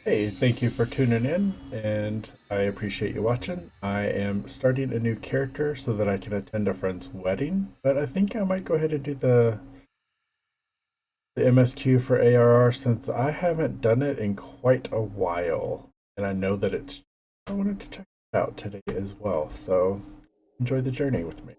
Hey, thank you for tuning in, and I appreciate you watching. I am starting a new character so that I can attend a friend's wedding, but I think I might go ahead and do the MSQ for ARR since I haven't done it in quite a while, and I know that it's. I wanted to check it out today as well, so enjoy the journey with me.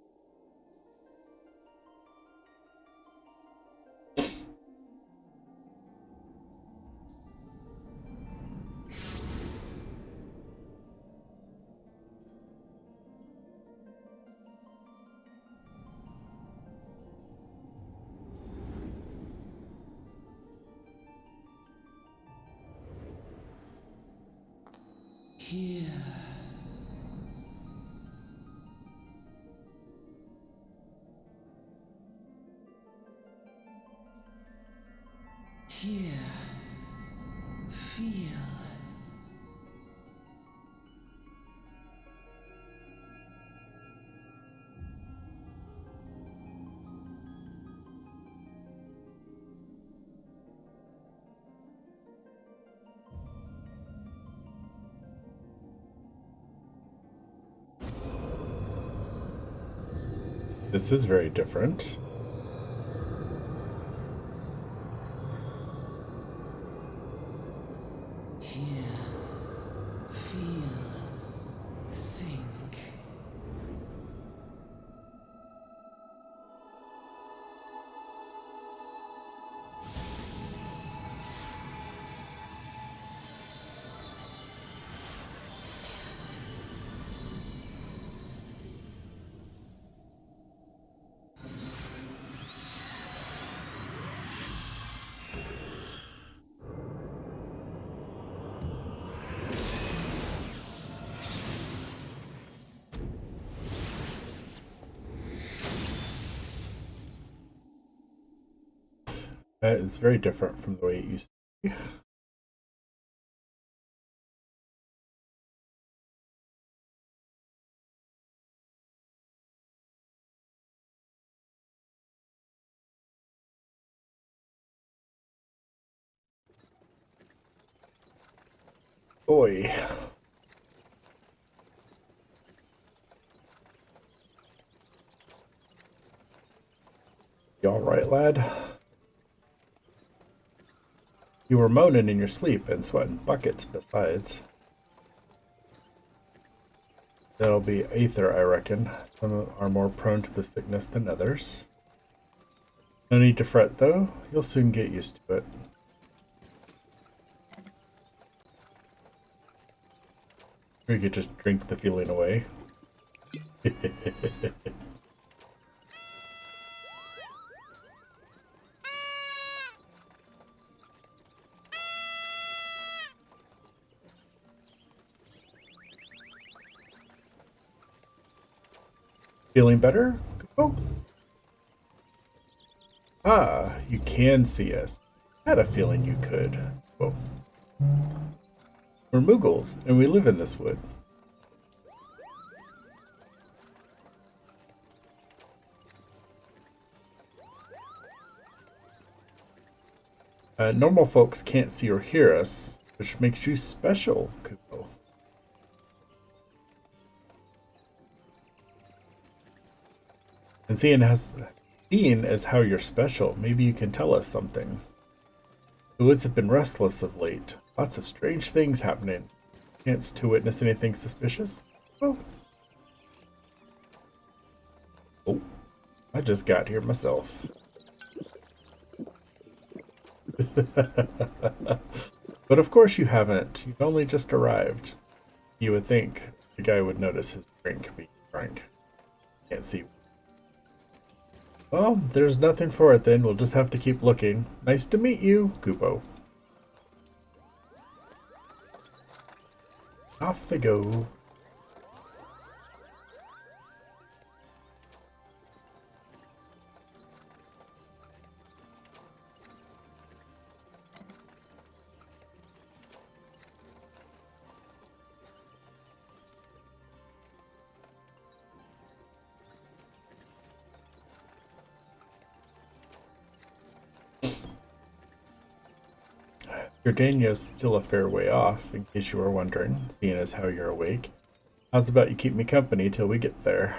Here. Here. Feel. This is very different. Here. Feel. Think. It's very different from the way it used to be. Boy. You alright, lad? You were moaning in your sleep and sweating buckets besides. That'll be Aether, I reckon. Some are more prone to the sickness than others. No need to fret, though. You'll soon get used to it. Or you could just drink the feeling away. Feeling better? Oh. Ah, you can see us. I had a feeling you could. Whoa. We're Moogles, and we live in this wood. Normal folks can't see or hear us, which makes you special, Kupo. And seeing as how you're special, maybe you can tell us something. The woods have been restless of late. Lots of strange things happening. Chance to witness anything suspicious? Oh. Oh, I just got here myself. But of course you haven't. You've only just arrived. You would think the guy would notice his drink being drank. Can't see. Well, there's nothing for it then. We'll just have to keep looking. Nice to meet you, Kupo. Off they go. Gardenia's still a fair way off, in case you were wondering, seeing as how you're awake. How's about you keep me company till we get there?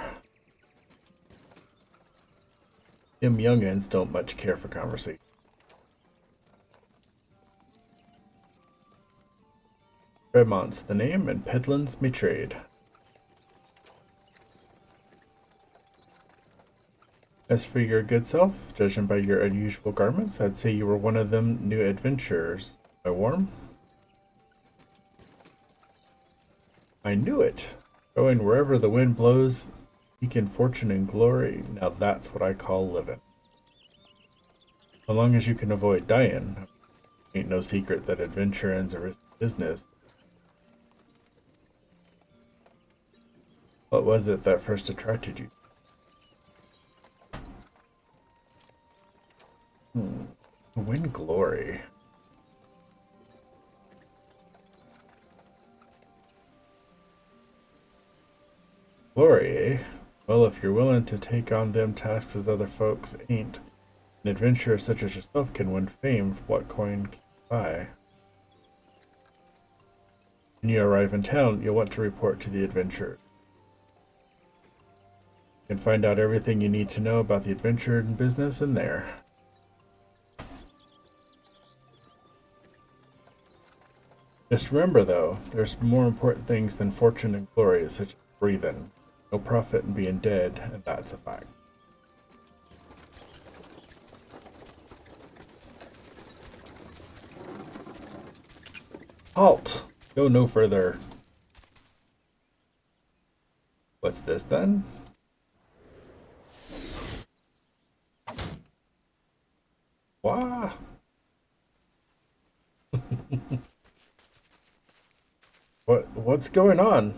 Them young'uns don't much care for conversation. Redmont's the name, and Pedlin's me trade. As for your good self, judging by your unusual garments, I'd say you were one of them new adventurers. Am I warm? I knew it. Going wherever the wind blows, seeking fortune and glory, now that's what I call living. So long as you can avoid dying. Ain't no secret that adventuring's a risky business. What was it that first attracted you? Win glory. Glory, eh? Well, if you're willing to take on them tasks as other folks ain't, an adventurer such as yourself can win fame for what coin can buy. When you arrive in town, you'll want to report to the adventurer. You can find out everything you need to know about the adventure and business in there. Just remember, though, there's more important things than fortune and glory, such as breathing. No profit in being dead, and that's a fact. Halt! Go no further. What's this then? Wah! What's going on?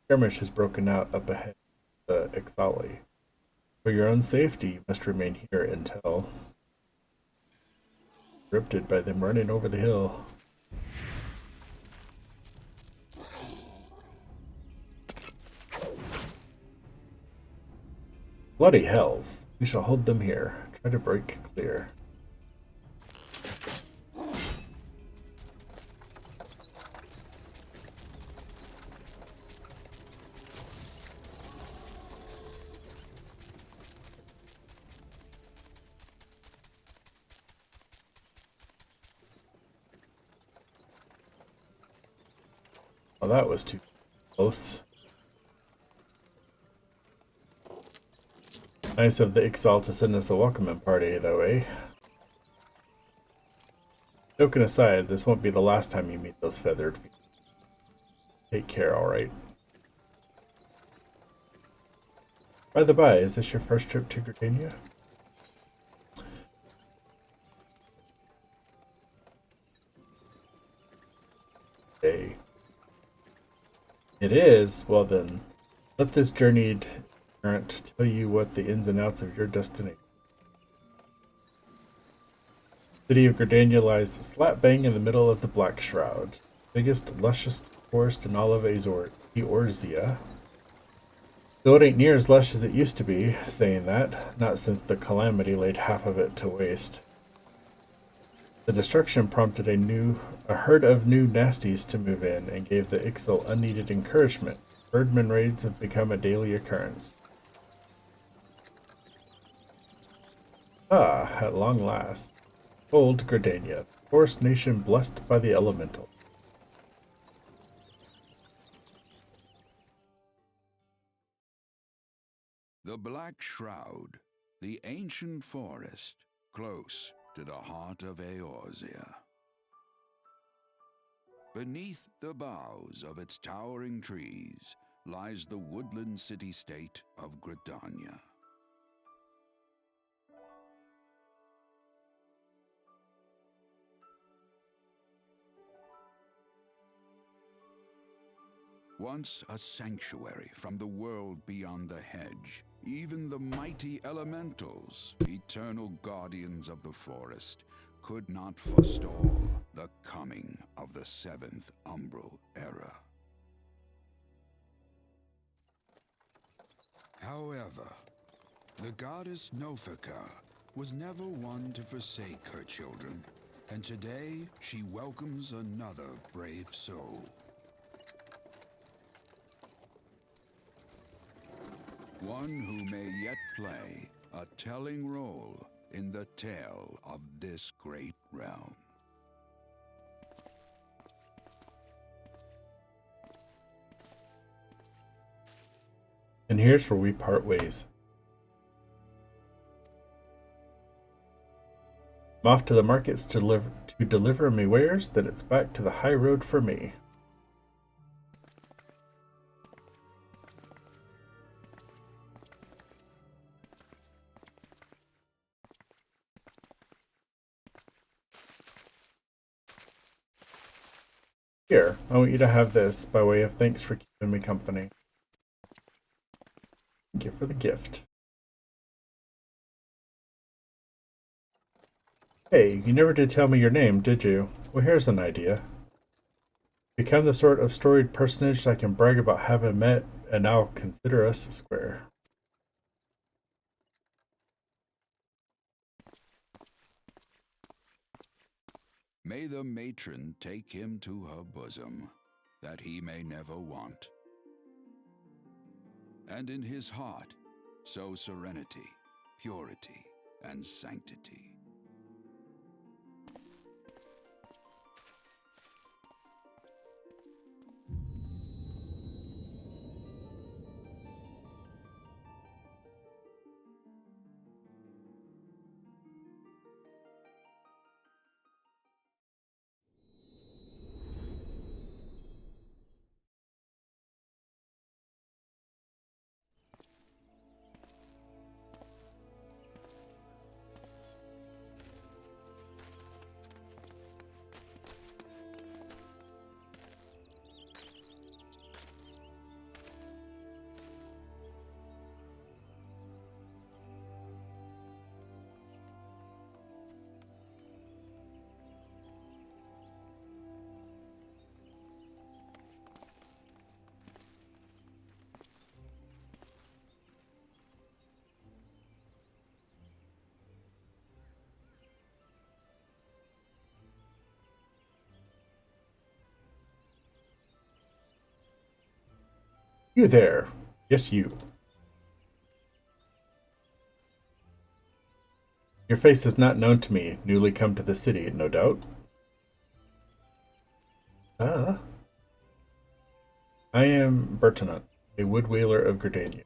Skirmish has broken out up ahead of the Ixali. For your own safety, you must remain here until interrupted by them running over the hill. Bloody hells! We shall hold them here. Try to break clear. Well, that was too close. Nice of the Ixal to send us a welcoming party, though, eh? Joking aside, this won't be the last time you meet those feathered feet. Take care, alright? By the by, is this your first trip to Gardenia? Hey. It is? Well then, let this journeyed errant tell you what the ins and outs of your destiny. The city of Gardenia lies slap bang in the middle of the Black Shroud, biggest, luscious forest in all of Eorzea. Though it ain't near as lush as it used to be, saying that, not since the calamity laid half of it to waste. The destruction prompted a herd of new nasties to move in and gave the Ixal unneeded encouragement. Birdman raids have become a daily occurrence. Ah, at long last. Old Gardenia, forest nation blessed by the elemental. The Black Shroud, the ancient forest, close to the heart of Eorzea. Beneath the boughs of its towering trees lies the woodland city-state of Gridania. Once a sanctuary from the world beyond the hedge, even the mighty elementals, eternal guardians of the forest, could not forestall the coming of the seventh umbral era. However, the goddess Nofika was never one to forsake her children, and today she welcomes another brave soul. One who may yet play a telling role in the tale of this great realm. And here's where we part ways. I'm off to the markets to deliver me wares, then it's back to the high road for me. Here, I want you to have this by way of thanks for keeping me company. Thank you for the gift. Hey, you never did tell me your name, did you? Well, here's an idea. Become the sort of storied personage I can brag about having met, and now consider us square. May the matron take him to her bosom, that he may never want. And in his heart, sow serenity, purity, and sanctity. You there. Yes, you. Your face is not known to me, newly come to the city, no doubt. I am Bertinant, a wood whaler of Gridania.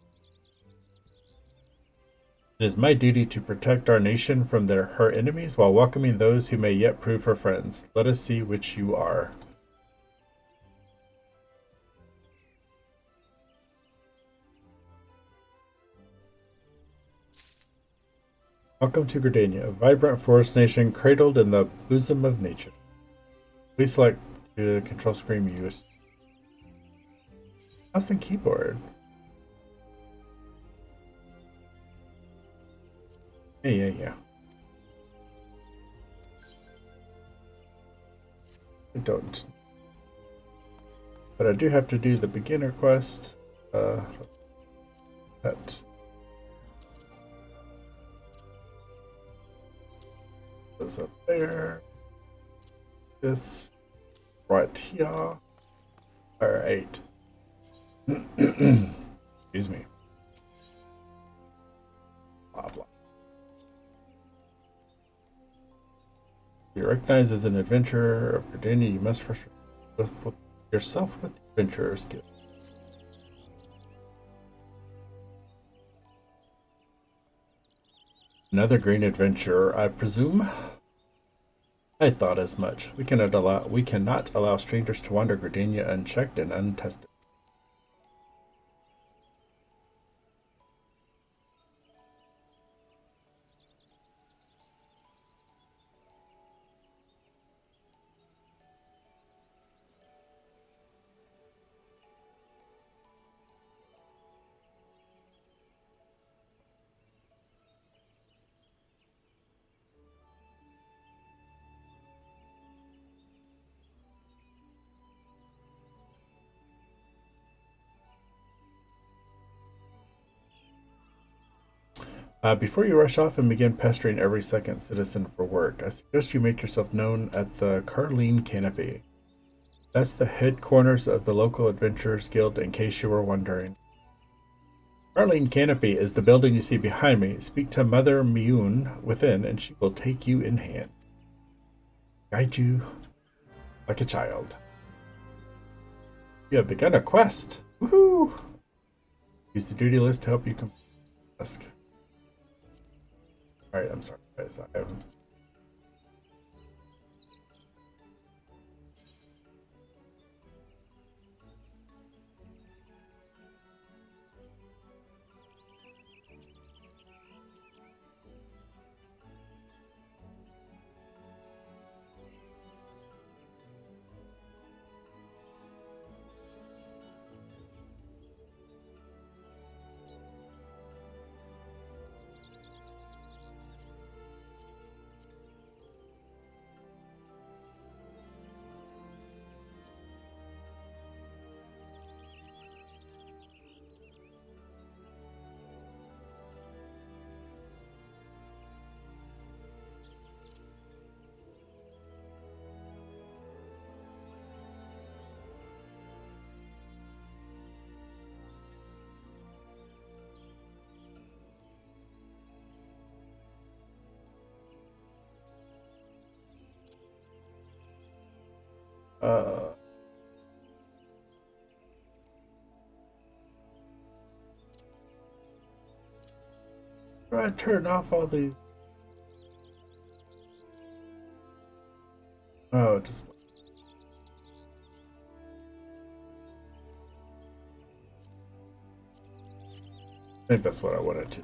It is my duty to protect our nation from her enemies while welcoming those who may yet prove her friends. Let us see which you are. Welcome to Gridania, a vibrant forest nation cradled in the bosom of nature. Please select the control screen you use. Mouse and keyboard. Yeah. I don't. But I do have to do the beginner quest. That. Goes up there. This. Right here. Alright. Excuse me. Blah, blah. You're recognized as an adventurer of Gridania. You must first yourself with the Conjurers Guild. Another green adventurer, I presume? I thought as much. We cannot allow strangers to wander Gridania unchecked and untested. Before you rush off and begin pestering every second citizen for work, I suggest you make yourself known at the Carleen Canopy. That's the headquarters of the local Adventurers Guild, in case you were wondering. Carleen Canopy is the building you see behind me. Speak to Mother Miyun within, and she will take you in hand. Guide you like a child. You have begun a quest. Woohoo! Use the duty list to help you complete the task. Alright, I'm sorry, guys. I have... Try to turn off all these. Oh, just. I think that's what I wanted to.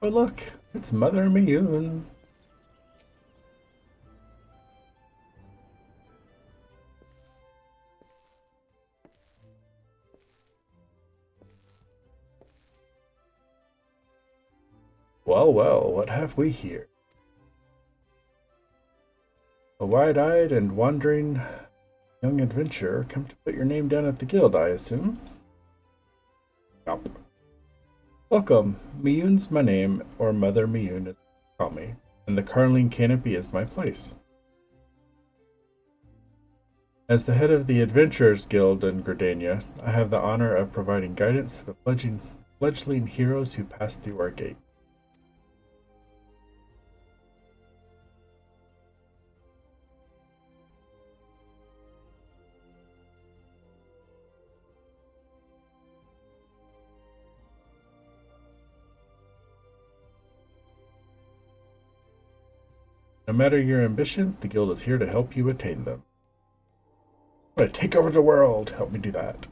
Oh look, it's Mother Miyun. Well, well, what have we here? A wide-eyed and wandering young adventurer, come to put your name down at the guild, I assume? Yup. Welcome. Miyun's my name, or Mother Miyun as they call me, and the Carleen Canopy is my place. As the head of the Adventurers Guild in Gridania, I have the honor of providing guidance to the fledgling heroes who pass through our gate. No matter your ambitions, the guild is here to help you attain them. I'm gonna take over the world! Help me do that.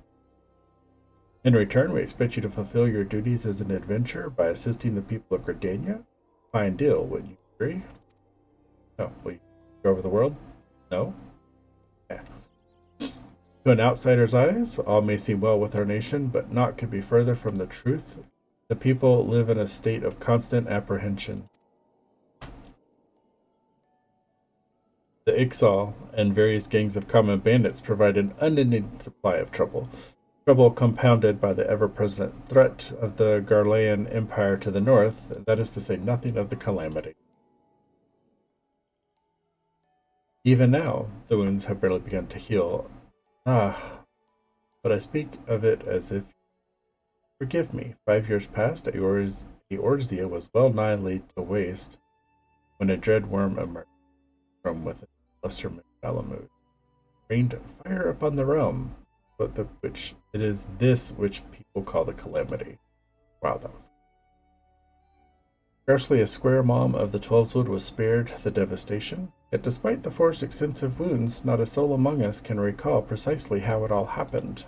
In return, we expect you to fulfill your duties as an adventurer by assisting the people of Gridania. Fine deal, wouldn't you agree? Oh, will you go over the world? No? Yeah. To an outsider's eyes, all may seem well with our nation, but naught could be further from the truth. The people live in a state of constant apprehension. The Ixal and various gangs of common bandits provide an unending supply of trouble. Trouble compounded by the ever-present threat of the Garlean Empire to the north, that is to say nothing of the calamity. Even now, the wounds have barely begun to heal. But I speak of it as if... Forgive me, 5 years past, Eorzea was well nigh laid to waste when a dread worm emerged from within lesser Malamud, rained fire upon the realm, but which it is this which people call the calamity. Wow, that was... Scarcely a square mom of the Twelveswood was spared the devastation, yet despite the forest's extensive wounds, not a soul among us can recall precisely how it all happened.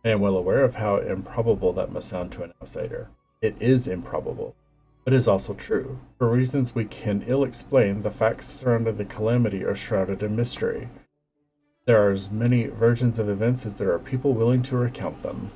I am well aware of how improbable that must sound to an outsider. It is improbable. But is also true. For reasons we can ill explain, the facts surrounding the calamity are shrouded in mystery. There are as many versions of events as there are people willing to recount them.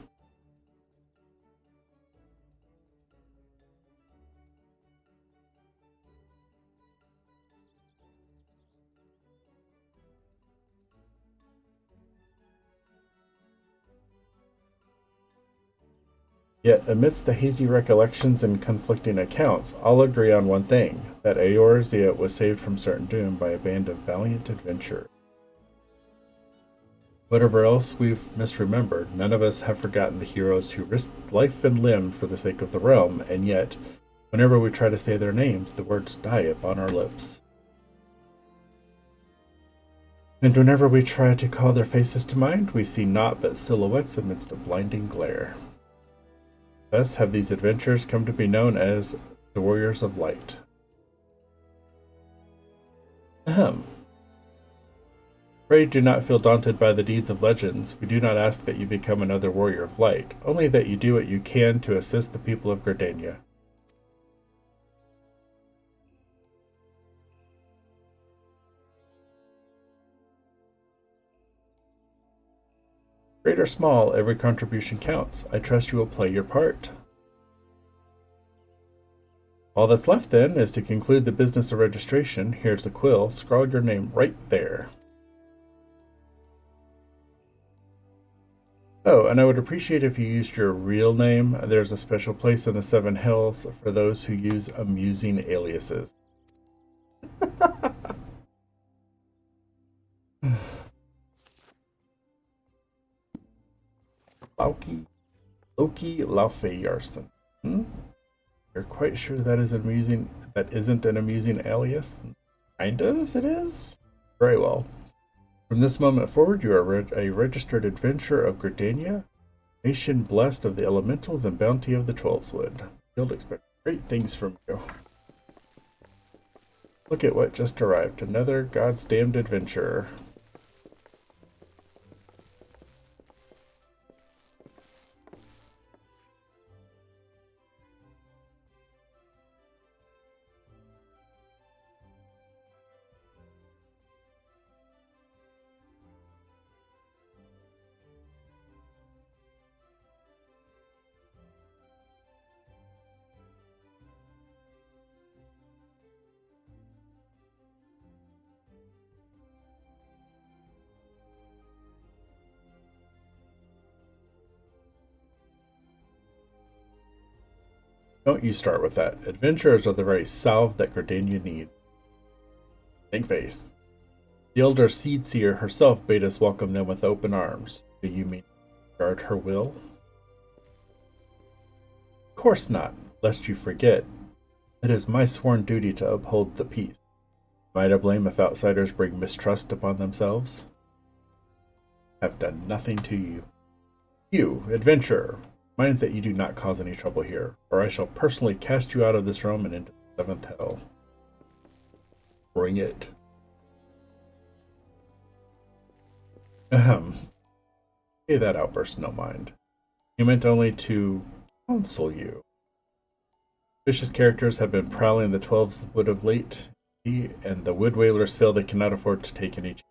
Yet, amidst the hazy recollections and conflicting accounts, all agree on one thing, that Eorzea was saved from certain doom by a band of valiant adventurers. Whatever else we've misremembered, none of us have forgotten the heroes who risked life and limb for the sake of the realm, and yet, whenever we try to say their names, the words die upon our lips. And whenever we try to call their faces to mind, we see naught but silhouettes amidst a blinding glare. Thus have these adventurers come to be known as the Warriors of Light. Ahem. Pray do not feel daunted by the deeds of legends. We do not ask that you become another Warrior of Light, only that you do what you can to assist the people of Gardania. Great or small, every contribution counts. I trust you will play your part. All that's left, then, is to conclude the business of registration. Here's a quill. Scrawl your name right there. Oh, and I would appreciate if you used your real name. There's a special place in the Seven Hills for those who use amusing aliases. Loki Laufeyarson. You're quite sure that is amusing? That isn't an amusing alias? Kind of, it is. Very well. From this moment forward, you are a registered adventurer of Gardania, nation blessed of the elementals and bounty of the Twelveswood. Guild expects great things from you. Look at what just arrived. Another God's damned adventurer. Don't you start with that. Adventurers are the very salve that Gardania needs. Think face. The elder Seed Seer herself bade us welcome them with open arms. Do you mean guard her will? Of course not, lest you forget. It is my sworn duty to uphold the peace. Am I to blame if outsiders bring mistrust upon themselves? I have done nothing to you. You, adventurer, mind that you do not cause any trouble here, or I shall personally cast you out of this realm and into the seventh hell. Bring it. Ahem. Pay that outburst no mind. He meant only to counsel you. Vicious characters have been prowling the Twelveswood of late, and the wood whalers feel they cannot afford to take any chances.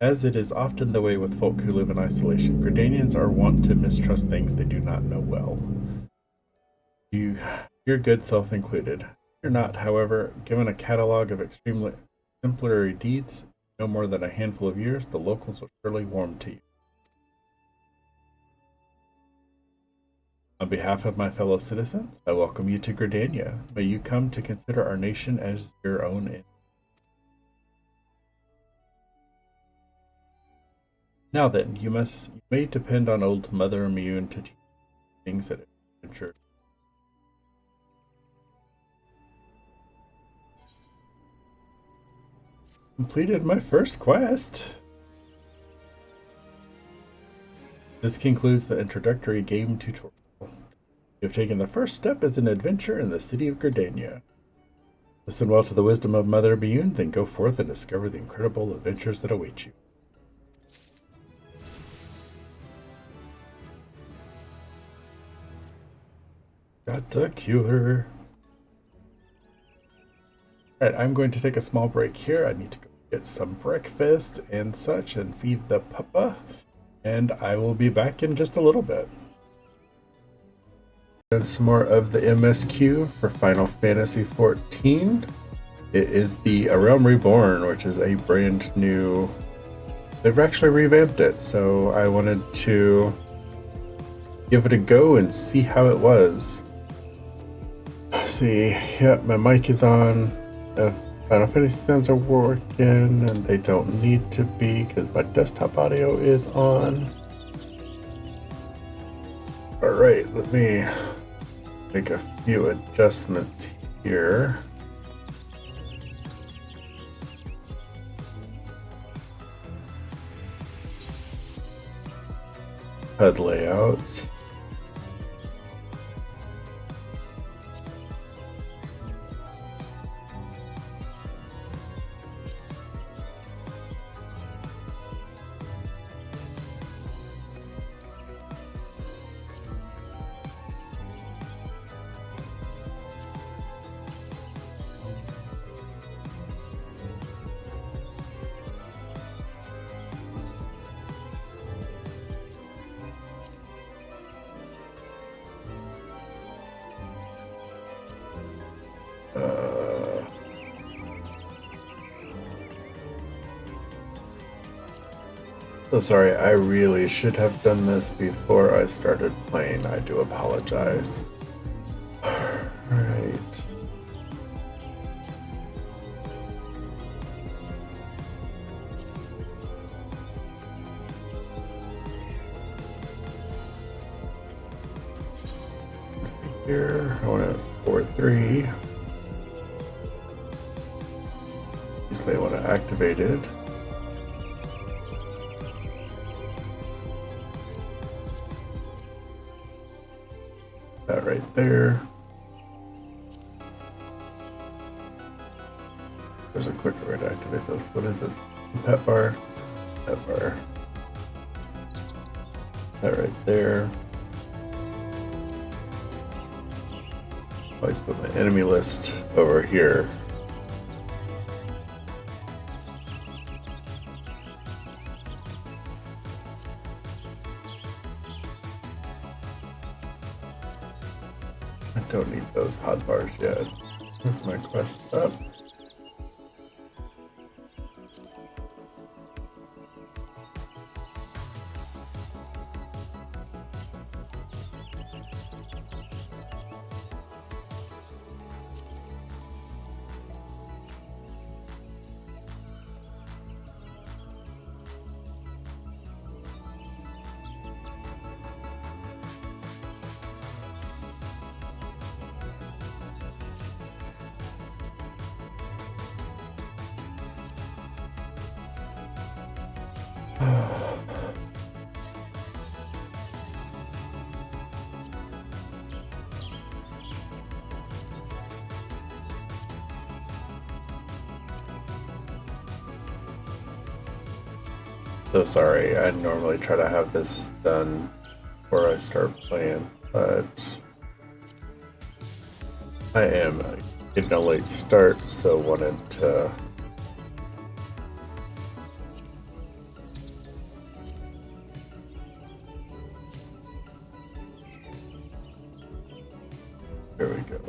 As it is often the way with folk who live in isolation, Gardanians are wont to mistrust things they do not know well. Your good self included. You're not, however, given a catalog of extremely exemplary deeds, no more than a handful of years, the locals will surely warm to you. On behalf of my fellow citizens, I welcome you to Gardania. May you come to consider our nation as your own. Now then, you may depend on old Mother Immune to teach things at adventure. Completed my first quest. This concludes the introductory game tutorial. You have taken the first step as an adventurer in the city of Gardania. Listen well to the wisdom of Mother Immune, then go forth and discover the incredible adventures that await you. Got to cure. Alright, I'm going to take a small break here. I need to go get some breakfast and such and feed the puppa. And I will be back in just a little bit. And some more of the MSQ for Final Fantasy XIV. It is the A Realm Reborn, which is a brand new... They've actually revamped it, so I wanted to give it a go and see how it was. Let's see, yep, my mic is on. Final Fantasy sounds are working, and they don't need to be because my desktop audio is on. Alright, let me make a few adjustments here. HUD layout. So sorry, I really should have done this before I started playing. I do apologize. Alright. Here, I want it 4-3. Obviously, I want to activate it. That right there. There's a quicker way to activate this. What is this? Pet bar. Pet bar. That right there. Always put my enemy list over here. I don't need those hotbars yet. Move my quest up. So sorry, I normally try to have this done before I start playing, but I am getting a late start, so wanted to there we go.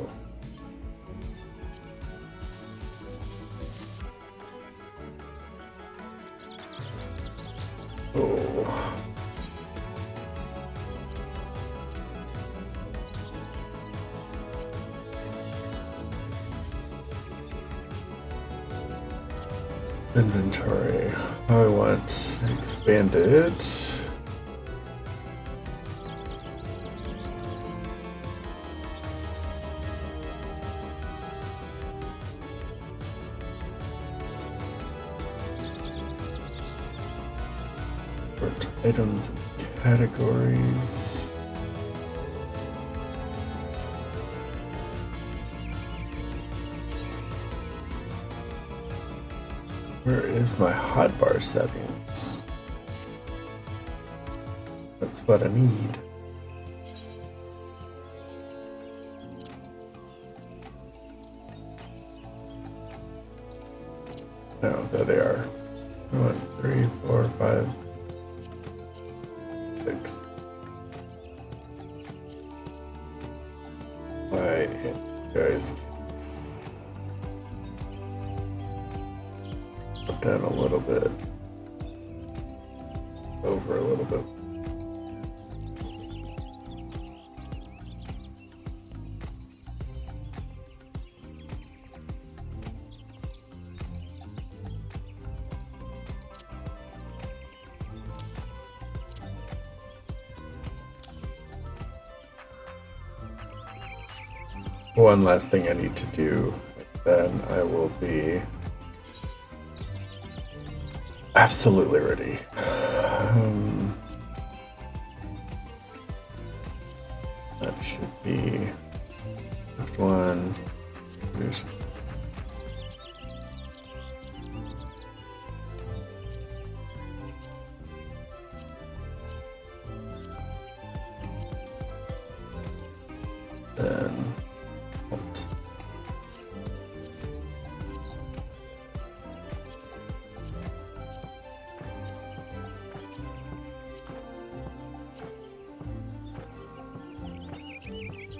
Oh. Inventory. I want expanded. Items and categories. Where is my hotbar settings? That's what I need. There they are. 1, 3, 4, 5, 6. Why, guys? Up down a little bit. Over a little bit. One last thing I need to do, then I will be absolutely ready. That should be one. Then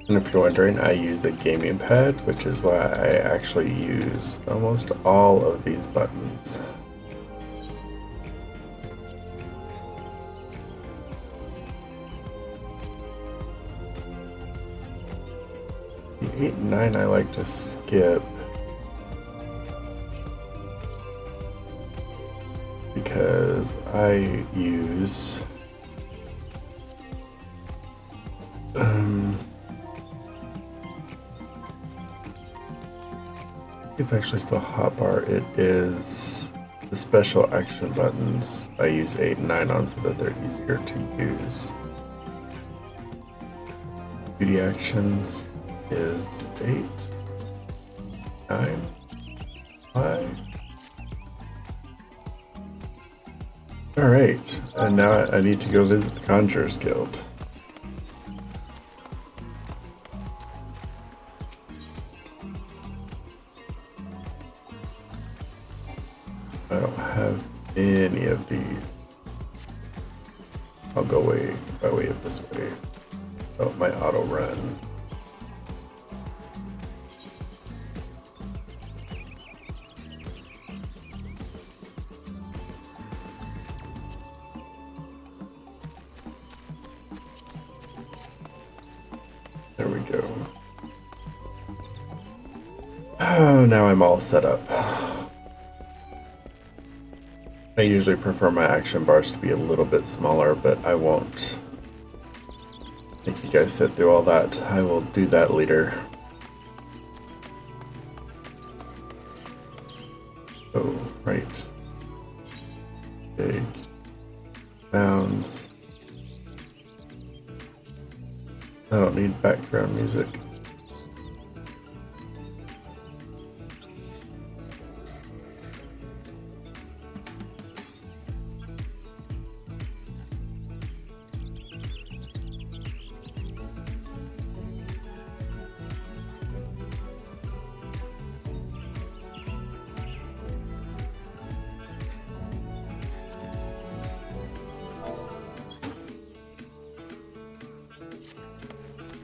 and if you're wondering, I use a gaming pad, which is why I actually use almost all of these buttons. The 8 and 9 I like to skip because I use it's actually still hotbar. It is the special action buttons. I use 8 and 9 on so that they're easier to use. Beauty actions is 8, 9, 5. Alright, and now I need to go visit the Conjurers Guild. I don't have any of these. I'll go by way of this way. Oh, my auto run. There we go. Oh, now I'm all set up. I usually prefer my action bars to be a little bit smaller, but I won't make you guys sit through all that. I will do that later. Oh, right. Big sounds. I don't need background music.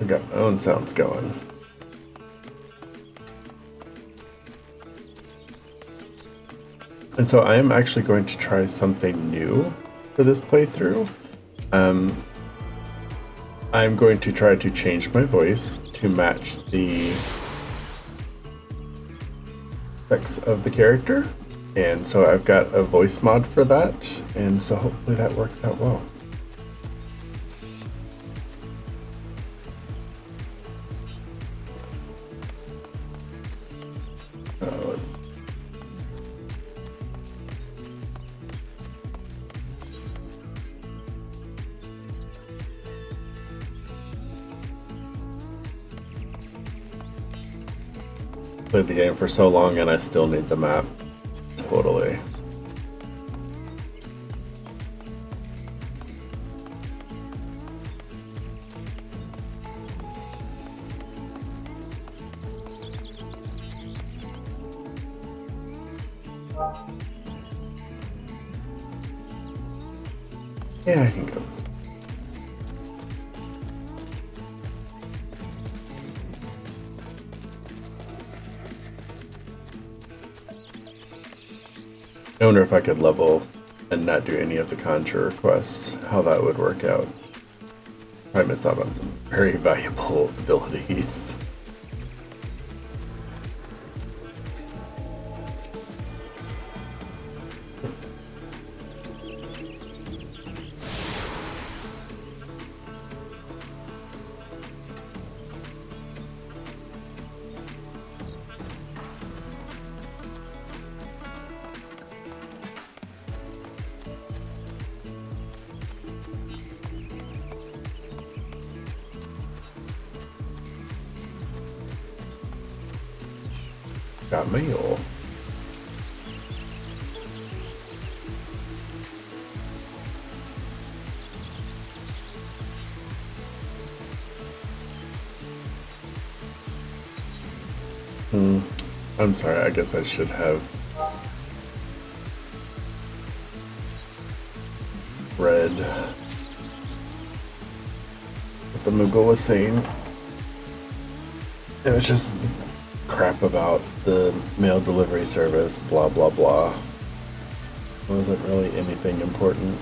I got my own sounds going. And so I am actually going to try something new for this playthrough. I'm going to try to change my voice to match the effects of the character. And so I've got a voice mod for that. And so hopefully that works out well. Let's played the game for so long and I still need the map. Totally. Yeah, I can go this way. I wonder if I could level and not do any of the conjurer quests, how that would work out. I miss out on some very valuable abilities. Got mail. I'm sorry, I guess I should have read what the Moogle was saying. It was just crap about the mail delivery service, blah blah blah. It wasn't really anything important.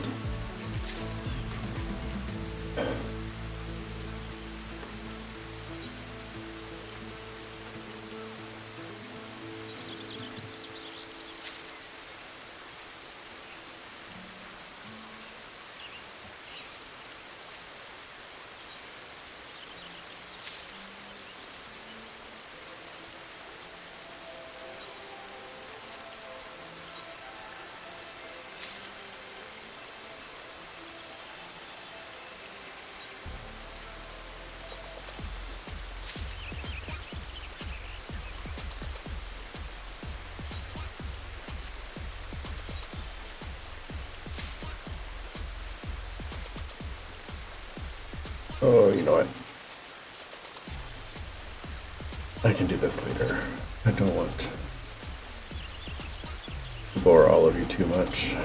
Oh, you know what? I can do this later. I don't want to bore all of you too much.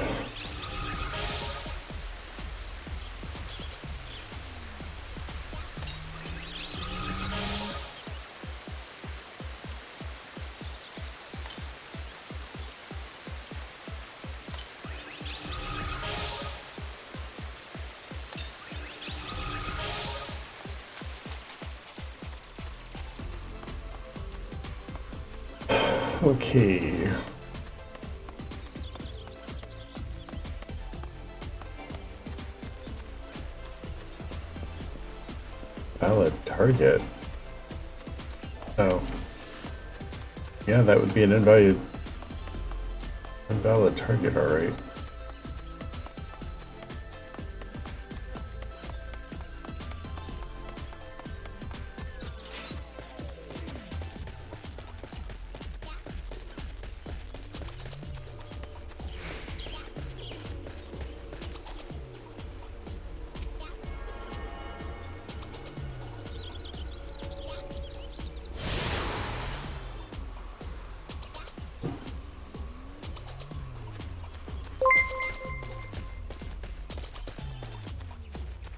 Okay. Valid target. Oh. Yeah, that would be an invalid target, alright.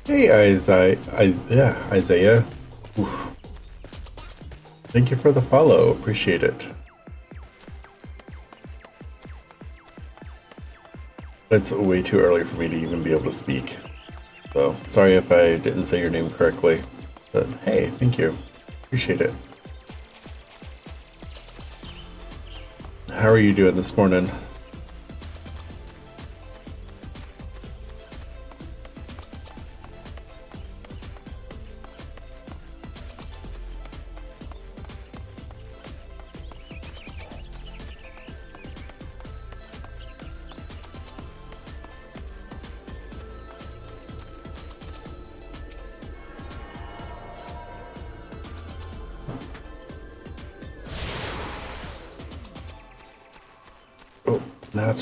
Hey, Isaiah. Oof. Thank you for the follow. Appreciate it. It's way too early for me to even be able to speak. So, sorry if I didn't say your name correctly. But hey, thank you. Appreciate it. How are you doing this morning?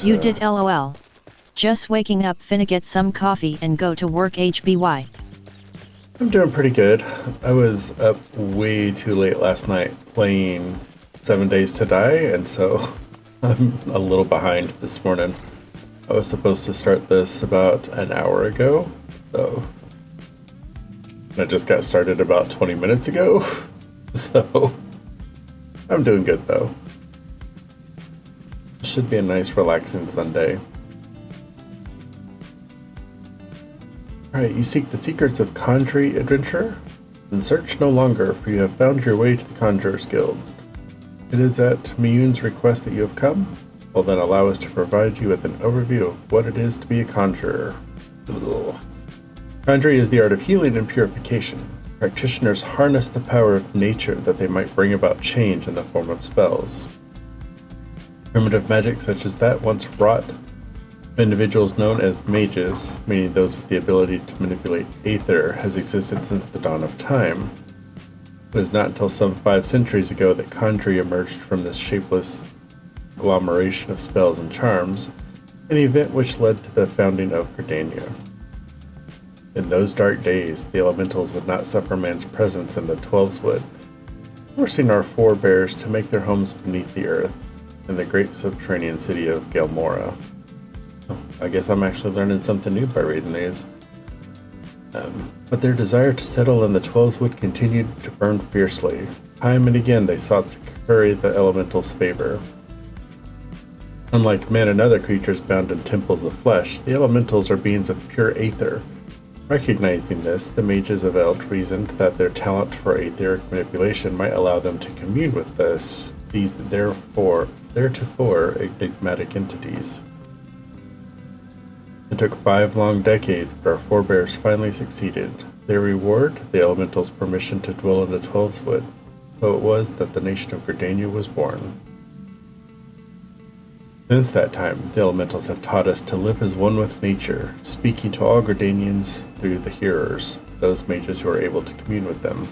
You did LOL. Just waking up, finna get some coffee and go to work HBY. I'm doing pretty good. I was up way too late last night playing 7 Days to Die, and so I'm a little behind this morning. I was supposed to start this about an hour ago, so I just got started about 20 minutes ago, so I'm doing good though. Should be a nice relaxing Sunday. Alright, you seek the secrets of Conjury Adventure? And search no longer, for you have found your way to the Conjurers Guild. It is at Miyun's request that you have come? Well then allow us to provide you with an overview of what it is to be a conjurer. Ugh. Conjuring is the art of healing and purification. Practitioners harness the power of nature that they might bring about change in the form of spells. Primitive magic such as that once wrought individuals known as mages, meaning those with the ability to manipulate aether, has existed since the dawn of time. It was not until some 5 centuries ago that conjuring emerged from this shapeless agglomeration of spells and charms, an event which led to the founding of Gridania. In those dark days, the elementals would not suffer man's presence in the Twelves wood, forcing our forebears to make their homes beneath the earth, in the great subterranean city of Galmora. I guess I'm actually learning something new by reading these. But their desire to settle in the Twelves wood continued to burn fiercely. Time and again they sought to curry the elementals' favor. Unlike men and other creatures bound in temples of flesh, the elementals are beings of pure aether. Recognizing this, the mages of Eld reasoned that their talent for aetheric manipulation might allow them to commune with these theretofore enigmatic entities. It took 5 long decades, but our forebears finally succeeded. Their reward, the elementals' permission to dwell in the Twelves wood. So it was that the nation of Gridania was born. Since that time, the elementals have taught us to live as one with nature, speaking to all Gridanians through the hearers, those mages who are able to commune with them.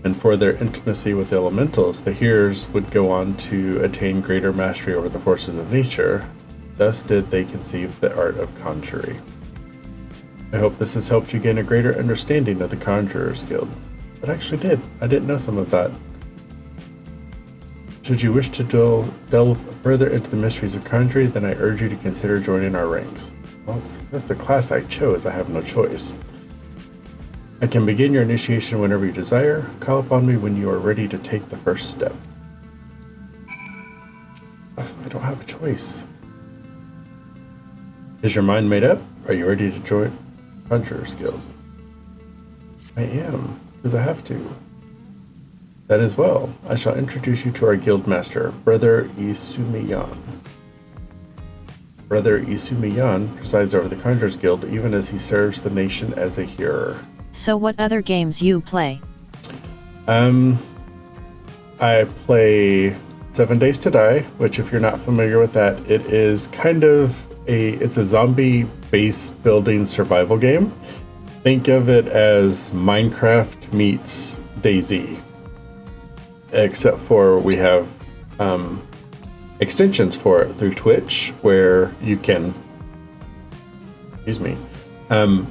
And for their intimacy with the elementals, the hearers would go on to attain greater mastery over the forces of nature. Thus did they conceive the art of conjuring. I hope this has helped you gain a greater understanding of the Conjurers Guild. It actually did. I didn't know some of that. Should you wish to delve further into the mysteries of conjuring, then I urge you to consider joining our ranks. Well, since that's the class I chose, I have no choice. I can begin your initiation whenever you desire. Call upon me when you are ready to take the first step. I don't have a choice. Is your mind made up? Are you ready to join Conjurers Guild? I am, because I have to. That as well, I shall introduce you to our guild master, Brother Isumiyan. Brother Isumiyan presides over the Conjurers Guild even as he serves the nation as a hearer. So what other games you play? I play 7 Days to Die, which if you're not familiar with that, it is kind of it's a zombie base building survival game. Think of it as Minecraft meets DayZ. Except for we have extensions for it through Twitch where you can,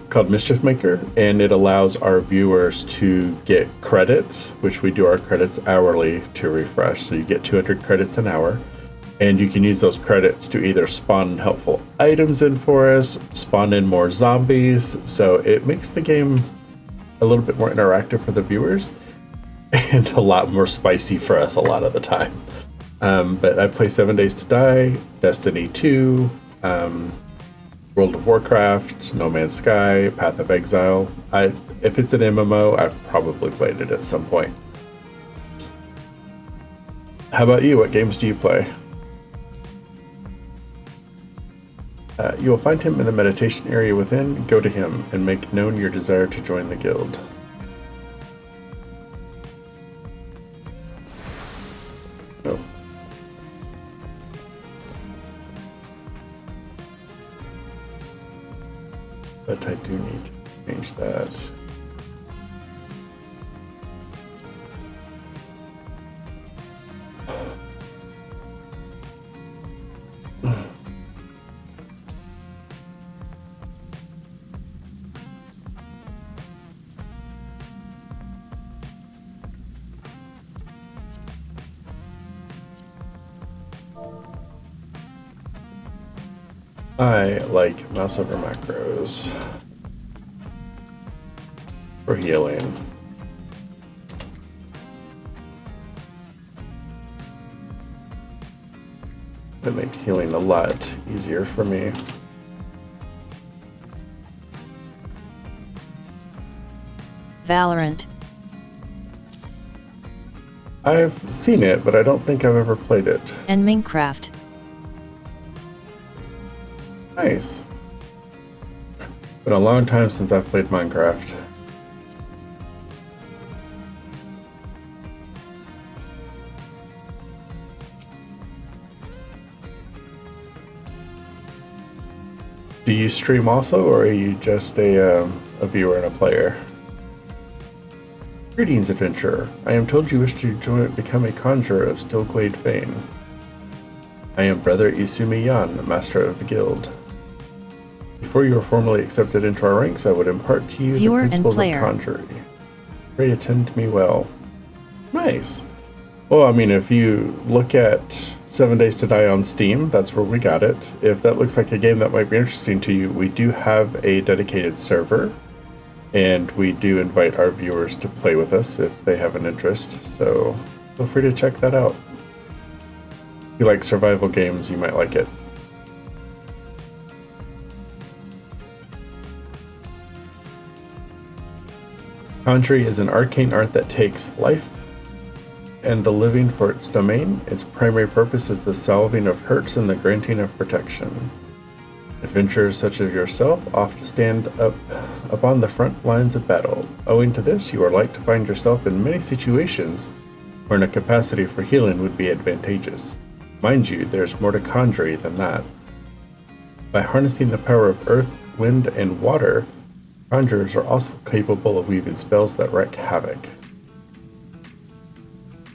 called Mischief Maker, and it allows our viewers to get credits, which we do our credits hourly to refresh. So you get 200 credits an hour, and you can use those credits to either spawn helpful items in for us, spawn in more zombies. So it makes the game a little bit more interactive for the viewers. And a lot more spicy for us a lot of the time. But I play 7 Days to Die, Destiny 2, World of Warcraft, No Man's Sky, Path of Exile. If it's an MMO, I've probably played it at some point. How about you? What games do you play? You will find him in the meditation area within. Go to him and make known your desire to join the guild. Oh. But I do need to change that. I like mouse over macros for healing. It makes healing a lot easier for me. Valorant. I've seen it, but I don't think I've ever played it. And Minecraft. Nice. Been a long time since I've played Minecraft. Do you stream also, or are you just a viewer and a player? Greetings, adventurer. I am told you wish to become a conjurer of Stillglade fame. I am Brother Isumi Yan, master of the guild. Before you are formally accepted into our ranks, I would impart to you Viewer the and principles of player. conjuring. Pray attend me well. Nice. Well, I mean, if you look at 7 Days to Die on Steam, that's where we got it. If that looks like a game that might be interesting to you, we do have a dedicated server, and we do invite our viewers to play with us if they have an interest, so feel free to check that out. If you like survival games, you might like it. Conjuring is an arcane art that takes life and the living for its domain. Its primary purpose is the salving of hurts and the granting of protection. Adventurers such as yourself often stand up upon the front lines of battle. Owing to this, you are like to find yourself in many situations where a capacity for healing would be advantageous. Mind you, there's more to conjuring than that. By harnessing the power of earth, wind, and water, conjurers are also capable of weaving spells that wreak havoc.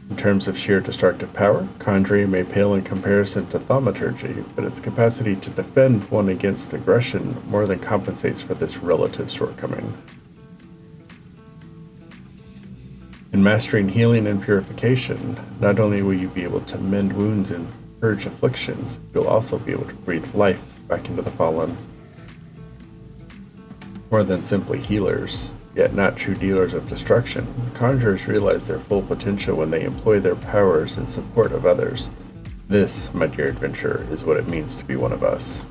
In terms of sheer destructive power, conjuring may pale in comparison to thaumaturgy, but its capacity to defend one against aggression more than compensates for this relative shortcoming. In mastering healing and purification, not only will you be able to mend wounds and purge afflictions, you'll also be able to breathe life back into the fallen. More than simply healers, yet not true dealers of destruction, conjurers realize their full potential when they employ their powers in support of others. This, my dear adventurer, is what it means to be one of us.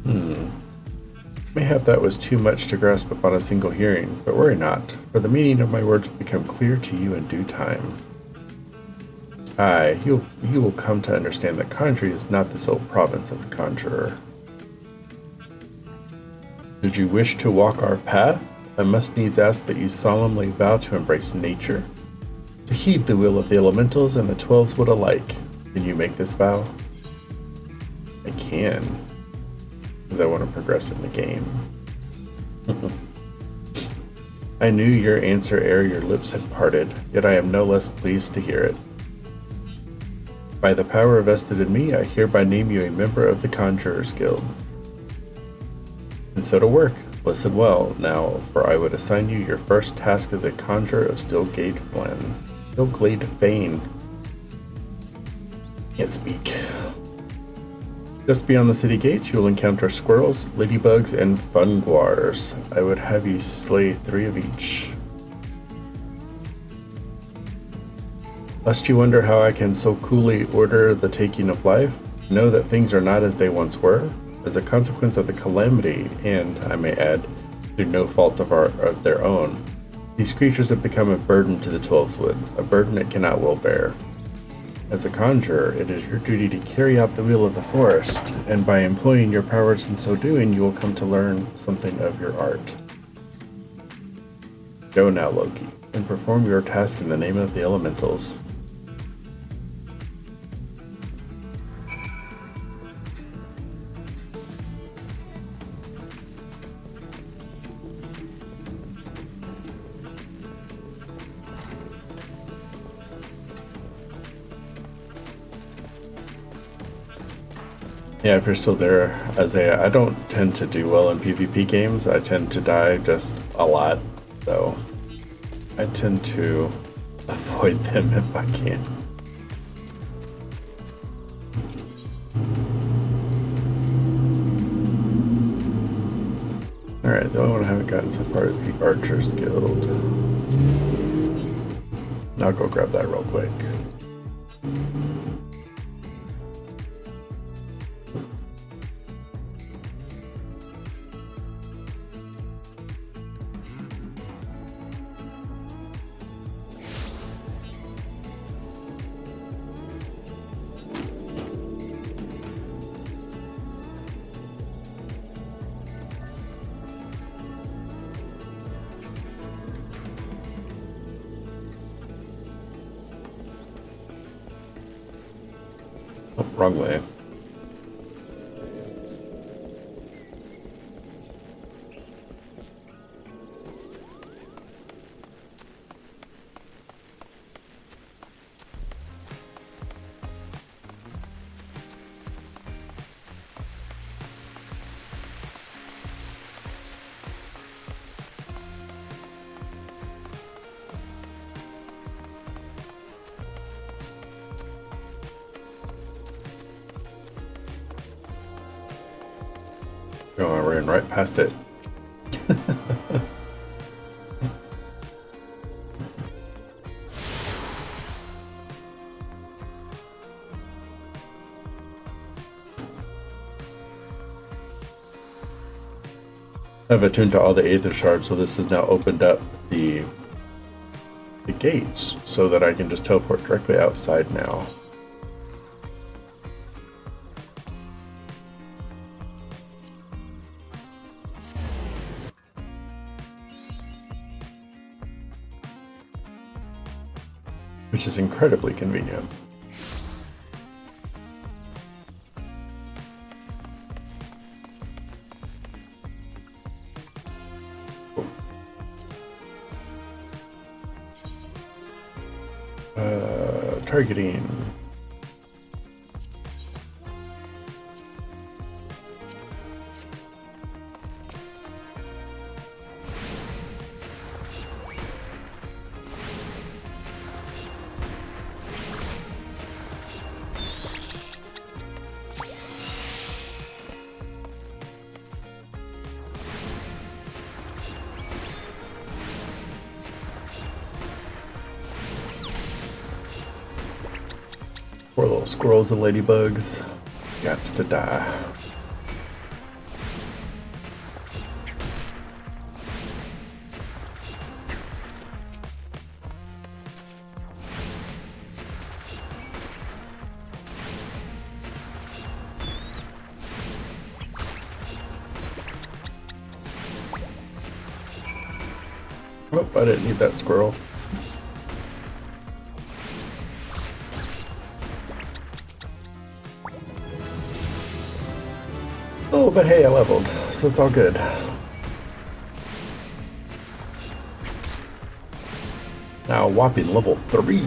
Mayhap that was too much to grasp upon a single hearing, but worry not, for the meaning of my words will become clear to you in due time. Aye, you will come to understand that conjuring is not the sole province of the conjurer. Should you wish to walk our path, I must needs ask that you solemnly vow to embrace nature, to heed the will of the elementals and the 12s alike. Can you make this vow? I can, because I want to progress in the game. I knew your answer ere your lips had parted, yet I am no less pleased to hear it. By the power vested in me, I hereby name you a member of the Conjurers Guild. And so to work. Listen well, now, for I would assign you your first task as a conjurer of Stillglade Fane. Can't speak. Just beyond the city gates, you will encounter squirrels, ladybugs, and funguars. I would have you slay 3 of each. Lest you wonder how I can so coolly order the taking of life, know that things are not as they once were. As a consequence of the calamity, and, I may add, through no fault of their own, these creatures have become a burden to the 12swood, a burden it cannot well bear. As a conjurer, it is your duty to carry out the will of the forest, and by employing your powers in so doing, you will come to learn something of your art. Go now, Loki, and perform your task in the name of the elementals. Yeah, if you're still there, Isaiah, I don't tend to do well in PvP games. I tend to die just a lot, so I tend to avoid them if I can. Alright, the only one I haven't gotten so far is the Archers Guild. I'll go grab that real quick. Oh, wrong way. Oh, I ran right past it. I've attuned to all the Aether Shards, so this has now opened up the gates so that I can just teleport directly outside now. Which is incredibly convenient. Targeting. Poor little squirrels and ladybugs. Gots to die. Oh, I didn't need that squirrel. Oh, but hey, I leveled, so it's all good. Now, whopping level 3.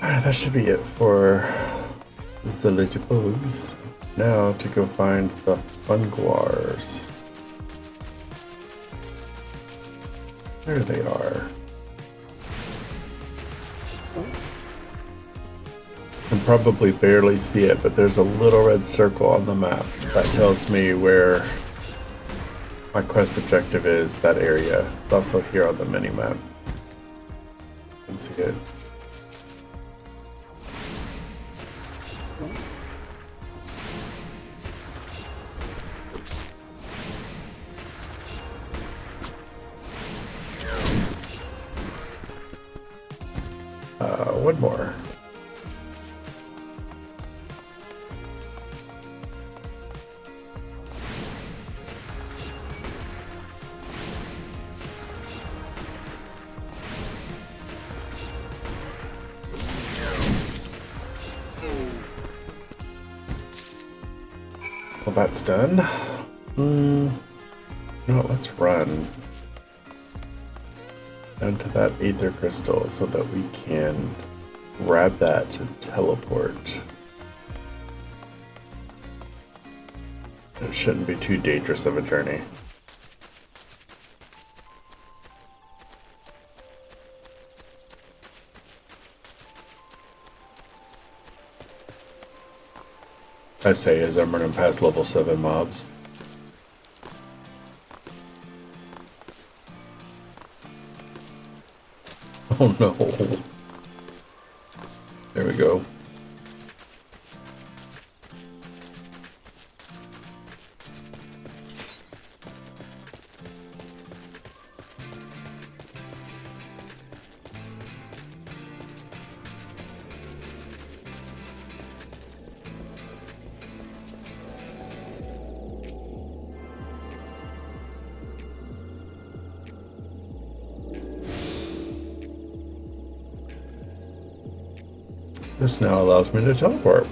That should be it for the little bugs. Now to go find the funguars. There they are. You can probably barely see it, but there's a little red circle on the map that tells me where my quest objective is, that area. It's also here on the mini-map. You can see it. One more. Well, that's done. No, let's run down to that Aether Crystal so that we can grab that to teleport. It shouldn't be too dangerous of a journey. I say as I'm running past level 7 mobs. Oh no. There we go. This now allows me to teleport.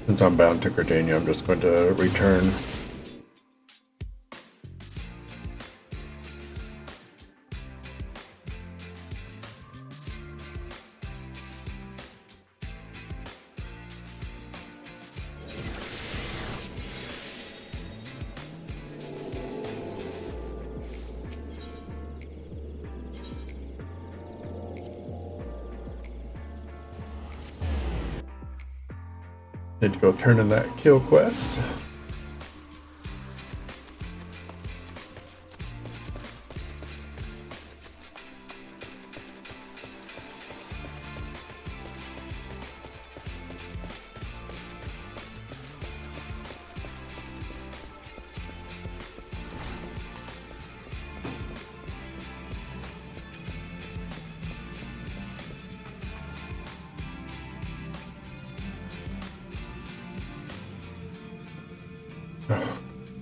Since I'm bound to Gardania, I'm just going to return. Need to go turn in that kill quest.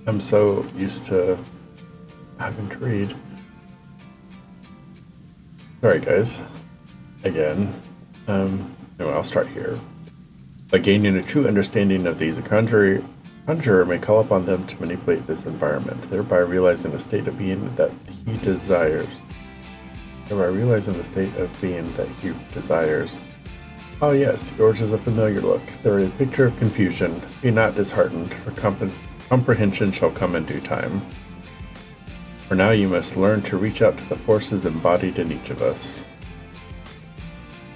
I'm so used to having to read. Sorry guys, again. Anyway, I'll start here. By gaining a true understanding of these, a conjurer may call upon them to manipulate this environment, thereby realizing the state of being that he desires. Oh yes, yours is a familiar look. There is a picture of confusion. Be not disheartened, for comprehension shall come in due time. For now you must learn to reach out to the forces embodied in each of us.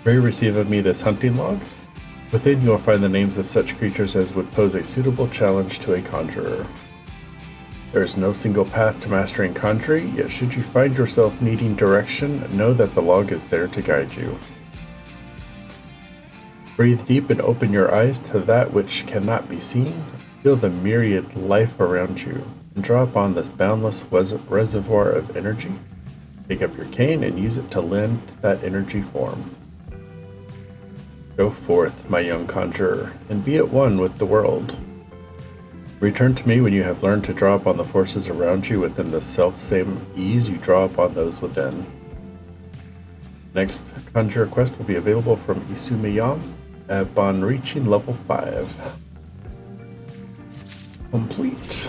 Pray receive of me this hunting log. Within you will find the names of such creatures as would pose a suitable challenge to a conjurer. There is no single path to mastering conjuring, yet should you find yourself needing direction, know that the log is there to guide you. Breathe deep and open your eyes to that which cannot be seen. Feel the myriad life around you, and draw upon this boundless reservoir of energy. Take up your cane and use it to lend that energy form. Go forth, my young conjurer, and be at one with the world. Return to me when you have learned to draw upon the forces around you within the self-same ease you draw upon those within. Next conjurer quest will be available from Isumeyam upon reaching level 5. Complete.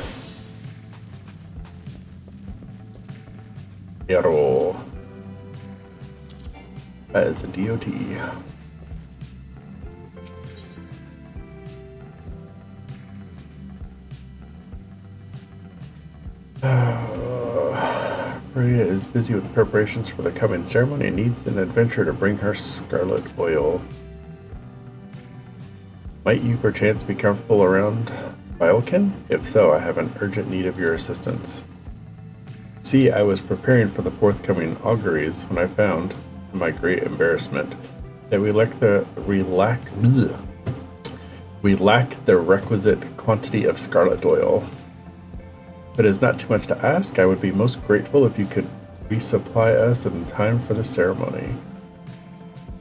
Yaro. That is a DOT. Maria is busy with preparations for the coming ceremony and needs an adventurer to bring her scarlet oil. Might you perchance be comfortable around Vilekin? If so, I have an urgent need of your assistance. See, I was preparing for the forthcoming auguries when I found, to my great embarrassment, that we lack the requisite quantity of scarlet oil. If it is not too much to ask, I would be most grateful if you could resupply us in time for the ceremony.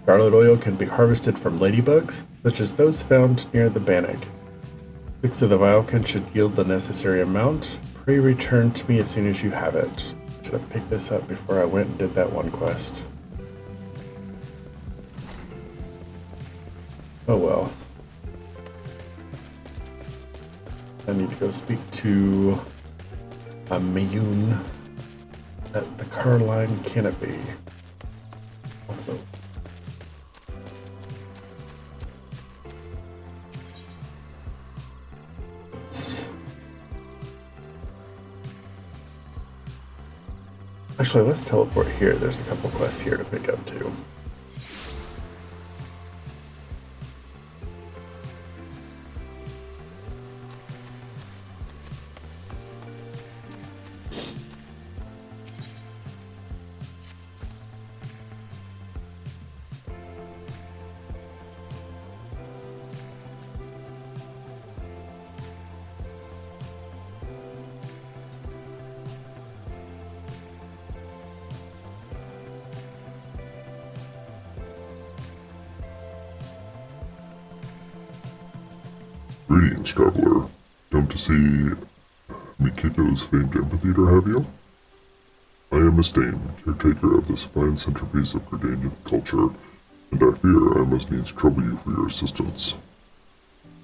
Scarlet oil can be harvested from ladybugs, such as those found near the Bannock. 6 of the Vilekin should yield the necessary amount. Pray return to me as soon as you have it. Should have picked this up before I went and did that one quest. Oh well. I need to go speak to Mayun at the Carline Canopy. Also, let's Actually, let's teleport here. There's a couple quests here to pick up too. Greetings, traveler. Come to see Mikito's famed amphitheater, have you? I am Estain, caretaker of this fine centerpiece of Gridanian culture, and I fear I must needs trouble you for your assistance.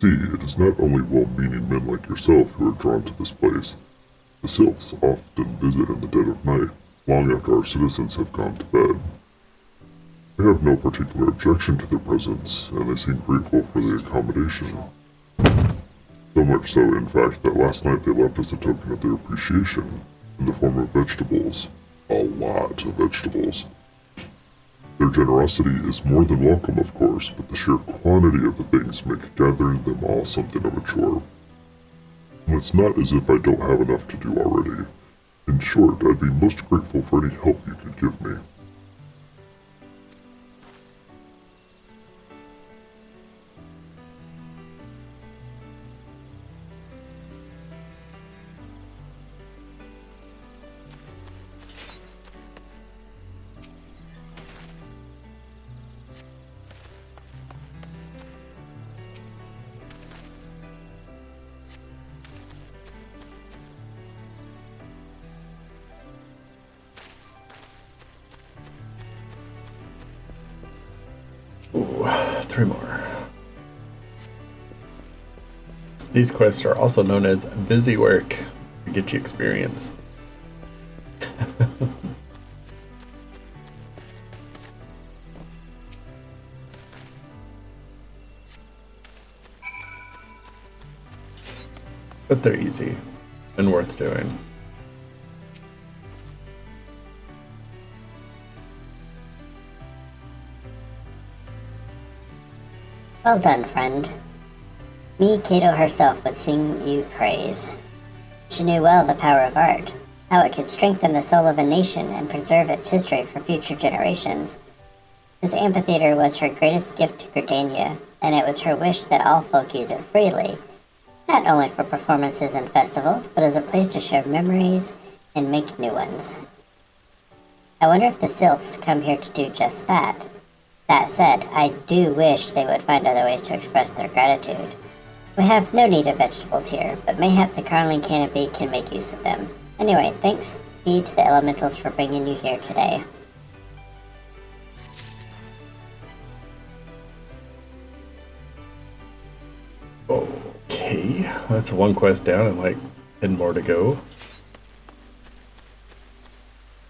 See, it is not only well-meaning men like yourself who are drawn to this place. The sylphs often visit in the dead of night, long after our citizens have gone to bed. I have no particular objection to their presence, and they seem grateful for the accommodation. So much so, in fact, that last night they left us a token of their appreciation, in the form of vegetables. A lot of vegetables. Their generosity is more than welcome, of course, but the sheer quantity of the things make gathering them all something of a chore. And it's not as if I don't have enough to do already. In short, I'd be most grateful for any help you could give me. Ooh, 3 more. These quests are also known as busy work to get you experience. But they're easy and worth doing. Well done, friend. Me, Cato herself, would sing you praise. She knew well the power of art, how it could strengthen the soul of a nation and preserve its history for future generations. This amphitheater was her greatest gift to Gridania, and it was her wish that all folk use it freely, not only for performances and festivals, but as a place to share memories and make new ones. I wonder if the sylphs come here to do just that. That said, I do wish they would find other ways to express their gratitude. We have no need of vegetables here, but mayhap the Carling Canopy can make use of them. Anyway, thanks be to the elementals for bringing you here today. Okay, that's 1 quest down and like 10 more to go.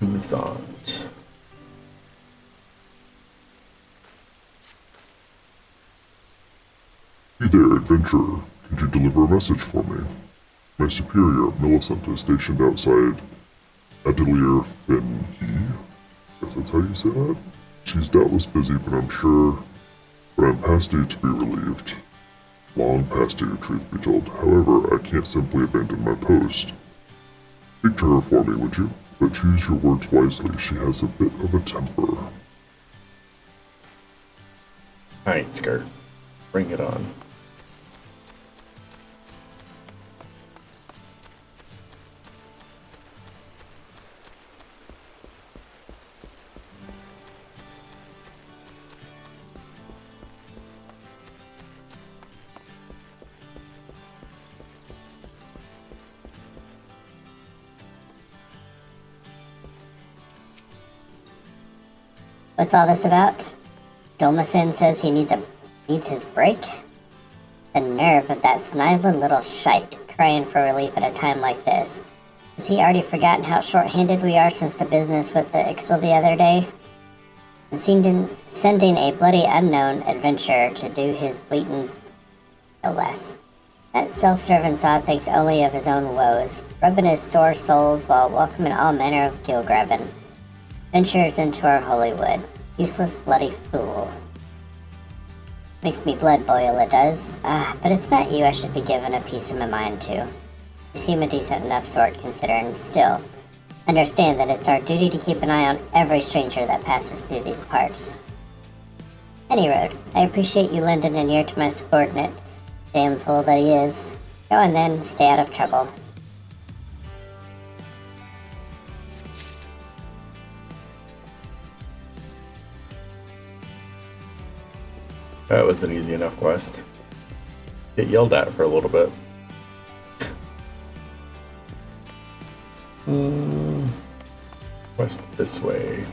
Amazons. Hey there, adventurer. Could you deliver a message for me? My superior, Millicent, is stationed outside Atelier Fenhi. Guess that's how you say that? She's doubtless busy, but I'm past due to be relieved. Long past due, truth be told. However, I can't simply abandon my post. Speak to her for me, would you? But choose your words wisely. She has a bit of a temper. Alright, skirt. Bring it on. What's all this about? Dulmasin says he needs his break? The nerve of that sniveling little shite crying for relief at a time like this. Has he already forgotten how short-handed we are since the business with the Ixal the other day? And sending a bloody unknown adventurer to do his bleating no less. That self-serving sod thinks only of his own woes, rubbing his sore soles while welcoming all manner of gill-grabbing. Ventures into our holy wood. Useless bloody fool. Makes me blood boil, it does. But it's not you I should be giving a piece of my mind to. You seem a decent enough sort, considering. Still, understand that it's our duty to keep an eye on every stranger that passes through these parts. Any road, I appreciate you lending an ear to my subordinate. Damn fool that he is. Go on then, stay out of trouble. That was an easy enough quest. Get yelled at for a little bit. Quest this way.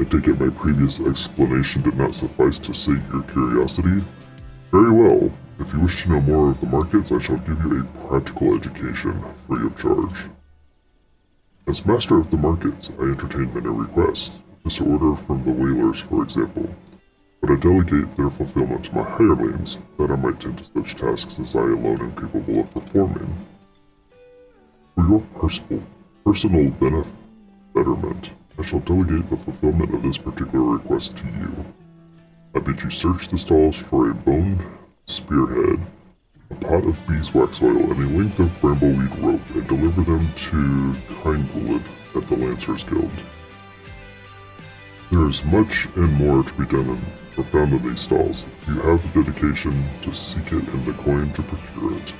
I take it my previous explanation did not suffice to sate your curiosity? Very well. If you wish to know more of the markets, I shall give you a practical education, free of charge. As master of the markets, I entertain many requests, disorder from the whalers, for example, but I delegate their fulfillment to my hirelings, that I might tend to such tasks as I alone am capable of performing. For your personal betterment, I shall delegate the fulfillment of this particular request to you. I bid you search the stalls for a bone spearhead, a pot of beeswax oil, and a length of brambleweed rope, and deliver them to Conjurers at the Lancers Guild. There is much and more to be done or found in these stalls. You have the dedication to seek it and the coin to procure it.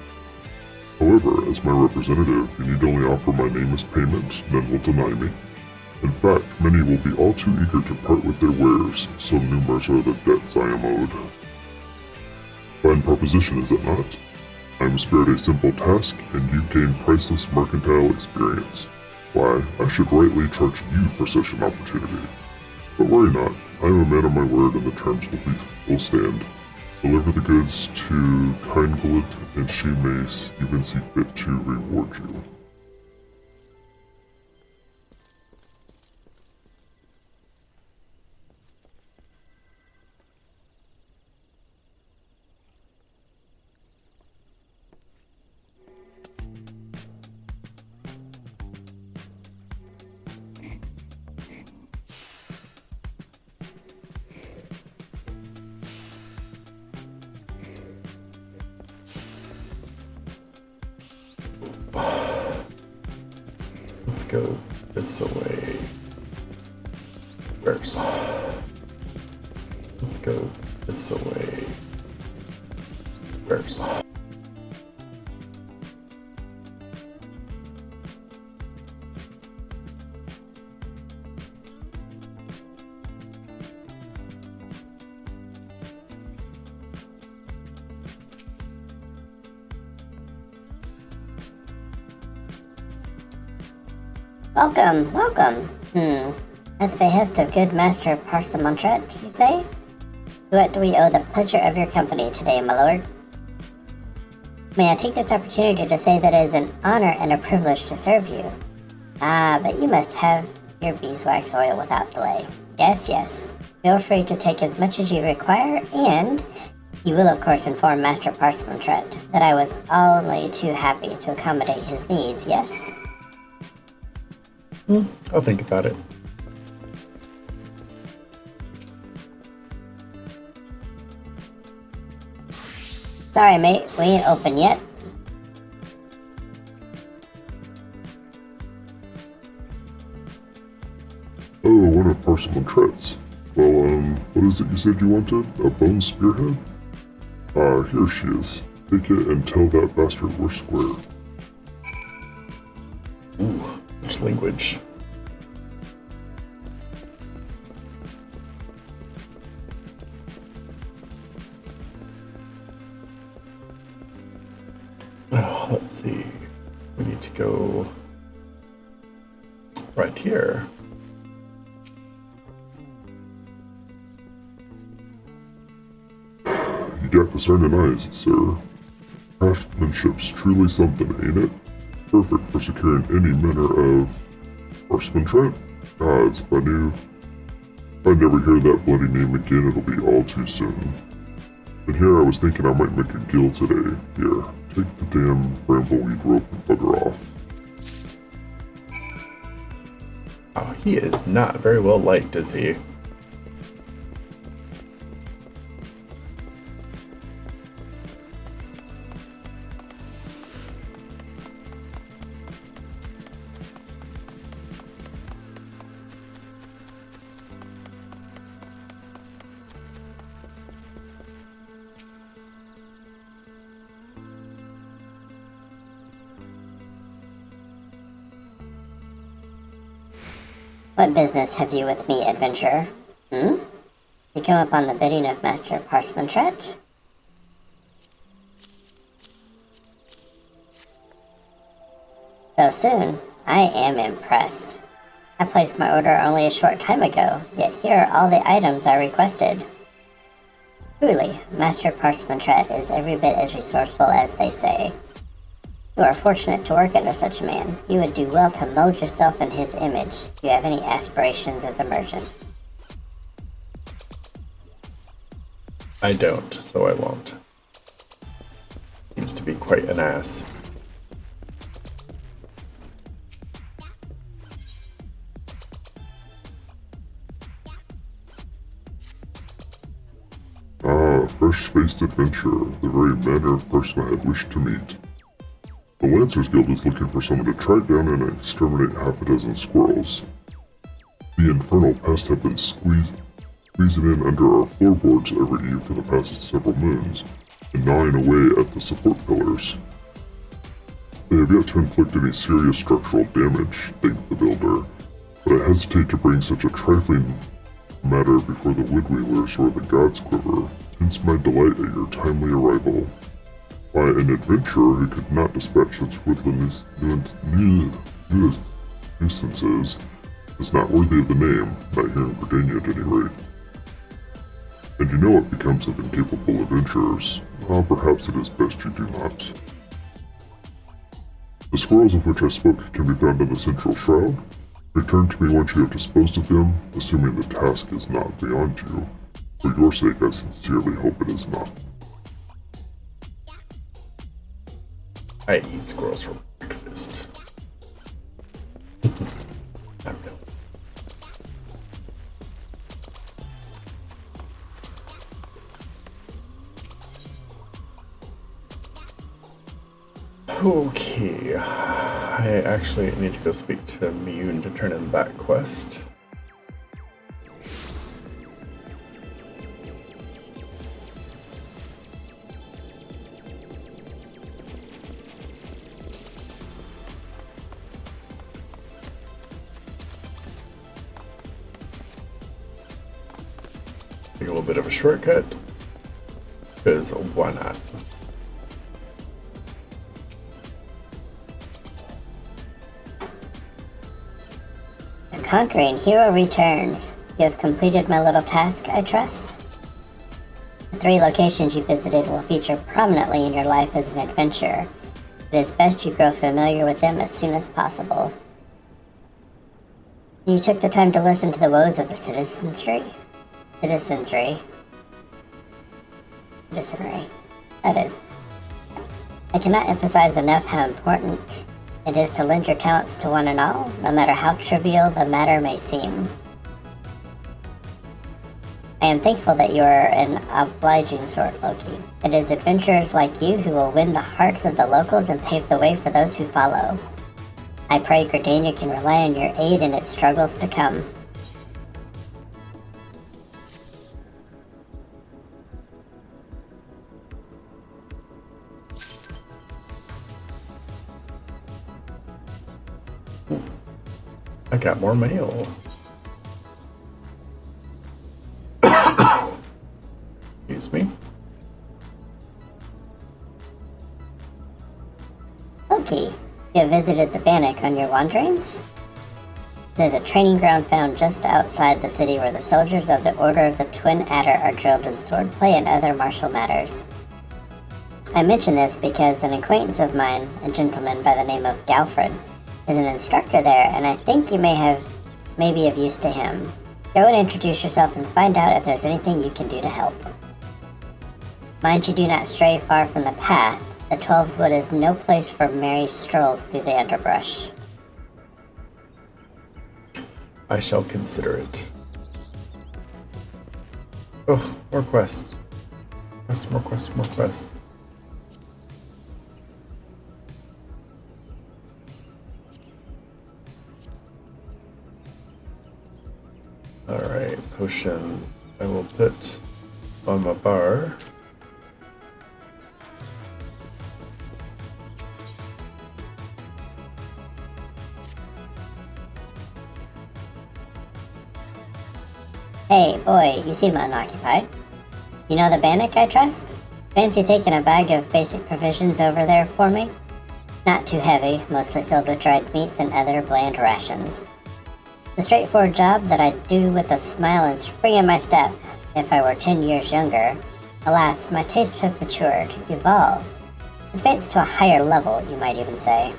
However, as my representative, you need only offer my name as payment, none will deny me. In fact, many will be all too eager to part with their wares, so numerous are the debts I am owed. Fine proposition, is it not? I am spared a simple task, and you gain priceless mercantile experience. Why, I should rightly charge you for such an opportunity. But worry not, I am a man of my word, and the terms will stand. Deliver the goods to Conjurers, and she may even see fit to reward you. Let's go this way first. Let's go this way first. Welcome, welcome. At the behest of good Master Parsamontret, you say? To what do we owe the pleasure of your company today, my lord? May I take this opportunity to say that it is an honor and a privilege to serve you. But you must have your beeswax oil without delay. Yes, yes. Feel free to take as much as you require, and you will of course inform Master Parsamontret that I was only too happy to accommodate his needs, yes? I'll think about it. Sorry, mate, we ain't open yet. Oh, one of Parsamontret's. Well, what is it you said you wanted? A bone spearhead? Here she is. Take it and tell that bastard we're square. Ooh, which language? Oh, let's see. We need to go here. You got discerning eyes, sir. Craftsmanship's truly something, ain't it? Perfect for securing any manner of horsemanship. Gods, if I never hear that bloody name again, it'll be all too soon. And here I was thinking I might make a guild today. Here, take the damn brambleweed rope and bugger off. Oh, he is not very well liked, is he? What business have you with me, adventurer? You come upon the bidding of Master Parchmentret? So soon? I am impressed. I placed my order only a short time ago, yet here all the items are requested. Truly, Master Parchmentret is every bit as resourceful as they say. You are fortunate to work under such a man. You would do well to mold yourself in his image if you have any aspirations as a merchant. I don't, so I won't. Seems to be quite an ass. Ah, fresh-faced adventurer, the very manner of person I had wished to meet. The Lancers Guild is looking for someone to track down and exterminate half a dozen squirrels. The infernal pests have been squeezing in under our floorboards every eve for the past several moons, and gnawing away at the support pillars. They have yet to inflict any serious structural damage, thanked the builder, but I hesitate to bring such a trifling matter before the woodwheelers or the gods quiver, hence my delight at your timely arrival. By an adventurer who could not dispatch such woodland nuisances is not worthy of the name, not here in Gridania at any rate. And you know what becomes of incapable adventurers. Ah, perhaps it is best you do not. The squirrels of which I spoke can be found in the central shroud. Return to me once you have disposed of them, assuming the task is not beyond you. For your sake, I sincerely hope it is not. I eat squirrels for breakfast. Not really. Okay, I actually need to go speak to Miyun to turn in that quest. Take a little bit of a shortcut, because why not? The conquering hero returns. You have completed my little task, I trust? The 3 locations you visited will feature prominently in your life as an adventurer. It is best you grow familiar with them as soon as possible. You took the time to listen to the woes of the citizenry. That is. I cannot emphasize enough how important it is to lend your talents to one and all, no matter how trivial the matter may seem. I am thankful that you are an obliging sort, Loki. It is adventurers like you who will win the hearts of the locals and pave the way for those who follow. I pray Gridania can rely on your aid in its struggles to come. I got more mail. Excuse me. Loki, you have visited the Bannock on your wanderings? There's a training ground found just outside the city where the soldiers of the Order of the Twin Adder are drilled in swordplay and other martial matters. I mention this because an acquaintance of mine, a gentleman by the name of Galfred, is an instructor there, and I think you may be of use to him. Go and introduce yourself and find out if there's anything you can do to help. Mind you do not stray far from the path. The Twelves Wood is no place for merry strolls through the underbrush. I shall consider it. Oh, more quests. More quests. Alright, potion. I will put on my bar. Hey, boy, you seem unoccupied. You know the Bannock I trust? Fancy taking a bag of basic provisions over there for me? Not too heavy, mostly filled with dried meats and other bland rations. The straightforward job that I'd do with a smile and spring in my step if I were 10 years younger. Alas, my tastes have matured, evolved, advanced to a higher level, you might even say.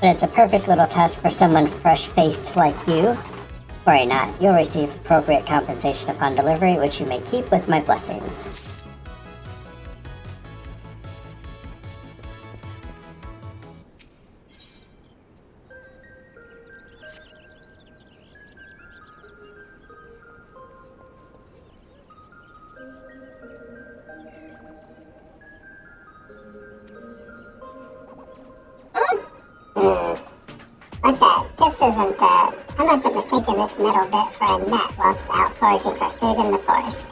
But it's a perfect little task for someone fresh-faced like you. Worry not, you'll receive appropriate compensation upon delivery, which you may keep with my blessings. I must have mistaken this middle bit for a net whilst out foraging for food in the forest.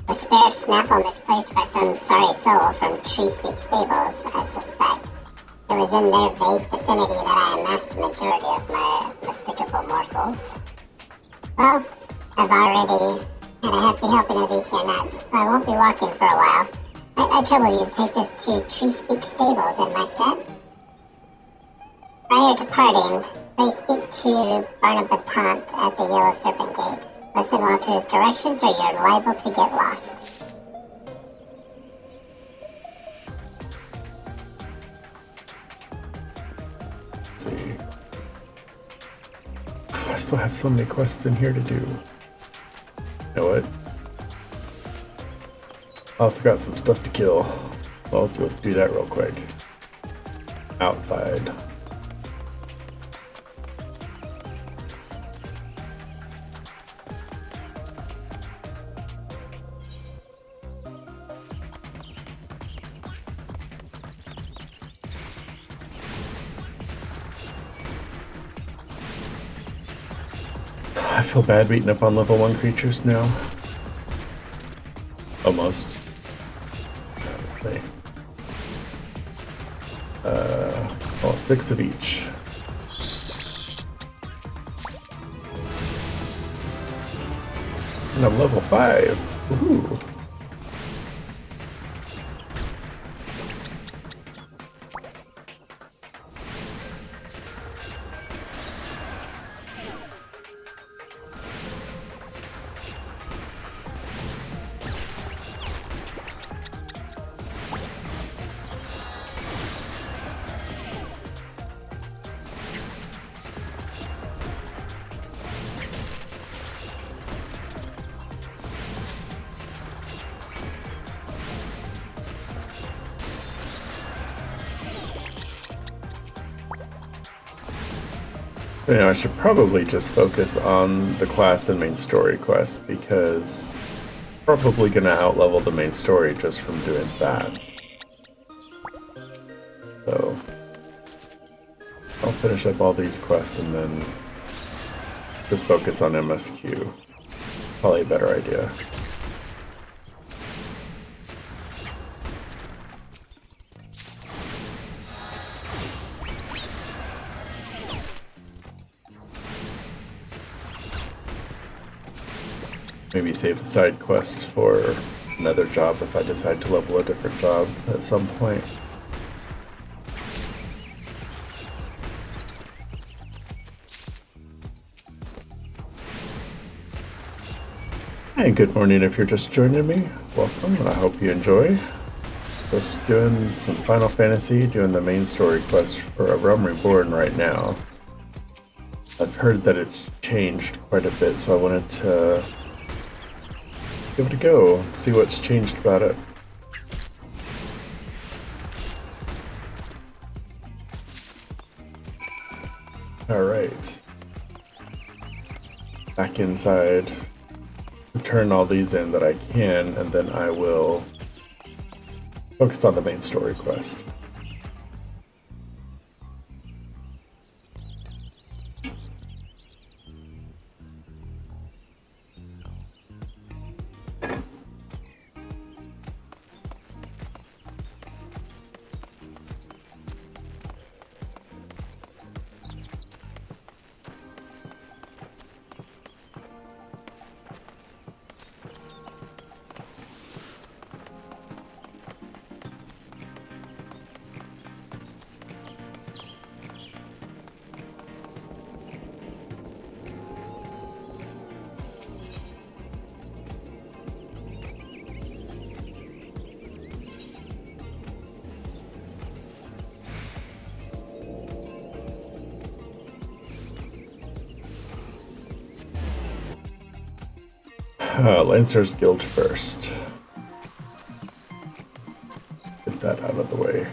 The spare snaffle misplaced by some sorry soul from Tree Speak Stables, I suspect. It was in their vague vicinity that I amassed the majority of my mysticable morsels. Well, I've already had a hefty helping of these here nuts, so I won't be walking for a while. Might I trouble you to take this to Tree Speak Stables in my stead? Prior to parting, pray speak to Barnabatant at the Yellow Serpent Gate. Listen well to his directions or you're liable to get lost. Let's see. I still have so many quests in here to do. You know what? I also got some stuff to kill. Well, we'll do that real quick. Outside. I feel bad beating up on level 1 creatures now. Almost. Okay. Well, 6 of each. And I'm level 5. Woohoo! You know, I should probably just focus on the class and main story quest because I'm probably gonna outlevel the main story just from doing that. So I'll finish up all these quests and then just focus on MSQ. Probably a better idea. Maybe save the side quest for another job if I decide to level a different job at some point. And good morning if you're just joining me. Welcome, and I hope you enjoy. Just doing some Final Fantasy, doing the main story quest for A Realm Reborn right now. I've heard that it's changed quite a bit, so I wanted to give it a go, see what's changed about it. Alright. Back inside. Turn all these in that I can, and then I will focus on the main story quest. Conjurers Guild first. Get that out of the way.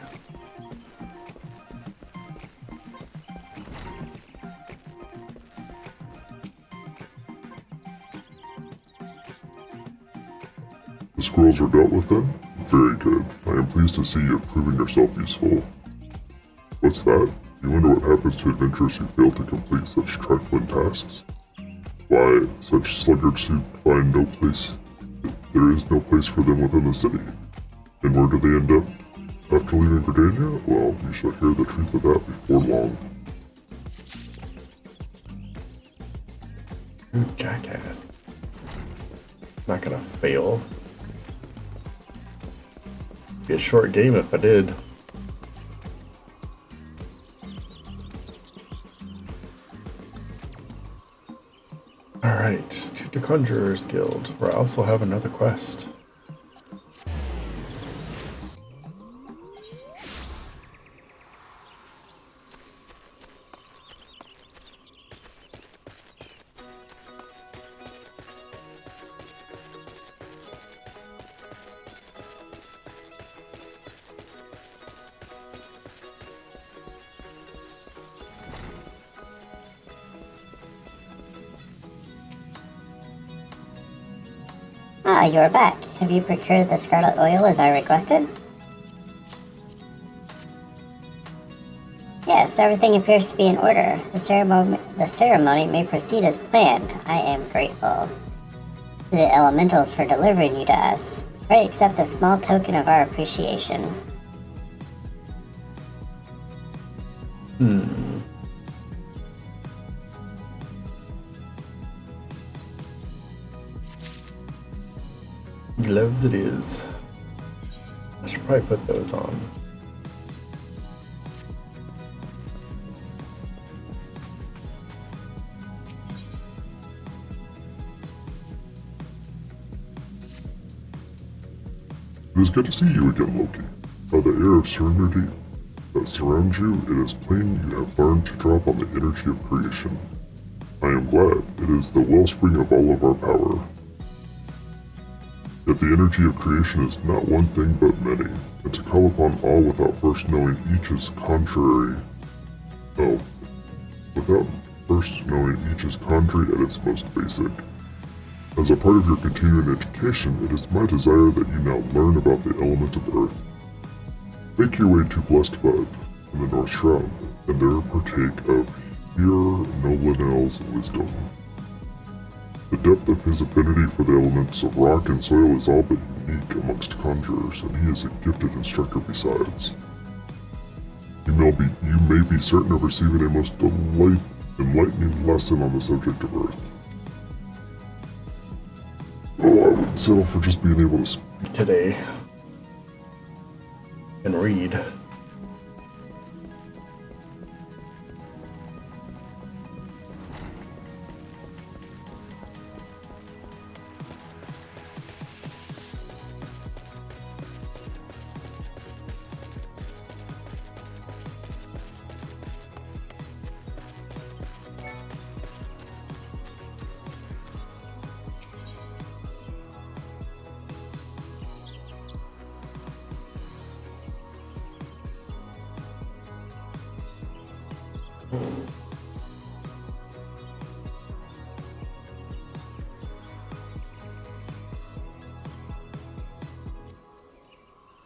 The squirrels are dealt with then? Very good. I am pleased to see you have proven yourself useful. What's that? You wonder what happens to adventurers who fail to complete such trifling tasks? Why, such sluggards who find no place, there is no place for them within the city. And where do they end up? After leaving Gridania? Well, you shall hear the truth of that before long. You jackass. Not gonna fail. Be a short game if I did. Alright, to the Conjurers Guild, where I also have another quest. Ah, you are back. Have you procured the scarlet oil as I requested? Yes, everything appears to be in order. The ceremony may proceed as planned. I am grateful to the elementals for delivering you to us. Pray accept a small token of our appreciation. Gloves it is. I should probably put those on. It is good to see you again, Loki. By the air of serenity that surrounds you, it is plain you have learned to drop on the energy of creation. I am glad. It is the wellspring of all of our power. Yet the energy of creation is not one thing but many, and to call upon all without first knowing each is contrary. Oh, without first knowing each is contrary at its most basic. As a part of your continuing education, it is my desire that you now learn about the element of earth. Make your way to Blessed Bud in the North Shroud, and there partake of Heer Nolinel's wisdom. The depth of his affinity for the elements of rock and soil is all but unique amongst conjurers, and he is a gifted instructor besides. You may be certain of receiving a most enlightening lesson on the subject of Earth. Oh, I wouldn't settle for just being able to speak Today. And read.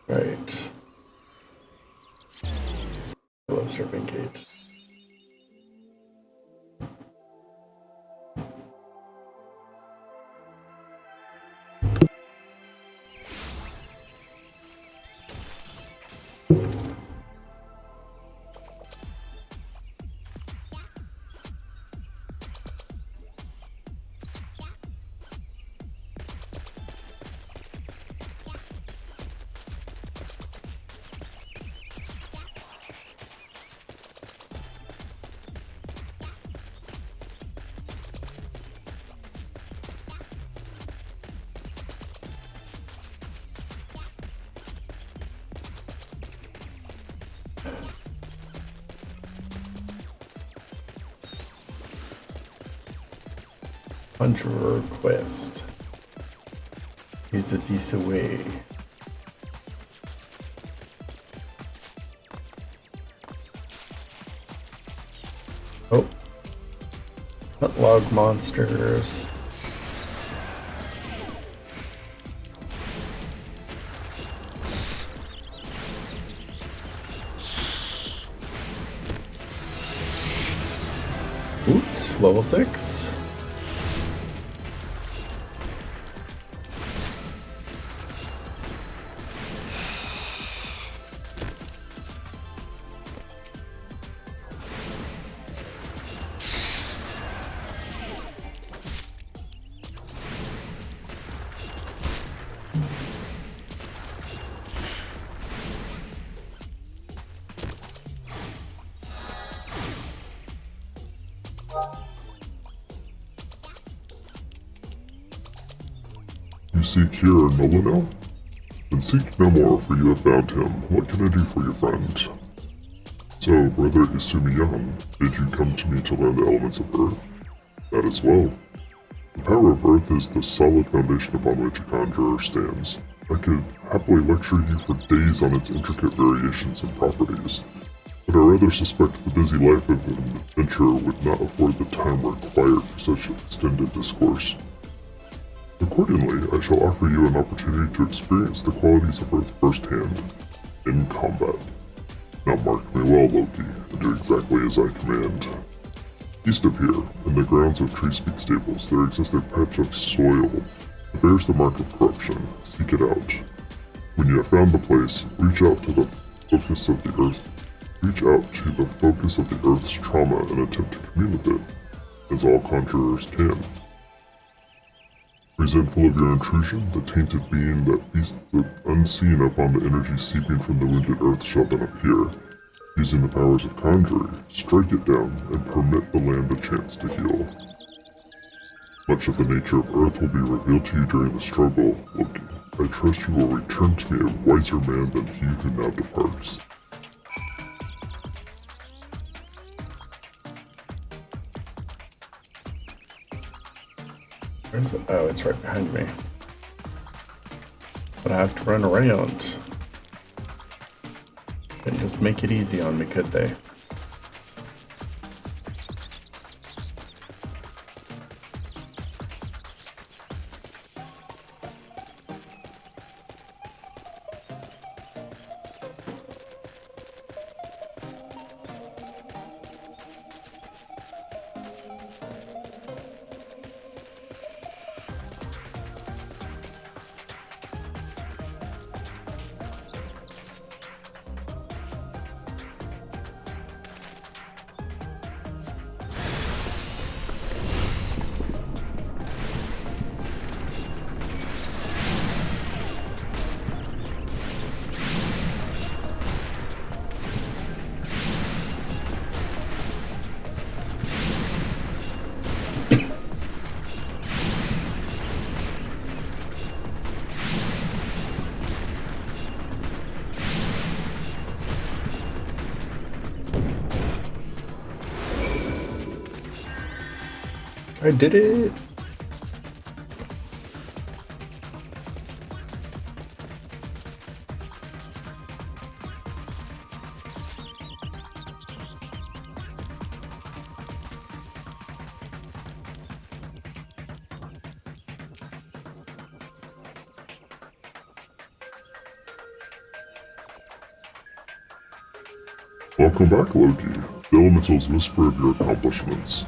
Right. Hello, Serpent Gate. Conjurer quest. Is it this way? Oh. Not log monsters. Oops, level 6. You seek here Nolino? Then seek no more, for you have found him. What can I do for you, friend? So, Brother Isumiyan, did you come to me to learn the elements of Earth? That as well. The power of Earth is the solid foundation upon which a conjurer stands. I could happily lecture you for days on its intricate variations and properties, but I rather suspect the busy life of an adventurer would not afford the time required for such extended discourse. Accordingly, I shall offer you an opportunity to experience the qualities of Earth firsthand, in combat. Now mark me well, Loki, and do exactly as I command. East of here, in the grounds of Treespeak Stables, there exists a patch of soil that bears the mark of corruption. Seek it out. When you have found the place, reach out to the focus of the Earth. Reach out to the focus of the Earth's trauma and attempt to commune with it, as all conjurers can. Resentful of your intrusion, the tainted being that feasts the unseen upon the energy seeping from the wounded Earth shall then appear. Using the powers of conjuring, strike it down and permit the land a chance to heal. Much of the nature of Earth will be revealed to you during the struggle, Loki. I trust you will return to me a wiser man than he who now departs. Where's it? Oh, it's right behind me. But I have to run around. Couldn't just make it easy on me, could they? I did it! Welcome back, Loki. The elementals whisper of your accomplishments.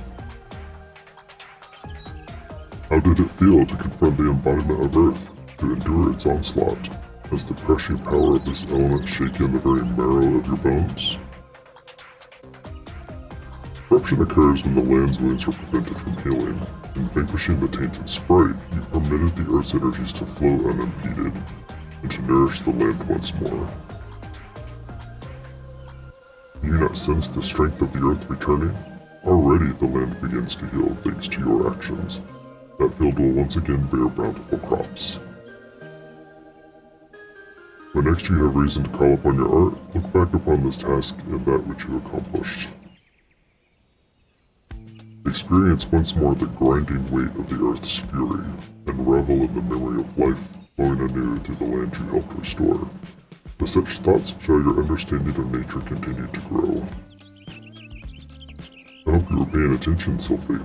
How did it feel to confront the embodiment of Earth, to endure its onslaught? Has the crushing power of this element shaken the very marrow of your bones? Corruption occurs when the land's wounds are prevented from healing. In vanquishing the tainted sprite, you permitted the Earth's energies to flow unimpeded, and to nourish the land once more. Do you not sense the strength of the Earth returning? Already the land begins to heal thanks to your actions. That field will once again bear bountiful crops. When next you have reason to call upon your art, look back upon this task and that which you accomplished. Experience once more the grinding weight of the Earth's fury, and revel in the memory of life flowing anew through the land you helped restore. With such thoughts shall your understanding of nature continue to grow. I hope you were paying attention, Sophie.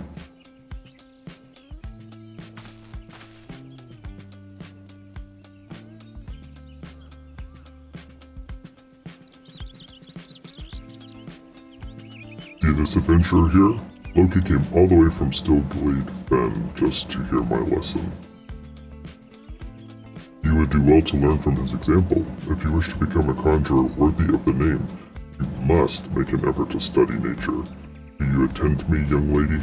See this adventurer here? Loki came all the way from Stillglade Fen just to hear my lesson. You would do well to learn from his example. If you wish to become a conjurer worthy of the name, you must make an effort to study nature. Do you attend me, young lady?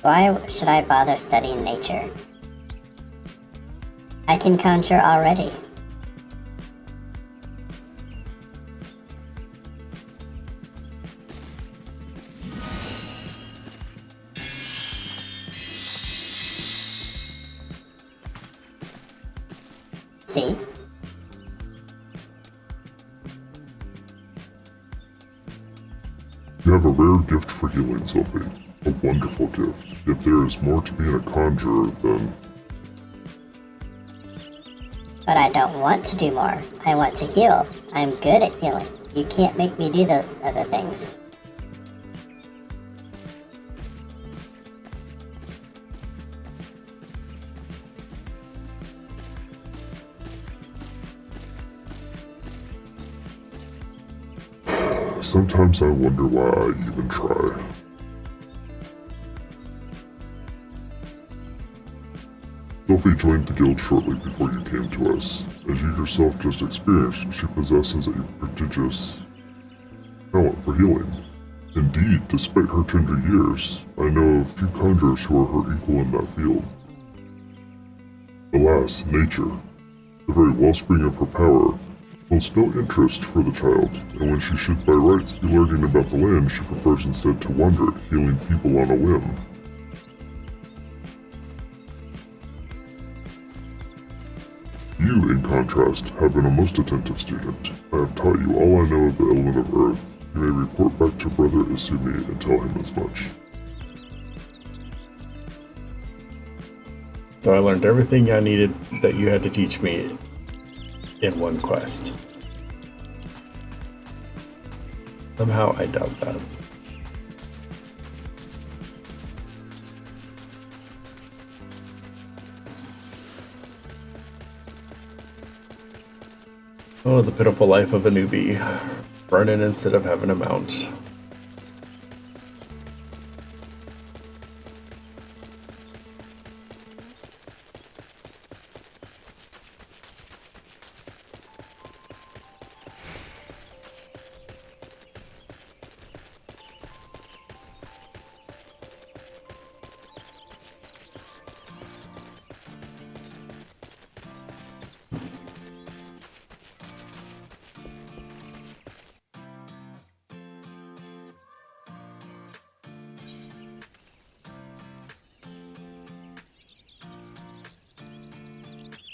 Why should I bother studying nature? I can conjure already. See? You have a rare gift for healing, Sophie. A wonderful gift. Yet there is more to being a conjurer than... But I don't want to do more. I want to heal. I'm good at healing. You can't make me do those other things. Sometimes I wonder why I even try. Sophie joined the guild shortly before you came to us. As you yourself just experienced, she possesses a prodigious talent for healing. Indeed, despite her tender years, I know of few conjurers who are her equal in that field. Alas, nature, the very wellspring of her power, holds no interest for the child, and when she should by rights be learning about the land, she prefers instead to wander, healing people on a whim. You, in contrast, have been a most attentive student. I have taught you all I know of the element of Earth. You may report back to Brother Isumi and tell him as much. So I learned everything I needed that you had to teach me in one quest. Somehow I doubt that. Oh, the pitiful life of a newbie. Running instead of having a mount.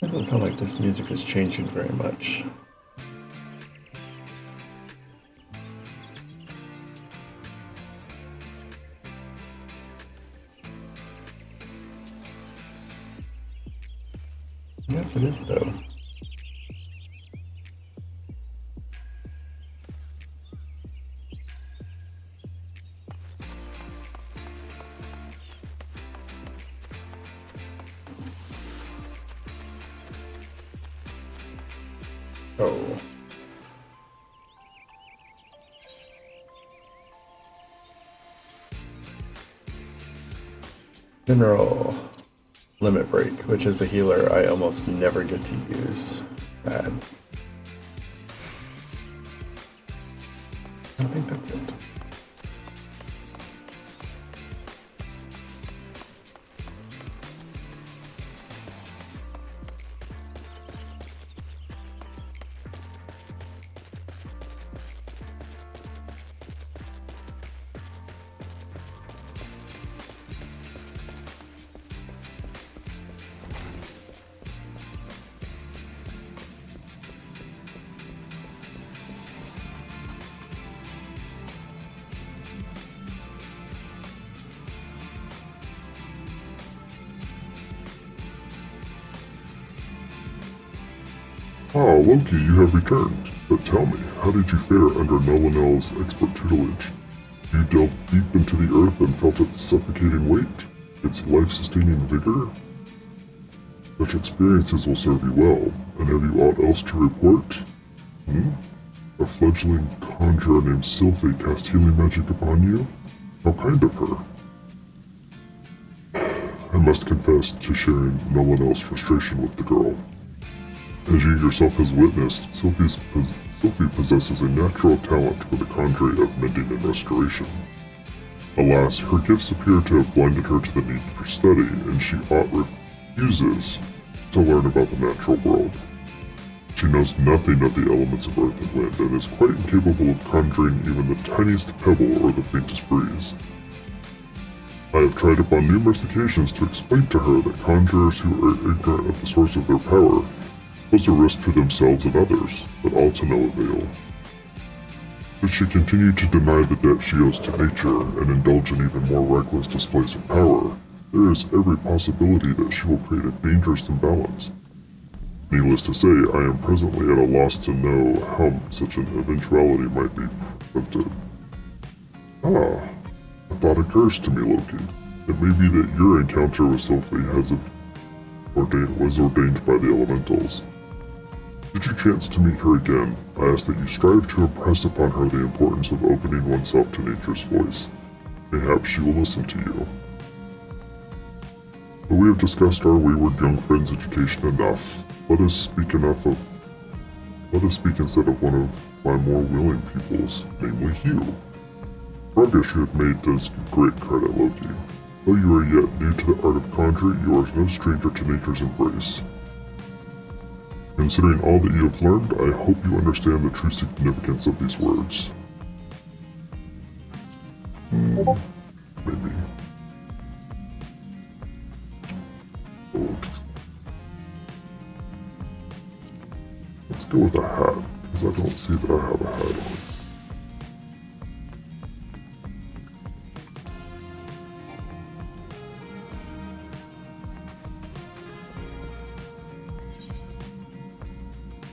Doesn't sound like this music is changing very much. Yes, it is though. Oh. Mineral Limit Break, which is a healer I almost never get to use. Bad. I think that's it. Ah, Loki, you have returned. But tell me, how did you fare under Nolanel's expert tutelage? You delved deep into the earth and felt its suffocating weight? Its life-sustaining vigor? Such experiences will serve you well. And have you aught else to report? A fledgling conjurer named Sylphie cast healing magic upon you? How kind of her. I must confess to sharing Nolanel's frustration with the girl. As you yourself has witnessed, Sylphie possesses a natural talent for the conjuring of mending and restoration. Alas, her gifts appear to have blinded her to the need for study, and she refuses to learn about the natural world. She knows nothing of the elements of earth and wind, and is quite incapable of conjuring even the tiniest pebble or the faintest breeze. I have tried upon numerous occasions to explain to her that conjurers who are ignorant of the source of their power pose a risk to themselves and others, but all to no avail. Should she continue to deny the debt she owes to nature and indulge in even more reckless displays of power, there is every possibility that she will create a dangerous imbalance. Needless to say, I am presently at a loss to know how such an eventuality might be prevented. Ah, a thought occurs to me, Loki. It may be that your encounter with Sylphie was ordained by the elementals. Should you chance to meet her again, I ask that you strive to impress upon her the importance of opening oneself to nature's voice. Mayhap she will listen to you. But we have discussed our wayward young friend's education enough. Let us speak instead of one of my more willing pupils, namely you. Progress you have made does you great credit, Loki. Though you are yet new to the art of conjuring, you are no stranger to nature's embrace. Considering all that you have learned, I hope you understand the true significance of these words. Maybe. Oh. Let's go with a hat, because I don't see that I have a hat on.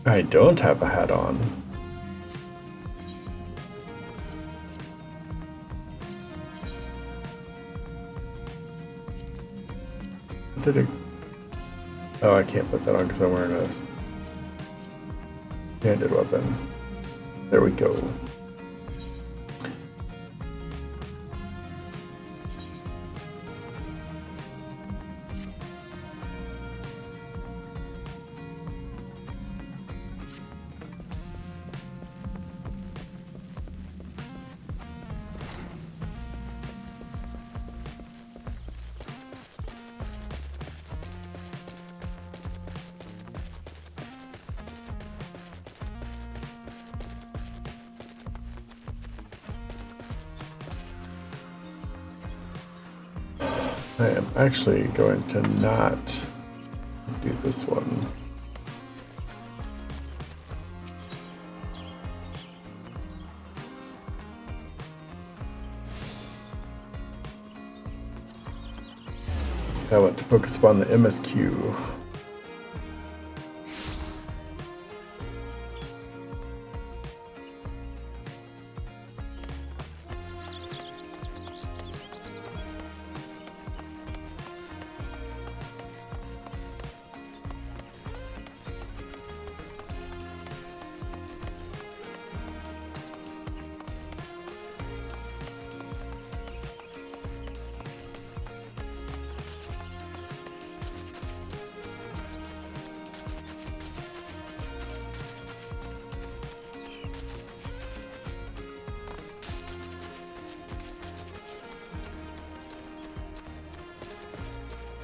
I don't have a hat on. Did it? Oh, I can't put that on because I'm wearing a handed weapon. There we go. I am actually going to not do this one. I want to focus upon the MSQ.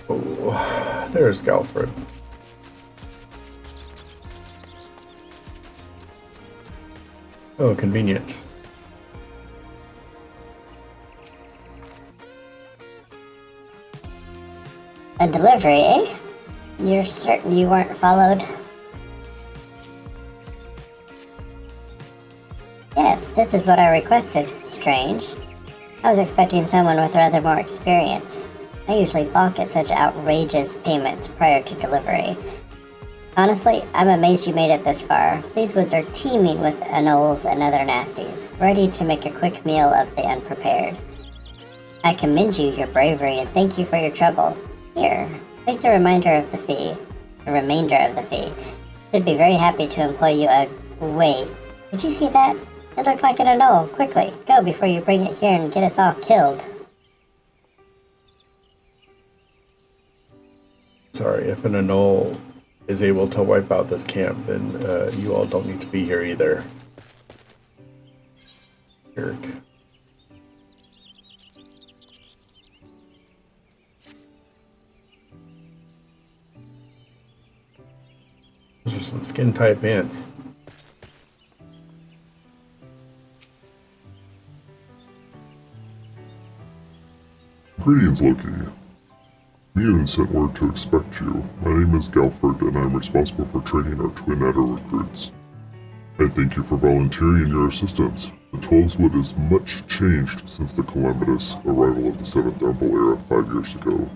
Oh, there's Galfred. Oh, convenient. A delivery, eh? You're certain you weren't followed? Yes, this is what I requested. Strange. I was expecting someone with rather more experience. I usually balk at such outrageous payments prior to delivery. Honestly, I'm amazed you made it this far. These woods are teeming with anoles and other nasties, ready to make a quick meal of the unprepared. I commend you your bravery and thank you for your trouble. Here, take the remainder of the fee. Should be very happy to employ you Wait, did you see that? It looked like an anole. Quickly, go before you bring it here and get us all killed. Sorry, if an anole is able to wipe out this camp, then you all don't need to be here either. Jerk. Those are some skin-tight pants. Greetings, Loki. Mune sent word to expect you. My name is Galfred, and I am responsible for training our Twin Adder recruits. I thank you for volunteering in your assistance. The Twelveswood is much changed since the calamitous arrival of the 7th Thermal Era 5 years ago.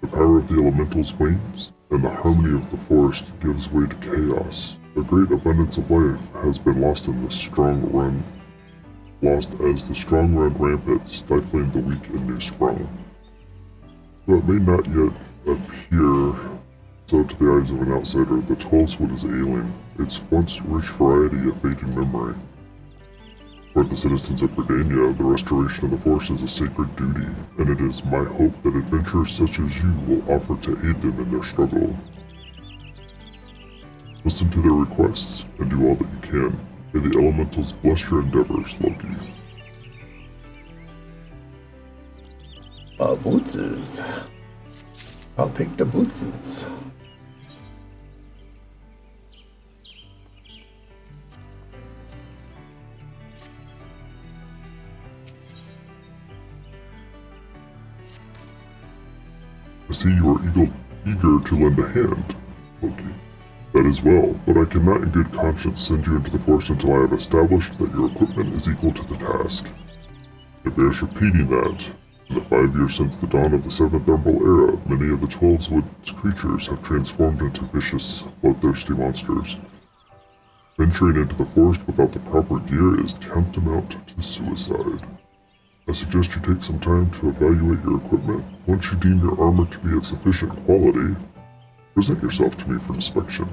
The power of the elementals wanes, and the harmony of the forest gives way to chaos. A great abundance of life has been lost as the strong run rampant, stifling the weak and new sprung. Though it may not yet appear so to the eyes of an outsider, the Twelveswood is ailing, its once rich variety a fading memory. For the citizens of Gridania, the restoration of the forest is a sacred duty, and it is my hope that adventurers such as you will offer to aid them in their struggle. Listen to their requests, and do all that you can. May the elementals bless your endeavors, Loki. Bootses. I'll take the bootses. I see you are eager to lend a hand, Loki. That is well, but I cannot in good conscience send you into the forest until I have established that your equipment is equal to the task. It bears repeating that, in the 5 years since the dawn of the 7th Thermal Era, many of the Twelveswood's creatures have transformed into vicious, bloodthirsty monsters. Venturing into the forest without the proper gear is tantamount to suicide. I suggest you take some time to evaluate your equipment. Once you deem your armor to be of sufficient quality, present yourself to me for inspection.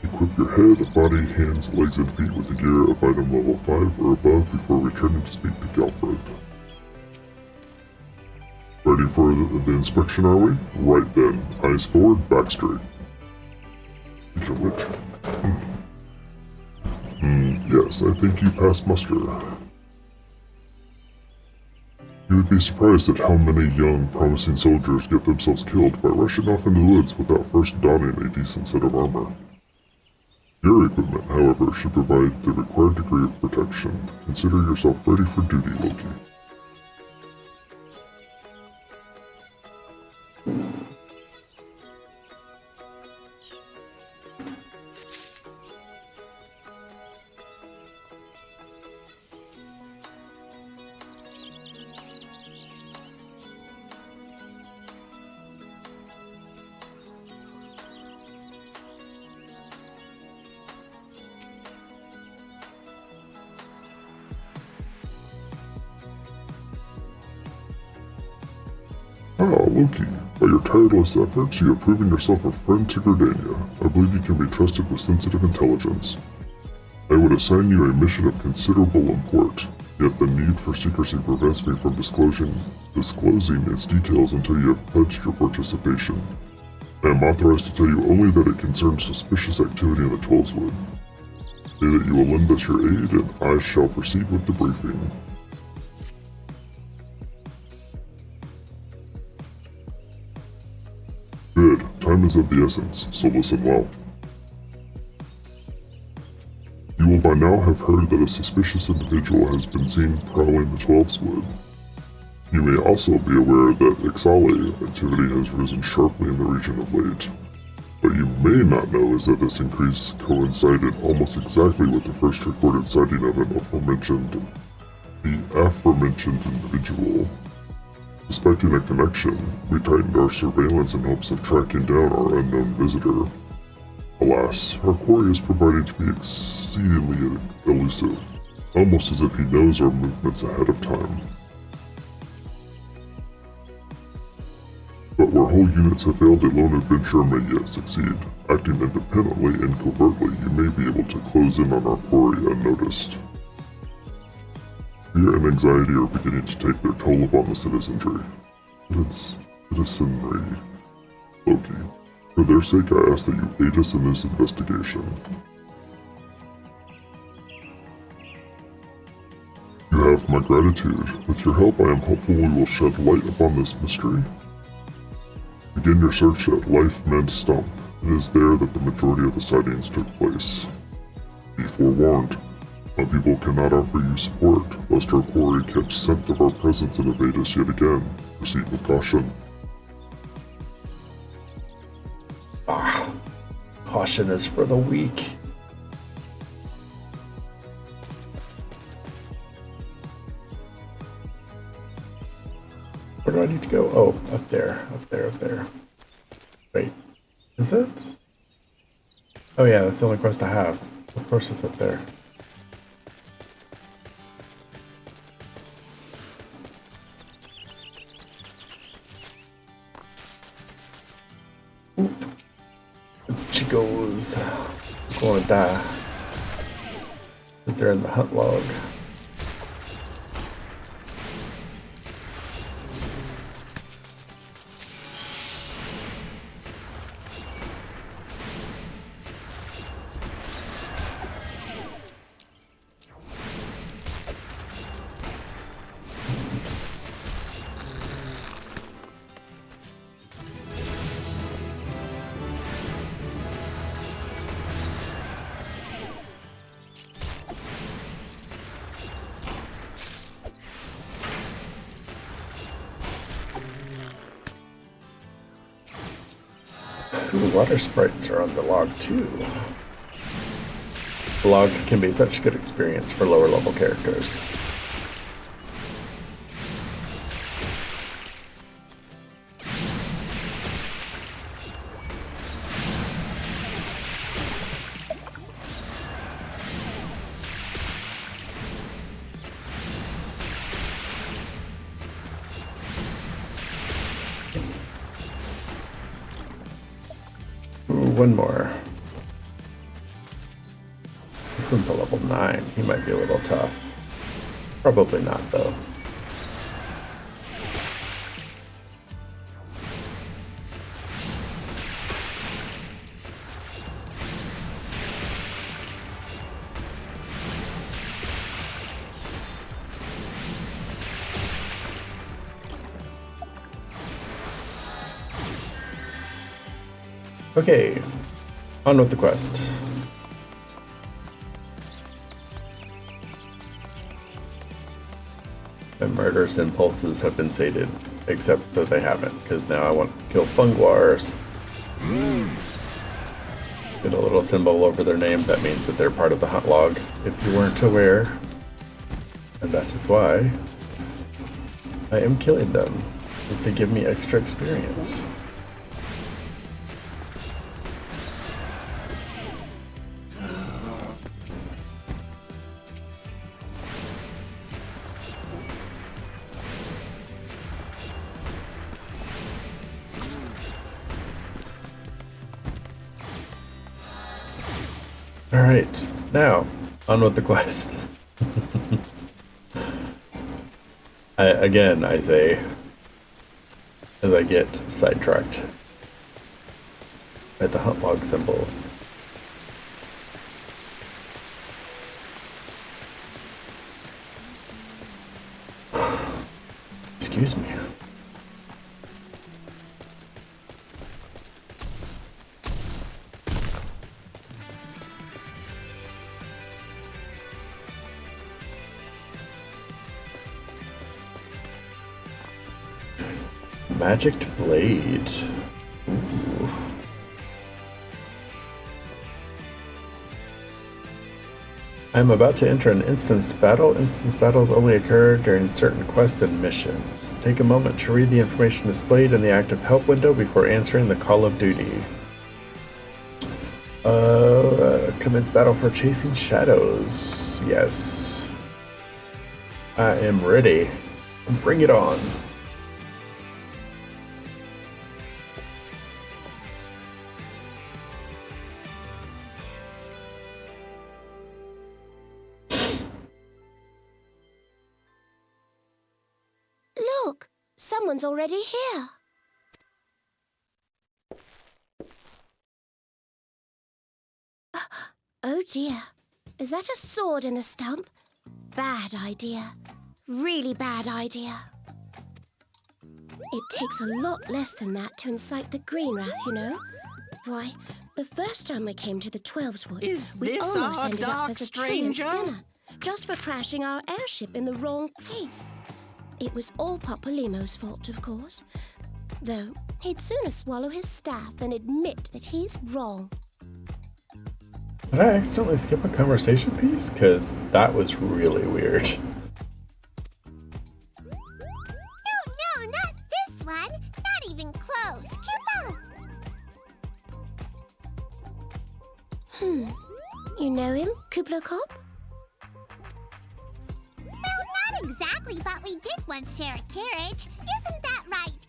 Equip your head, body, hands, legs, and feet with the gear of item level 5 or above before returning to speak to Galfred. Ready for the inspection, are we? Right then. Eyes forward, back straight. Speaking of which... yes, I think you passed muster. You would be surprised at how many young, promising soldiers get themselves killed by rushing off into the woods without first donning a decent set of armor. Your equipment, however, should provide the required degree of protection. Consider yourself ready for duty, Loki. Loki, by your tireless efforts, you have proven yourself a friend to Gridania. I believe you can be trusted with sensitive intelligence. I would assign you a mission of considerable import, yet the need for secrecy prevents me from disclosing its details until you have pledged your participation. I am authorized to tell you only that it concerns suspicious activity in the Twelveswood. Say that you will lend us your aid, and I shall proceed with the briefing. Good. Time is of the essence, so listen well. You will by now have heard that a suspicious individual has been seen prowling the 12's Wood. You may also be aware that Ixali activity has risen sharply in the region of late. What you may not know is that this increase coincided almost exactly with the first recorded sighting of the aforementioned individual. Suspecting a connection, we tightened our surveillance in hopes of tracking down our unknown visitor. Alas, our quarry is proving to be exceedingly elusive, almost as if he knows our movements ahead of time. But where whole units have failed, a lone adventurer may yet succeed. Acting independently and covertly, you may be able to close in on our quarry unnoticed. Fear and anxiety are beginning to take their toll upon the citizenry. Loki. For their sake, I ask that you aid us in this investigation. You have my gratitude. With your help, I am hopeful we will shed light upon this mystery. Begin your search at Life Mend Stump. It is there that the majority of the sightings took place. Be forewarned. My people cannot offer you support, lest our quarry catch scent of our presence and evade us yet again. Proceed with caution. Caution is for the weak. Where do I need to go? Oh, up there. Wait, is it? Oh yeah, that's the only quest I have. Of course it's up there. She goes. I'm gonna die. They're in the hunt log. Ooh, water sprites are on the log too. The log can be such a good experience for lower level characters. One more. This one's a level 9. He might be a little tough. Probably not, though. Okay, on with the quest. My murderous impulses have been sated, except that they haven't, because now I want to kill Fungwars. Get a little symbol over their name, that means that they're part of the hunt log, if you weren't aware. And that is why I am killing them, because they give me extra experience. Alright, now, on with the quest. I say, as I get sidetracked at the hunt log symbol. Excuse me. Magicked blade. Ooh. I'm about to enter an instanced battle. Instance battles only occur during certain quests and missions. Take a moment to read the information displayed in the active help window before answering the call of duty. Commence battle for chasing shadows. Yes. I am ready. Bring it on. Look, someone's already here. Oh dear, is that a sword in the stump? Bad idea. Really bad idea. It takes a lot less than that to incite the green wrath, you know. Why, the first time we came to the Twelveswood, we this almost our ended up dark as a stranger? treant's dinner, just for crashing our airship in the wrong place. It was all Papolimo's fault, of course. Though, he'd sooner swallow his staff than admit that he's wrong. Did I accidentally skip a conversation piece? Because that was really weird. No, not this one. Not even close. Keep up. You know him, Kuplo Kop? Well, not exactly, but we did once share a carriage. Isn't that right?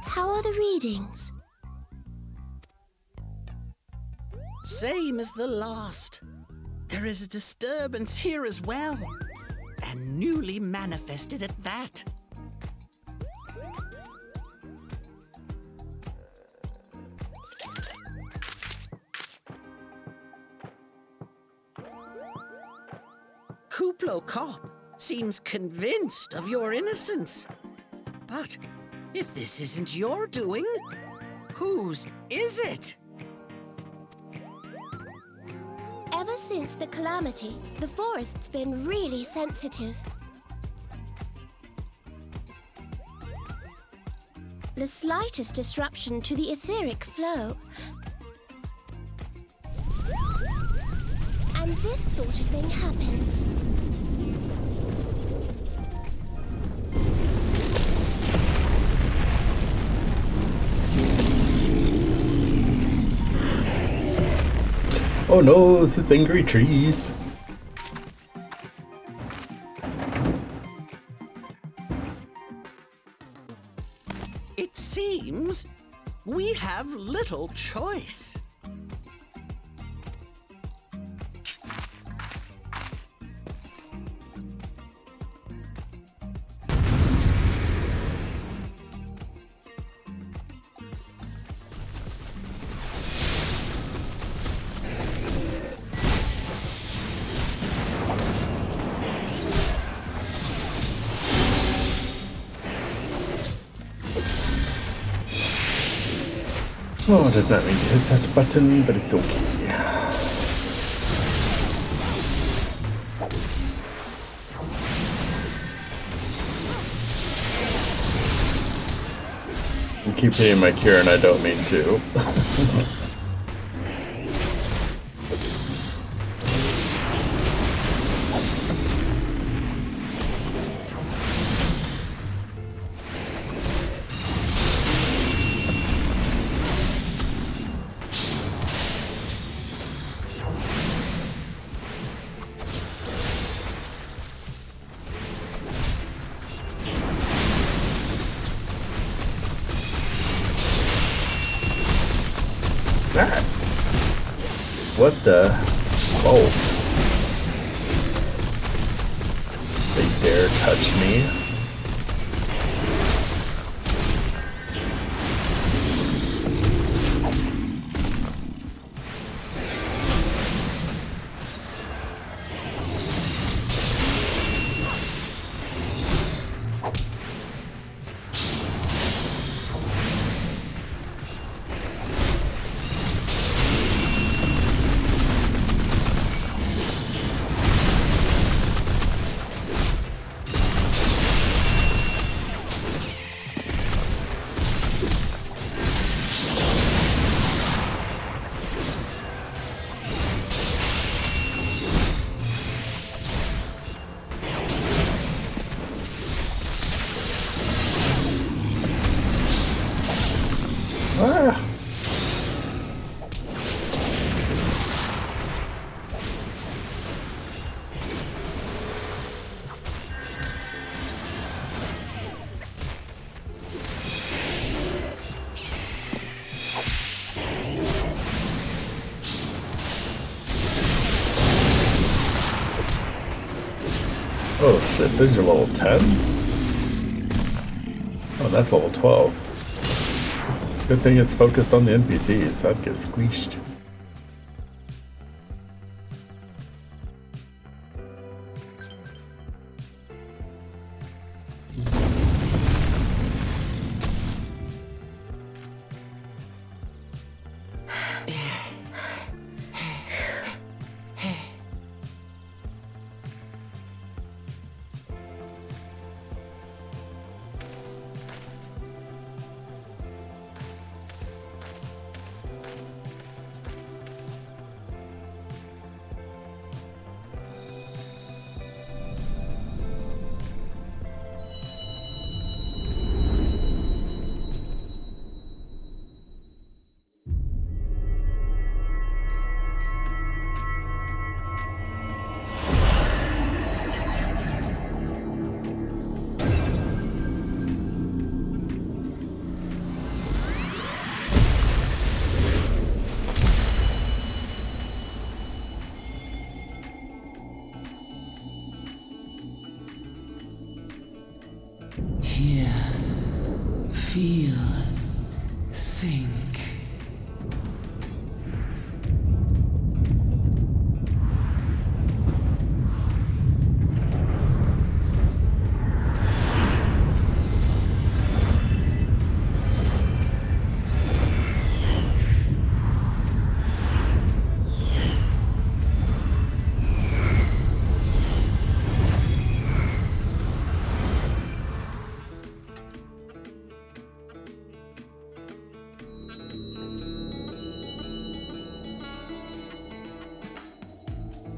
How are the readings? Same as the last. There is a disturbance here as well. And newly manifested at that. Kuplo Kop seems convinced of your innocence. But if this isn't your doing, whose is it? Ever since the calamity, the forest's been really sensitive. The slightest disruption to the etheric flow, and this sort of thing happens. Oh no, it's angry trees. It seems we have little choice. Oh, I did not mean to hit that button, but it's okay. I keep hitting my cure and I don't mean to. Ah. What the? Oh. They dare touch me. Ah! Oh shit, these are level 10? Oh, that's level 12. Good thing it's focused on the NPCs, I'd get squeezed. Hear, feel, think.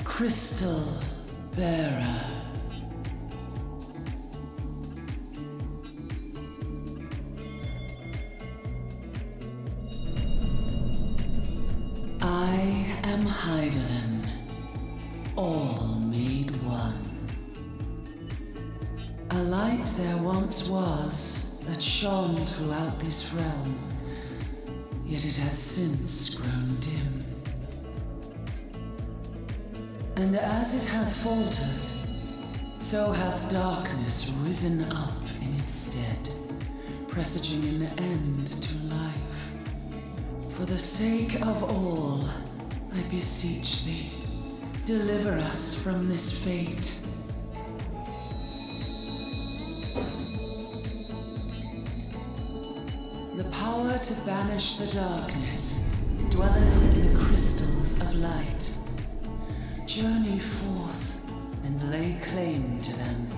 Crystal Bearer. I am Heidelin, all made one. A light there once was that shone throughout this realm, yet it hath since grown dim. And as it hath faltered, so hath darkness risen up in its stead, presaging an end to life. For the sake of all, I beseech thee, deliver us from this fate. The power to banish the darkness dwelleth in the crystals of light. Journey forth and lay claim to them.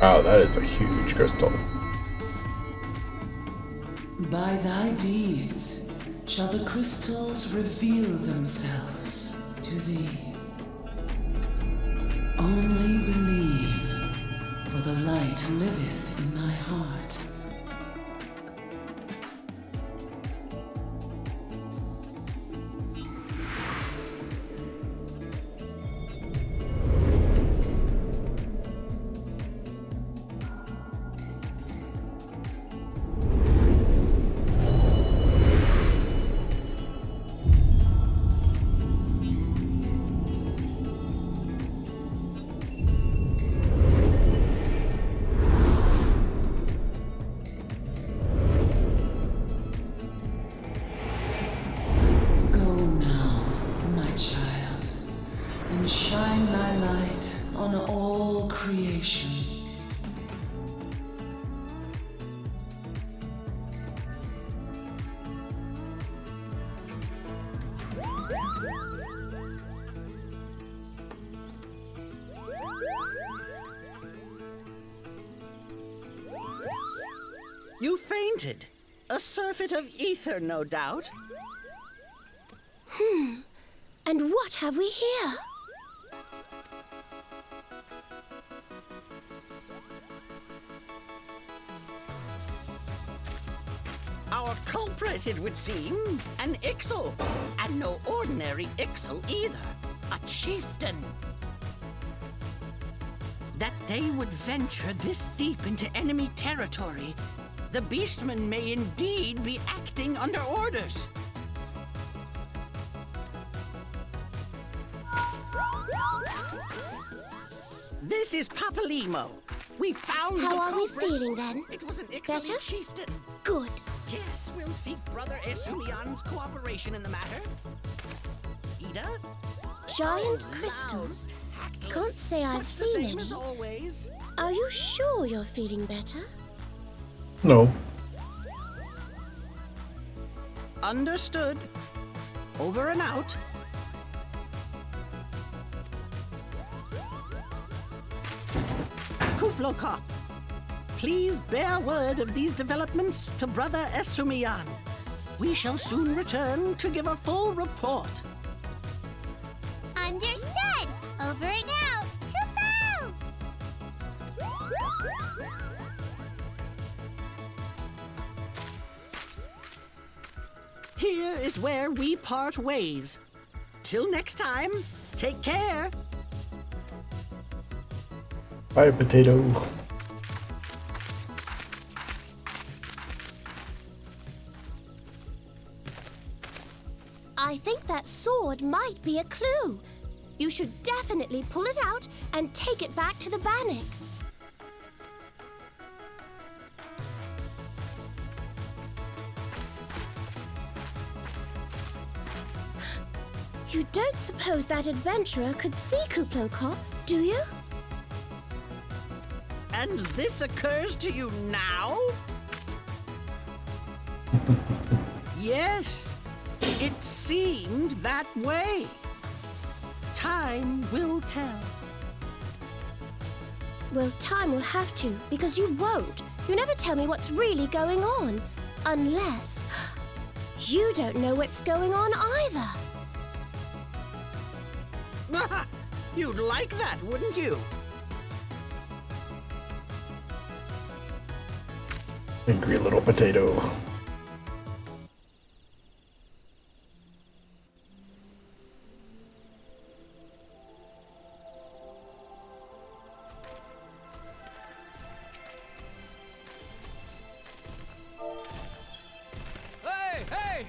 Wow, that is a huge crystal. By thy deeds shall the crystals reveal themselves to thee. Only believe, for the light liveth in thy heart. acquainted. A surfeit of ether, no doubt. And what have we here? Our culprit, it would seem, an Ixal. And no ordinary Ixal either. A chieftain. That they would venture this deep into enemy territory, the beastmen may indeed be acting under orders. This is Papalimo. We found the How are we culprit. feeling then? It was an Ixalan Better? chieftain. Good. Yes, we'll seek Brother Esumian's cooperation in the matter. Ida? Giant crystals? Can't say I've Much the seen same any. as always. Are you sure you're feeling better? No. Understood. Over and out. Kuplokop, please bear word of these developments to Brother Esumian. We shall soon return to give a full report. Understood. Over and out. Kupo! Here is where we part ways. Till next time, take care. Bye, potato. I think that sword might be a clue. You should definitely pull it out and take it back to the Bannock. You don't suppose that adventurer could see Kuplokop, do you? And this occurs to you now? Yes, it seemed that way. Time will tell. Well, time will have to, because you won't. You never tell me what's really going on. Unless you don't know what's going on either. You'd like that, wouldn't you? Angry little potato. Hey, hey!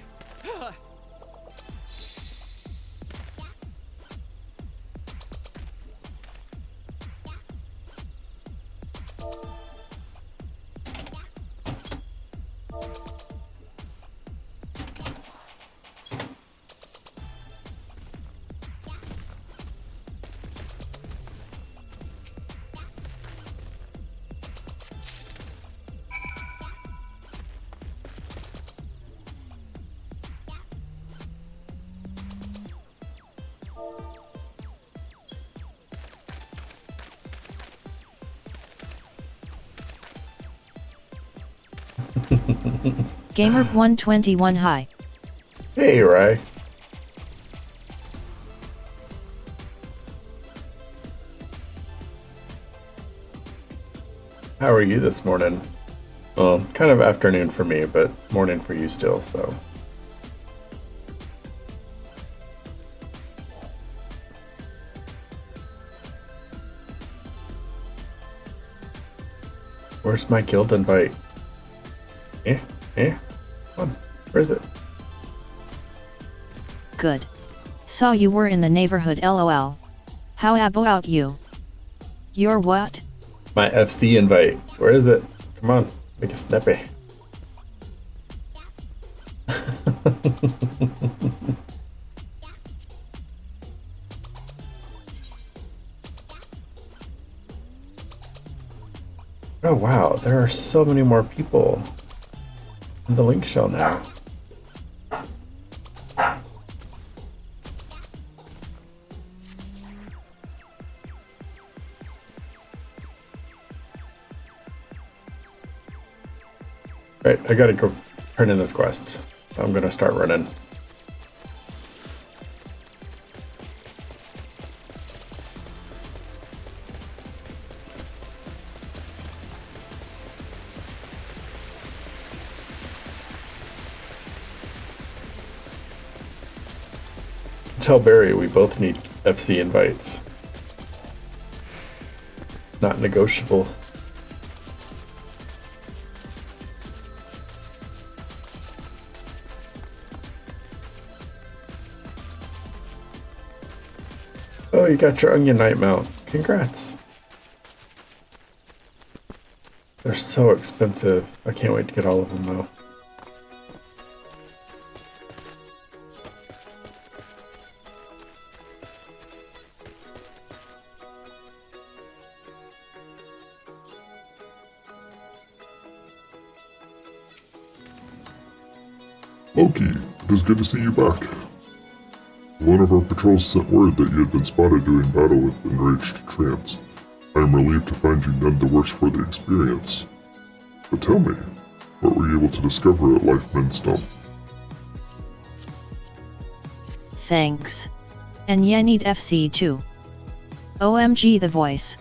Gamer 121 hi. Hey, Rai. How are you this morning? Well, kind of afternoon for me, but morning for you still, so. Where's my guild invite? Come on, where is it? Good. Saw you were in the neighborhood lol. How about you? You're what? My FC invite. Where is it? Come on, make it snappy. Oh wow, there are so many more people in the link shell now. Right, I gotta go turn in this quest. I'm gonna start running. Tell Barry we both need FC invites. Not negotiable. Oh, you got your Onion Knight mount. Congrats. They're so expensive. I can't wait to get all of them though. Loki, it is good to see you back. One of our patrols sent word that you had been spotted doing battle with enraged tramps. I am relieved to find you none the worse for the experience. But tell me, what were you able to discover at Lifeman's Stump? Thanks. And yeah, need FC too. OMG the voice.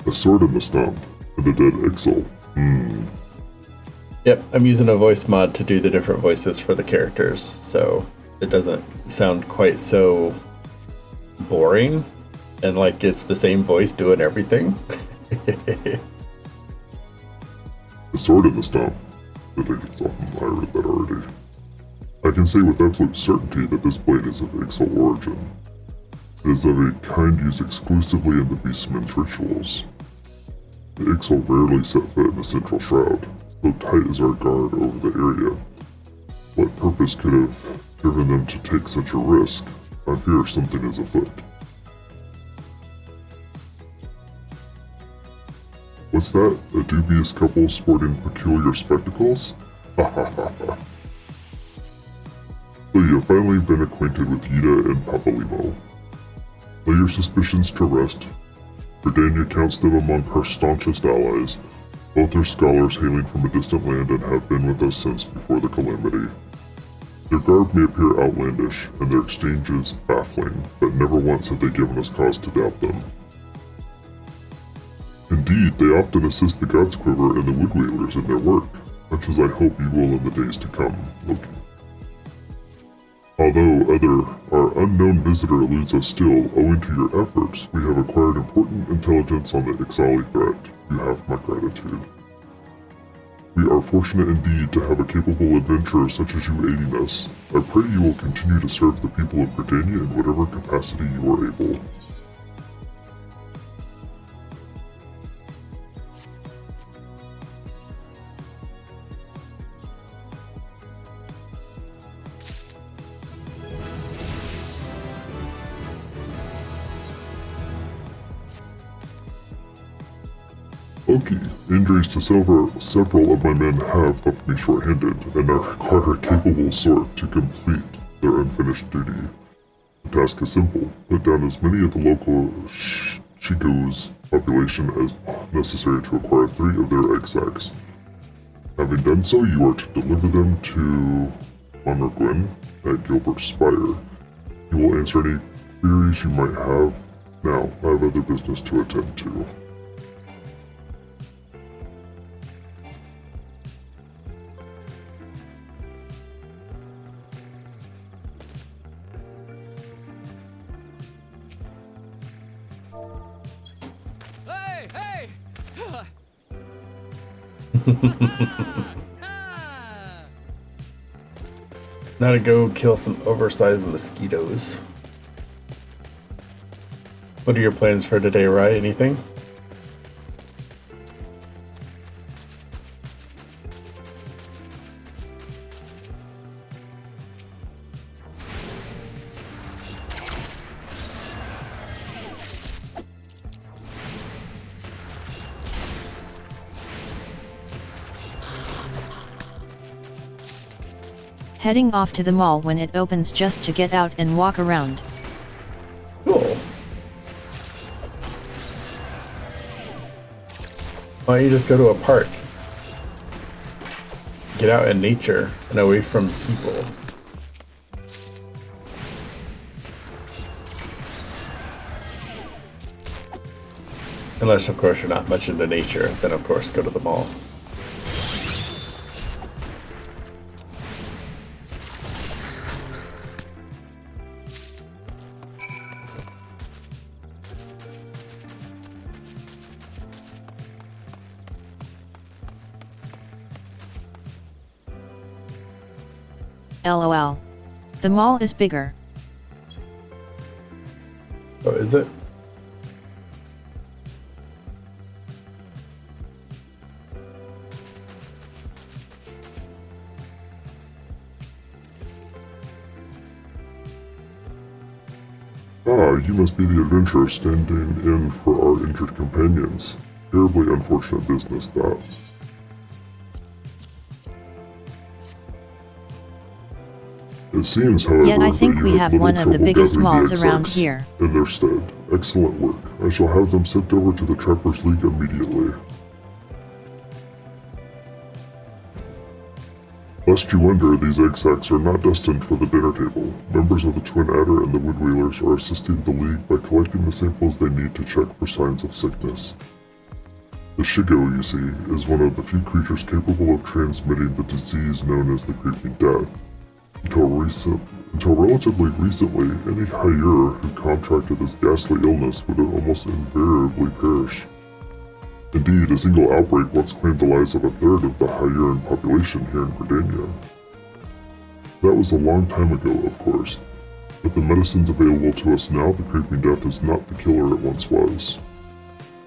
A sword in the stump, and a dead Ixal. Yep, I'm using a voice mod to do the different voices for the characters, so it doesn't sound quite so boring and like it's the same voice doing everything. A sword in the stump. I think it's often I read that already. I can say with absolute certainty that this blade is of Ixal origin. It is of a kind used exclusively in the Beastman's rituals. The Ixal rarely set foot in the central shroud, so tight is our guard over the area. What purpose could have driven them to take such a risk? I fear something is afoot. What's that? A dubious couple sporting peculiar spectacles? Ha ha ha ha. So you have finally been acquainted with Yida and Papalimo. Lay your suspicions to rest. Verdania counts them among her staunchest allies. Both are scholars hailing from a distant land and have been with us since before the calamity. Their garb may appear outlandish, and their exchanges baffling, but never once have they given us cause to doubt them. Indeed, they often assist the God's Quiver and the Wood Whalers in their work, much as I hope you will in the days to come, Loki. Although our unknown visitor eludes us still, owing to your efforts, we have acquired important intelligence on the Ixali threat. You have my gratitude. We are fortunate indeed to have a capable adventurer such as you aiding us. I pray you will continue to serve the people of Gridania in whatever capacity you are able. Loki, injuries to several of my men have left me short-handed, and I require a capable sort to complete their unfinished duty. The task is simple. Put down as many of the local Chico's population as necessary to acquire 3 of their egg sacs. Having done so, you are to deliver them to Monargwen at Gilbert's Spire. You will answer any queries you might have. Now, I have other business to attend to. Now to go kill some oversized mosquitoes. What are your plans for today, Rye? Anything? Heading off to the mall when it opens just to get out and walk around. Cool. Why don't you just go to a park? Get out in nature and away from people. Unless, of course, you're not much into nature, then of course go to the mall. LOL. The mall is bigger. Oh, is it? Ah, you must be the adventurer standing in for our injured companions. Terribly unfortunate business, that. It seems, however, Yet I think that we you have had one little of the trouble biggest gathering malls the around execs here. in their stead. Excellent work. I shall have them sent over to the Trappers League immediately. Lest you wonder, these egg sacs are not destined for the dinner table. Members of the Twin Adder and the Woodwheelers are assisting the League by collecting the samples they need to check for signs of sickness. The Shigo, you see, is one of the few creatures capable of transmitting the disease known as the Creeping Death. Until relatively recently, any Haier who contracted this ghastly illness would almost invariably perish. Indeed, a single outbreak once claimed the lives of a third of the Haiern population here in Gridania. That was a long time ago, of course. With the medicines available to us now, the Creeping Death is not the killer it once was.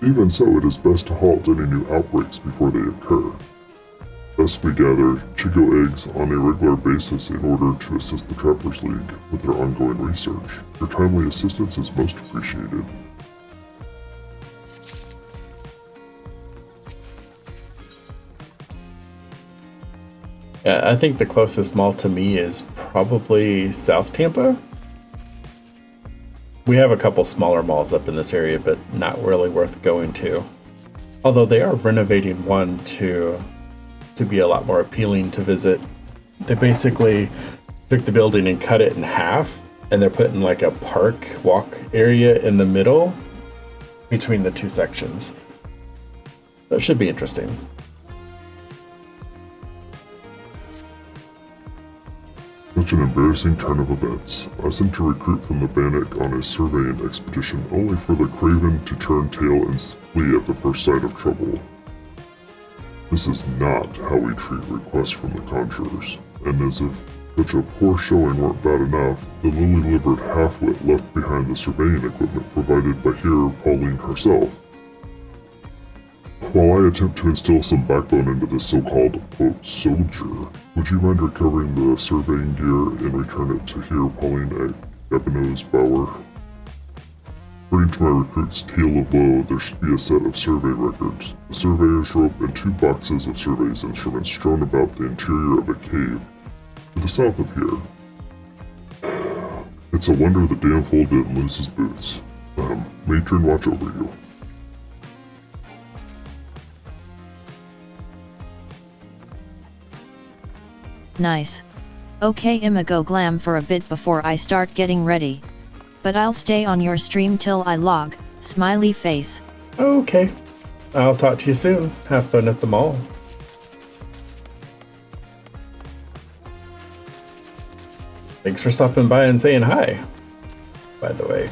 Even so, it is best to halt any new outbreaks before they occur. Thus we gather Chigo eggs on a regular basis in order to assist the Trappers League with their ongoing research. Your timely assistance is most appreciated. Yeah, I think the closest mall to me is probably South Tampa. We have a couple smaller malls up in this area, but not really worth going to. Although they are renovating one to be a lot more appealing to visit. They basically took the building and cut it in half, and they're putting like a park walk area in the middle between the two sections. That should be interesting. Such an embarrassing turn of events. I sent a recruit from the Bannock on a surveying expedition only for the Craven to turn tail and flee at the first sign of trouble. This is not how we treat requests from the Conjurers, and as if such a poor showing weren't bad enough, the lily-livered half-wit left behind the surveying equipment provided by here Pauline herself. While I attempt to instill some backbone into this so-called, quote, soldier, would you mind recovering the surveying gear and return it to here Pauline at Gabinot's Bower? According to my recruit's tale of woe, there should be a set of survey records, a surveyor's rope, and 2 boxes of surveys instruments strewn about the interior of a cave to the south of here. It's a wonder the damn fool didn't lose his boots. Matron, watch over you. Nice. Okay, I'ma go glam for a bit before I start getting ready. But I'll stay on your stream till I log, smiley face. Okay. I'll talk to you soon. Have fun at the mall. Thanks for stopping by and saying hi, by the way.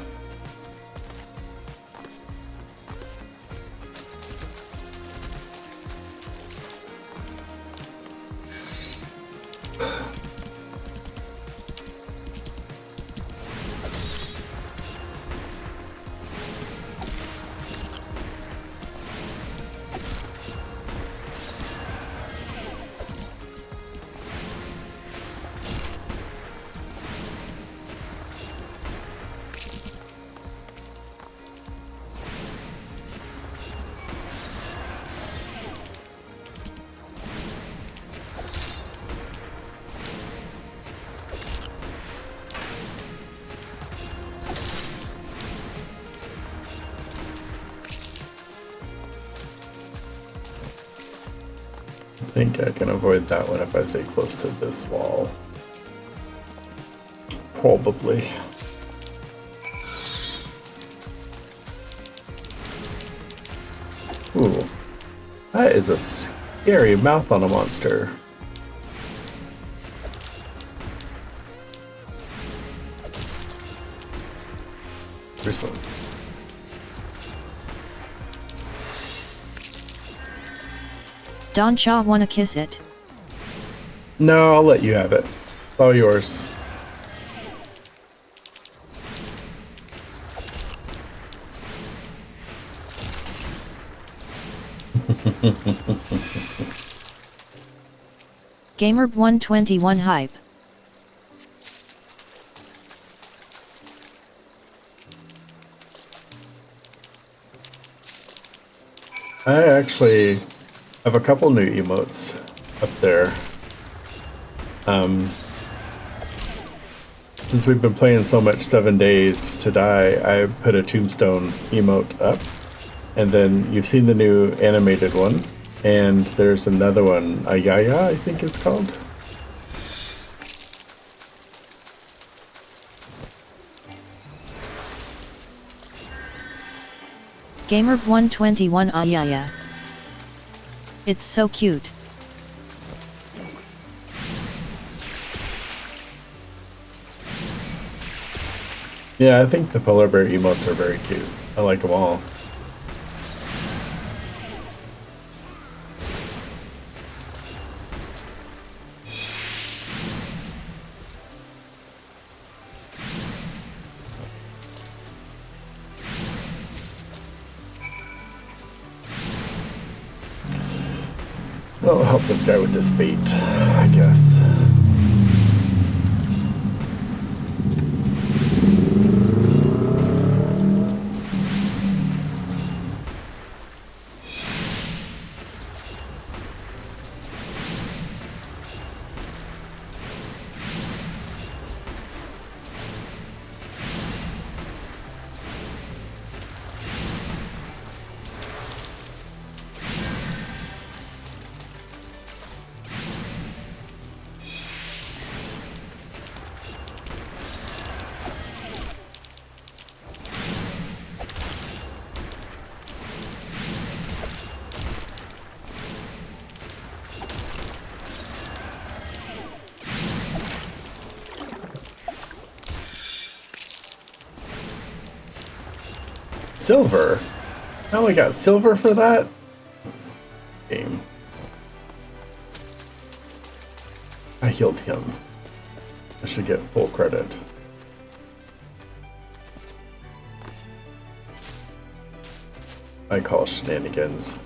think I can avoid that one if I stay close to this wall. Probably. Ooh. That is a scary mouth on a monster. Gruesome. Don Cha wanna kiss it? No, I'll let you have it. It's all yours. Gamerb 121 hype. I actually have a couple new emotes up there. Since we've been playing so much 7 Days to Die, I put a tombstone emote up. And then you've seen the new animated one. And there's another one, Ayaya, I think it's called. Gamerb 121 Ayaya. It's so cute. Yeah, I think the polar bear emotes are very cute. I like them all. I'll help this guy with this fate, I guess. Silver? I only got silver for that? This game. I healed him. I should get full credit. I call shenanigans.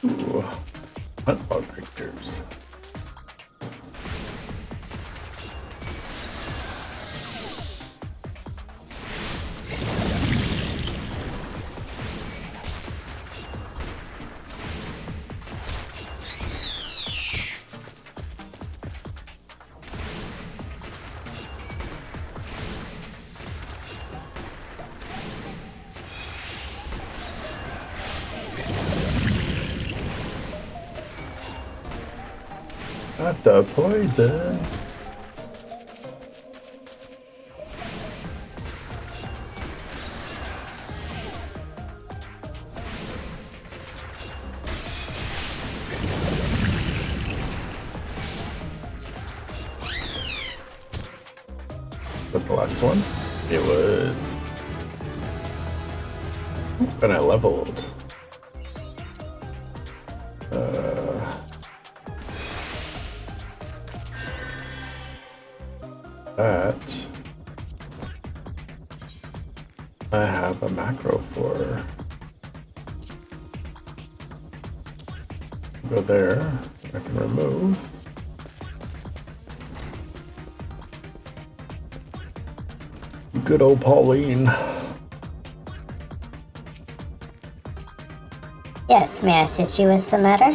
Ooh, hunt bug creatures. Not the poison. But the last one, it was. And I leveled. That I the macro for? Go there. I can remove. Good old Pauline. Yes, may I assist you with some matter?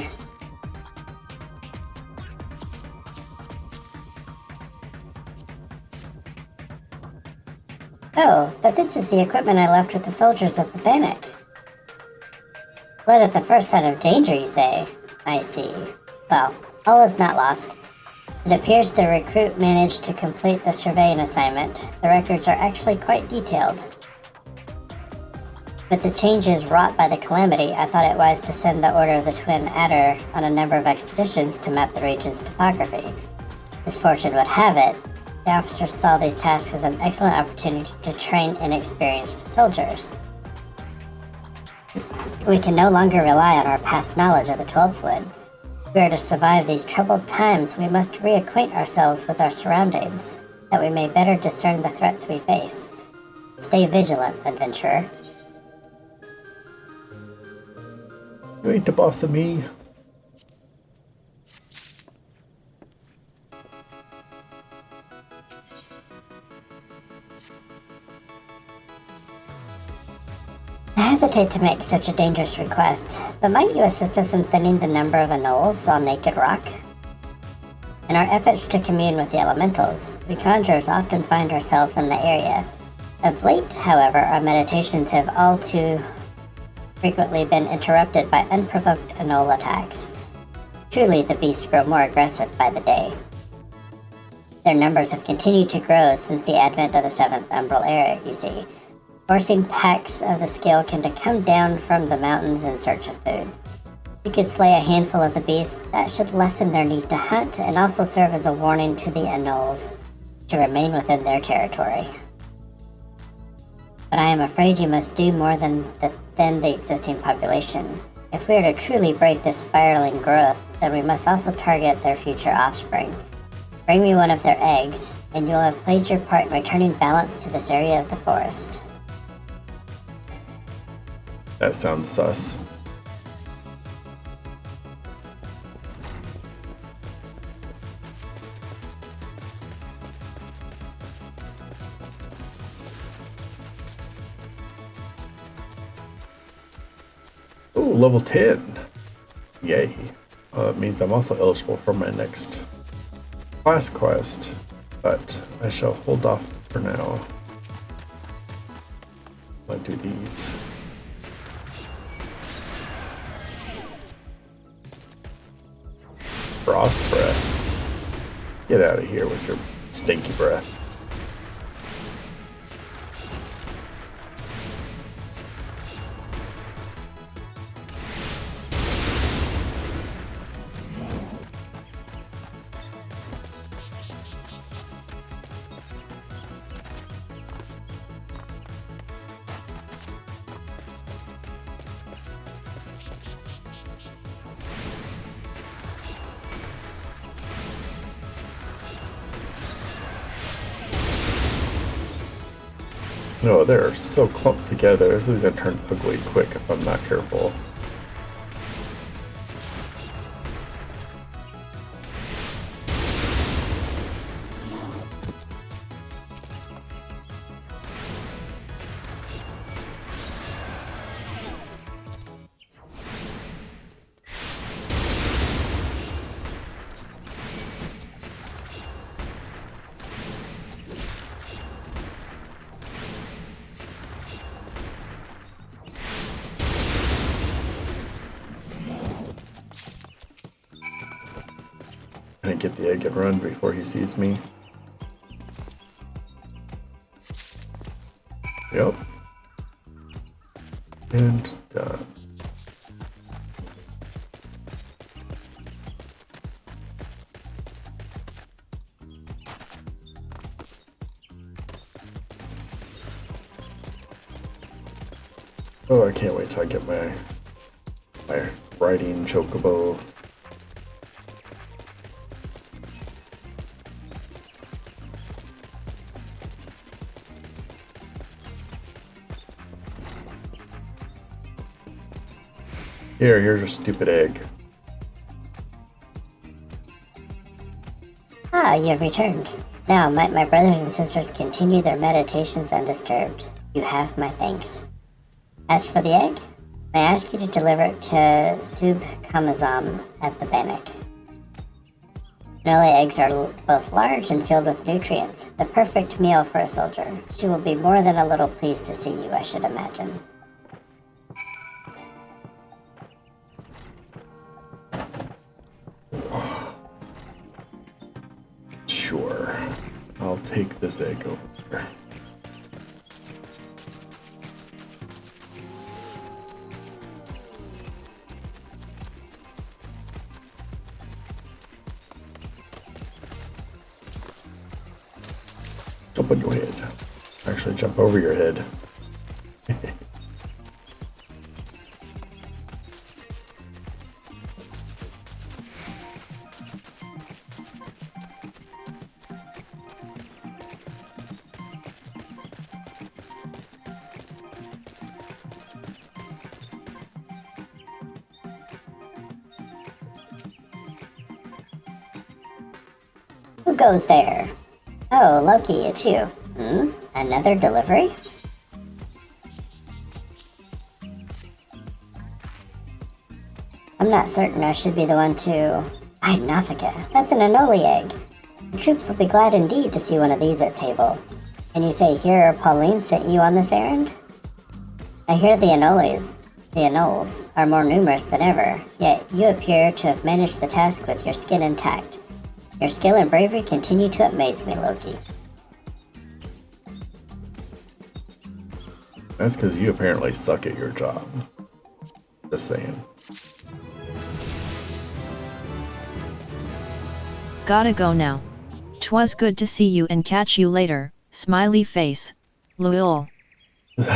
Oh, but this is the equipment I left with the soldiers of the Bannock. Fled at the first sign of danger, you say? I see. Well, all is not lost. It appears the recruit managed to complete the surveying assignment. The records are actually quite detailed. With the changes wrought by the calamity, I thought it wise to send the Order of the Twin Adder on a number of expeditions to map the region's topography. As fortune would have it, the officers saw these tasks as an excellent opportunity to train inexperienced soldiers. We can no longer rely on our past knowledge of the Twelveswood. If we are to survive these troubled times, we must reacquaint ourselves with our surroundings, that we may better discern the threats we face. Stay vigilant, adventurer. You ain't the boss of me. I hesitate to make such a dangerous request, but might you assist us in thinning the number of anoles on Naked Rock? In our efforts to commune with the elementals, we conjurers often find ourselves in the area. Of late, however, our meditations have all too frequently been interrupted by unprovoked anole attacks. Truly, the beasts grow more aggressive by the day. Their numbers have continued to grow since the advent of the 7th Umbral Era, you see, forcing packs of the skill to come down from the mountains in search of food. You could slay a handful of the beasts, that should lessen their need to hunt and also serve as a warning to the anoles to remain within their territory. But I am afraid you must do more than the existing population. If we are to truly break this spiraling growth, then we must also target their future offspring. Bring me one of their eggs, and you will have played your part in returning balance to this area of the forest. That sounds sus. Ooh, level 10. Yay. It means I'm also eligible for my next class quest, but I shall hold off for now. I'll do these. Frost breath. Get out of here with your stinky breath. No, they're so clumped together. This is gonna turn ugly quick if I'm not careful. Gonna get the egg and run before he sees me. Yep. And done. Oh, I can't wait till I get my riding chocobo. Here's your stupid egg. Ah, you have returned. Now, might my brothers and sisters continue their meditations undisturbed. You have my thanks. As for the egg, may I ask you to deliver it to Sub Kamazam at the Bannock. Vanilla eggs are both large and filled with nutrients, the perfect meal for a soldier. She will be more than a little pleased to see you, I should imagine. Sure. I'll take this egg over. Jump on your head. Actually, jump over your head. Who goes there? Oh, Loki, it's you. Another delivery? I'm not certain I should be the one to... Nafika, that's an Anoli egg. The troops will be glad indeed to see one of these at table. And you say here Pauline sent you on this errand? I hear the Anols, are more numerous than ever, yet you appear to have managed the task with your skin intact. Your skill and bravery continue to amaze me, Loki. That's because you apparently suck at your job. Just saying. Gotta go now. 'Twas good to see you and catch you later, smiley face. Lul.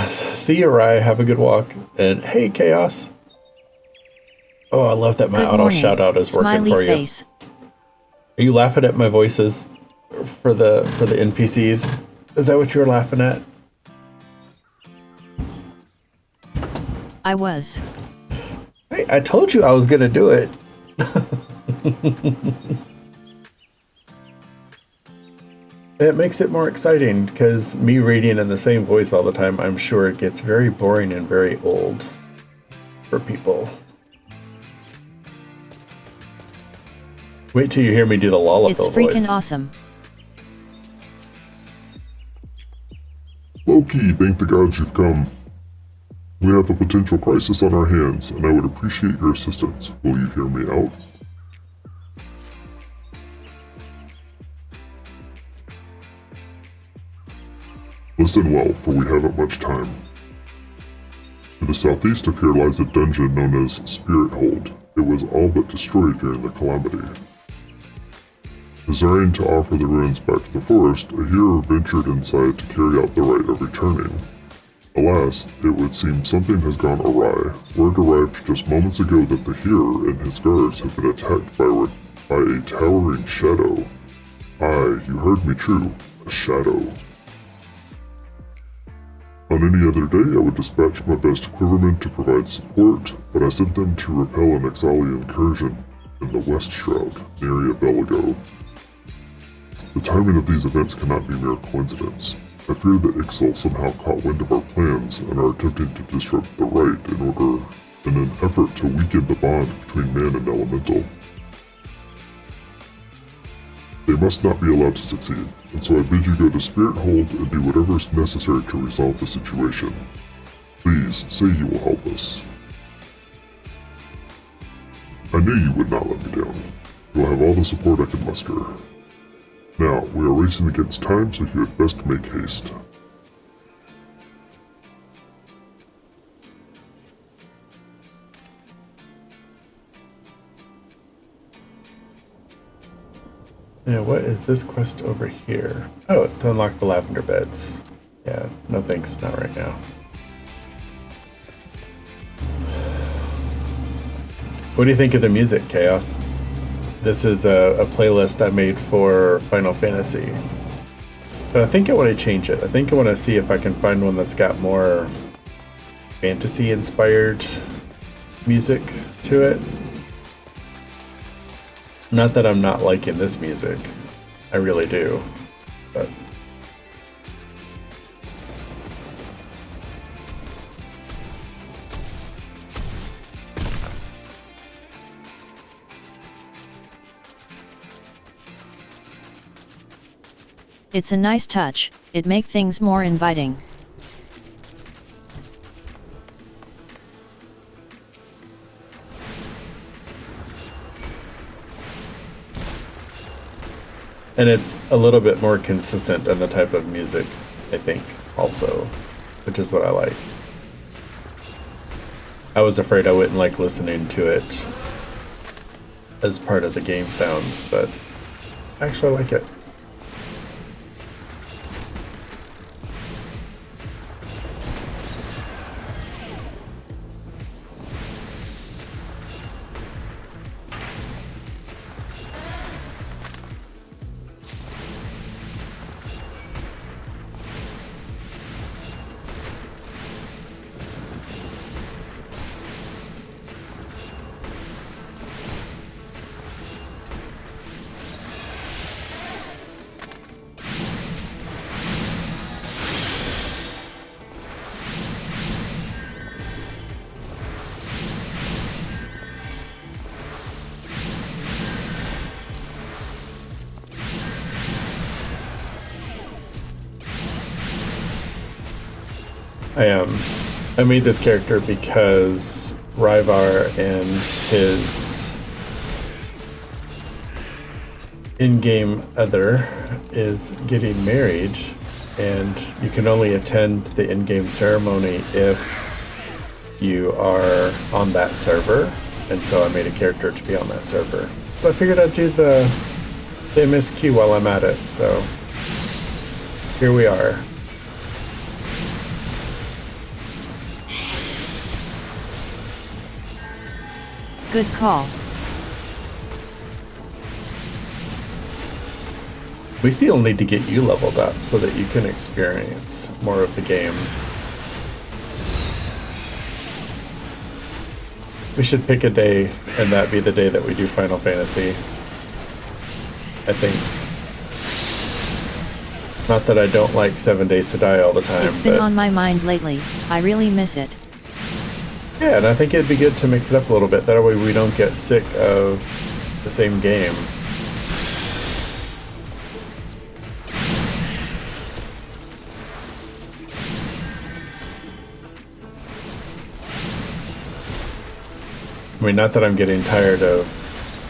See you, Rye. Have a good walk. And hey, Chaos. Oh, I love that my Good auto morning, shout out is working smiley for you. face. Are you laughing at my voices for the NPCs? Is that what you were laughing at? I was. Hey, I told you I was gonna do it. It makes it more exciting because me reading in the same voice all the time, I'm sure it gets very boring and very old for people. Wait till you hear me do the Lalafell It's freaking voice. awesome. Loki, thank the gods you've come. We have a potential crisis on our hands, and I would appreciate your assistance. Will you hear me out? Listen well, for we haven't much time. To the southeast of here lies a dungeon known as Spirit Hold. It was all but destroyed during the calamity. Desiring to offer the ruins back to the forest, a hero ventured inside to carry out the rite of returning. Alas, it would seem something has gone awry. Word arrived just moments ago that the hero and his guards have been attacked by a towering shadow. Aye, you heard me true, a shadow. On any other day, I would dispatch my best quivermen to provide support, but I sent them to repel an Exali incursion in the West Shroud, near Belago. The timing of these events cannot be mere coincidence. I fear that Ixal somehow caught wind of our plans and are attempting to disrupt the rite in an effort to weaken the bond between man and elemental. They must not be allowed to succeed, and so I bid you go to Spirit Hold and do whatever is necessary to resolve the situation. Please, say you will help us. I knew you would not let me down. You'll have all the support I can muster. Now, we are racing against time, so you had best make haste. Yeah, what is this quest over here? Oh, it's to unlock the lavender beds. Yeah, no thanks, not right now. What do you think of the music, Chaos? This is a playlist I made for Final Fantasy. But I think I want to change it. I think I want to see if I can find one that's got more fantasy-inspired music to it. Not that I'm not liking this music. I really do. But it's a nice touch, it make things more inviting. and it's a little bit more consistent in the type of music, I think, also, which is what I like. I was afraid I wouldn't like listening to it as part of the game sounds, but I actually like it. I made this character because Ryvar and his in-game other is getting married, and you can only attend the in-game ceremony if you are on that server, and so I made a character to be on that server. So I figured I'd do the MSQ while I'm at it, so here we are. Good call. We still need to get you leveled up so that you can experience more of the game. We should pick a day, and that be the day that we do Final Fantasy. I think. Not that I don't like 7 Days to Die all the time, It's been on my mind lately. I really miss it. Yeah, and I think it'd be good to mix it up a little bit. That way we don't get sick of the same game. I mean, not that I'm getting tired of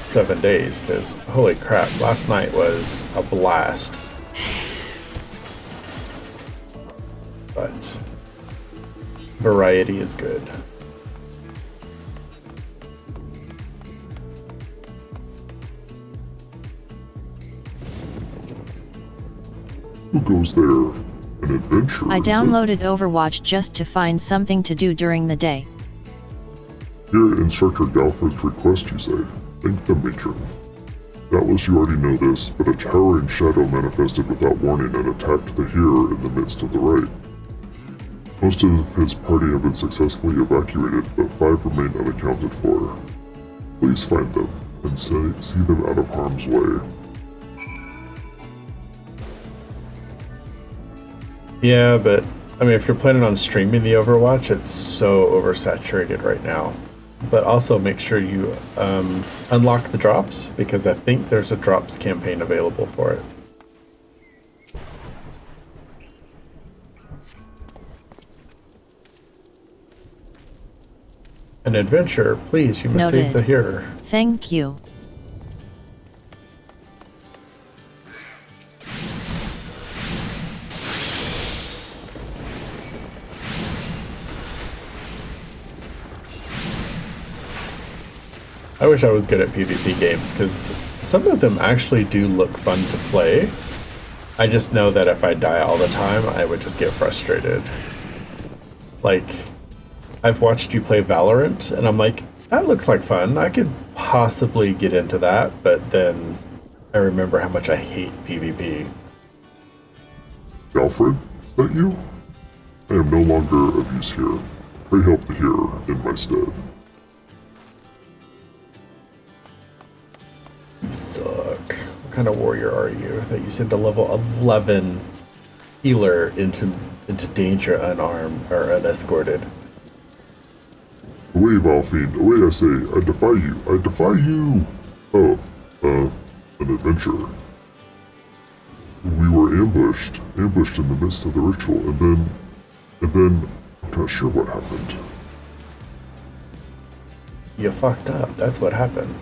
7 days, because holy crap, last night was a blast. But variety is good. Who goes there? An adventure? I is it? downloaded Overwatch just to find something to do during the day. Here, Instructor Galfred's request, you say. Thank the matron. Doubtless you already know this, but a towering shadow manifested without warning and attacked the hero in the midst of the raid. Most of his party have been successfully evacuated, but 5 remain unaccounted for. Please find them, and see them out of harm's way. Yeah, but I mean, if you're planning on streaming the Overwatch, it's so oversaturated right now. But also make sure you unlock the drops, because I think there's a drops campaign available for it. An adventure, please, you must save Noted. the hero. Thank you. I wish I was good at PvP games, because some of them actually do look fun to play. I just know that if I die all the time, I would just get frustrated. Like, I've watched you play Valorant, and I'm like, that looks like fun. I could possibly get into that, but then I remember how much I hate PvP. Galfred, is that you? I am no longer of use here. Pray help the hero in my stead. kind of warrior are you that you send a level 11 healer into danger unarmed or unescorted? Away, Valfiend, away I say, I defy you, I defy you! Oh, an adventurer. We were ambushed in the midst of the ritual, and then, I'm not sure what happened. You fucked up, that's what happened.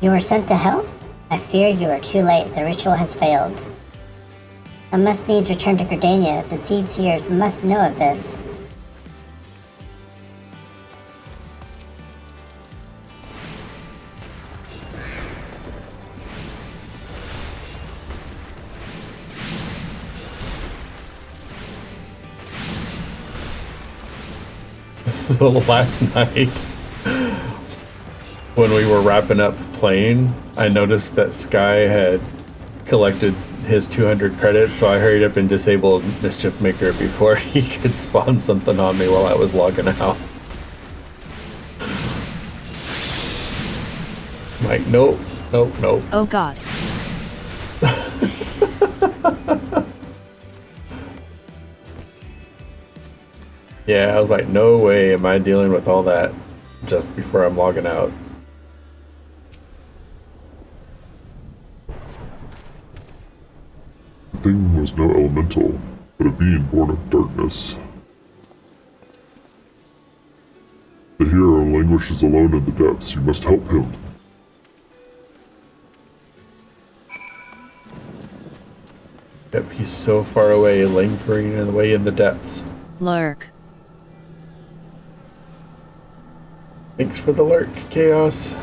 You were sent to hell? I fear you are too late. The ritual has failed. I must needs return to Gridania. The Seed Seers must know of this. So last night, when we were wrapping up playing, I noticed that Sky had collected his 200 credits, so I hurried up and disabled Mischief Maker before he could spawn something on me while I was logging out. I'm like, nope, nope, nope. Oh god. Yeah, I was like, no way am I dealing with all that just before I'm logging out. The thing was no elemental, but a being born of darkness. The hero languishes alone in the depths. You must help him. Yep, he's so far away, lingering away in the depths. Lurk. Thanks for the lurk, Chaos.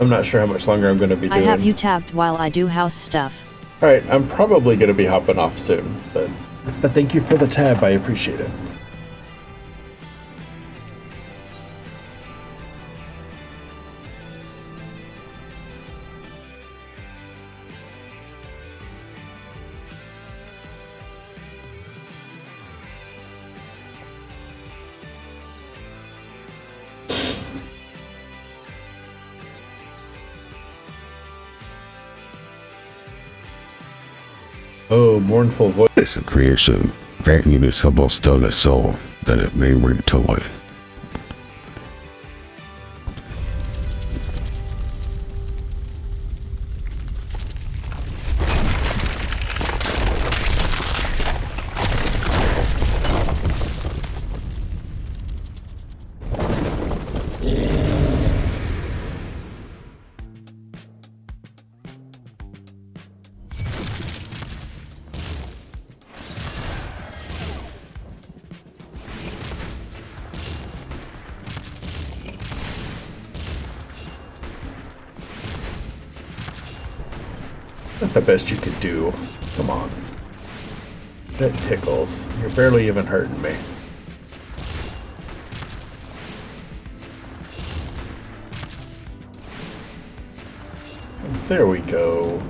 I'm not sure how much longer I'm going to be doing. I have you tapped while I do house stuff. Alright, I'm probably going to be hopping off soon, but thank you for the tab, I appreciate it. Oh, mournful voice. It's a creation that municipal stole a soul that it may bring to life. Not the best you could do. Come on. That tickles. You're barely even hurting me. There we go.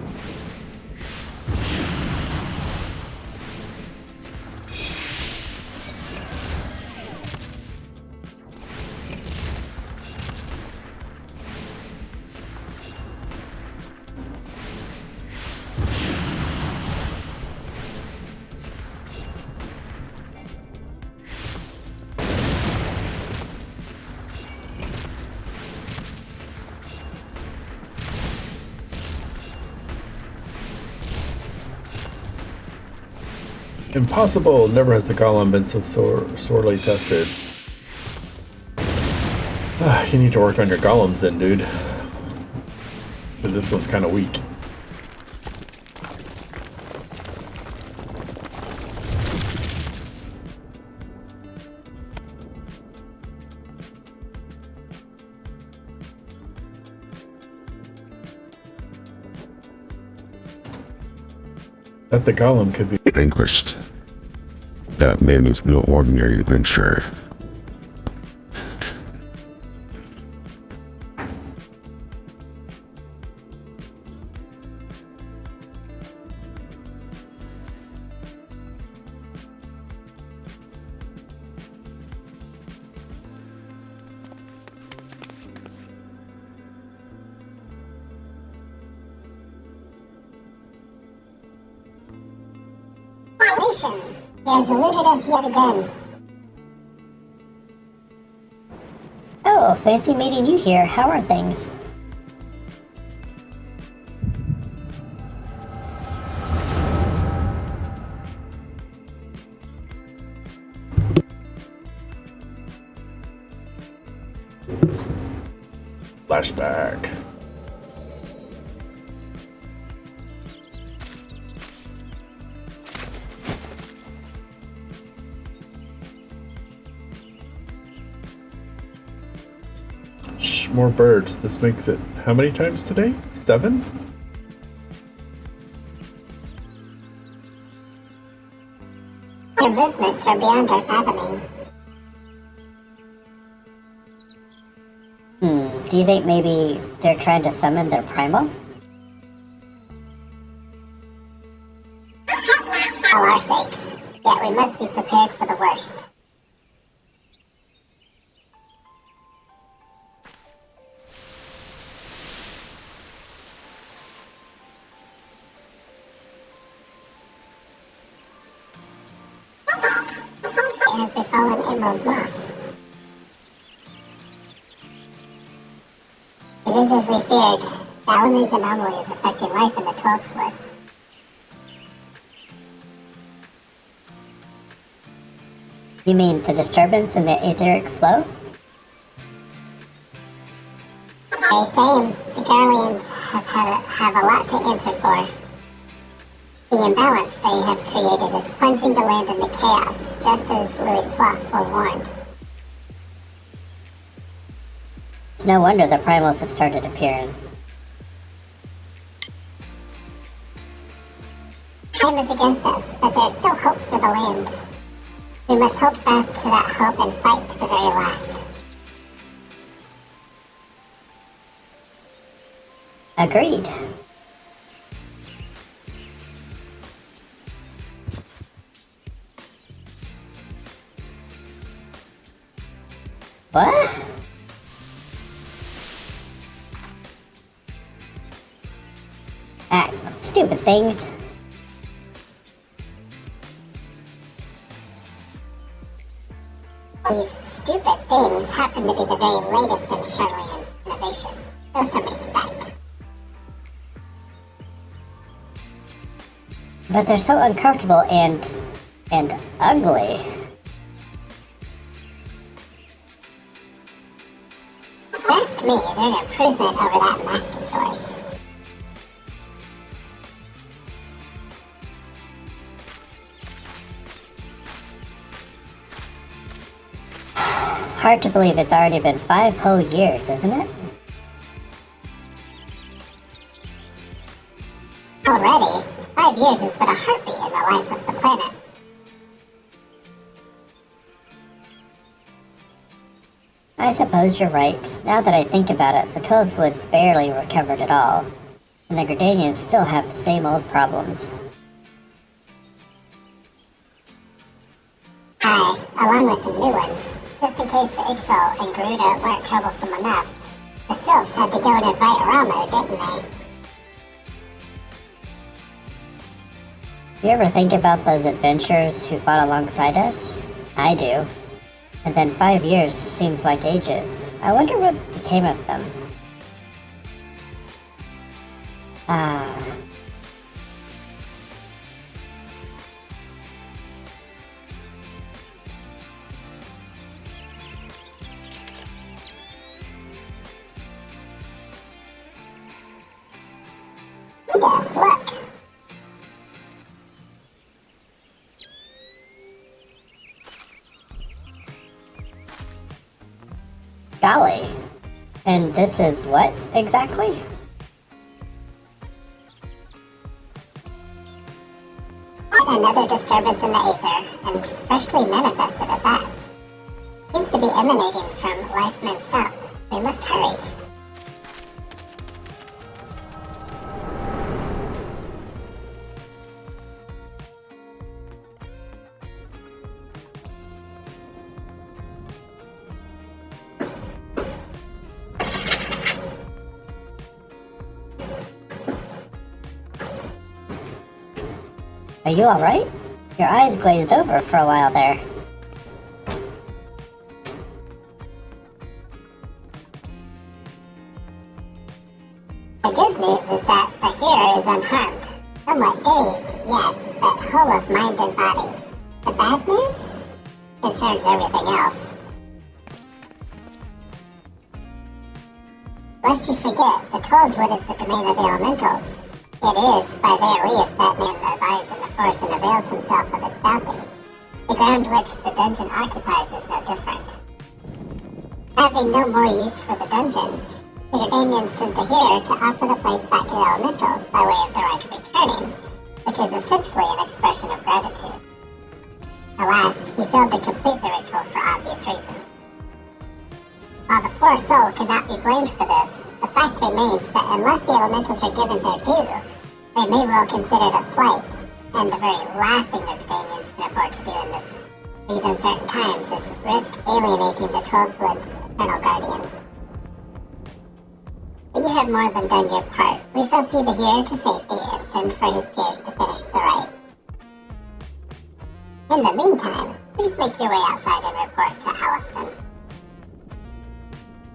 Impossible! Never has the golem been so sorely tested. You need to work on your golems then, dude. Because this one's kind of weak. That the golem could be vanquished. That man is no ordinary adventurer. Nation, he has eluded us yet again. Oh, fancy meeting you here. How are things? flashback. Shh, more birds. This makes it how many times today? 7? Their movements are beyond our fathoming. Do you think maybe they're trying to summon their primal? For our sakes, yet we must be prepared for the worst. It has befallen Emerald Moss. It is as we feared. Balamin's anomaly is affecting life in the 12th Wood. You mean the disturbance in the etheric flow? Very same. The Garleans have a lot to answer for. The imbalance they have created is plunging the land into chaos, just as Louis Swaff forewarned. It's no wonder the primals have started appearing. Time is against us, but there's still hope for the land. We must hold fast to that hope and fight to the very last. Agreed. What? Ah, stupid things. These stupid things happen to be the very latest in Charlian innovation. Show some respect. But they're so uncomfortable and ugly. Ask me, they're an improvement over that mask of yours. Hard to believe it's already been 5 whole years, isn't it? Already, 5 years is but a heartbeat in the life of the planet. I suppose you're right. Now that I think about it, the Toadswood barely recovered at all, and the Gردanians still have the same old problems. Aye, along with some new ones. Just in case the Ixal and Garuda weren't troublesome enough, the Sylphs had to go and invite Ramo, didn't they? You ever think about those adventurers who fought alongside us? I do. And then 5 years seems like ages. I wonder what became of them. Look! Golly. And this is what, exactly? Another disturbance in the aether, and freshly manifested at that. Seems to be emanating from life mixed up. We must hurry. Are you alright? Your eyes glazed over for a while there. The good news is that the hearer is unharmed. Somewhat dazed, yes, but whole of mind and body. The bad news concerns everything else. Lest you forget, the Troll's Wood is the domain of the elementals. It is, by their leave, that man abides in the forest and avails himself of its bounty. The ground which the dungeon occupies is no different. Having no more use for the dungeon, the Gardanians sent a hearer to offer the place back to the elementals by way of the right of returning, which is essentially an expression of gratitude. Alas, he failed to complete the ritual for obvious reasons. While the poor soul cannot be blamed for this, the fact remains that unless the elementals are given their due, they may well consider it a slight, and the very last thing the Gardanians can afford to do in these uncertain times is risk alienating the 12 Wood's eternal guardians. But you have more than done your part. We shall see the hearer to safety and send for his peers to finish the rite. In the meantime, please make your way outside and report to Alliston.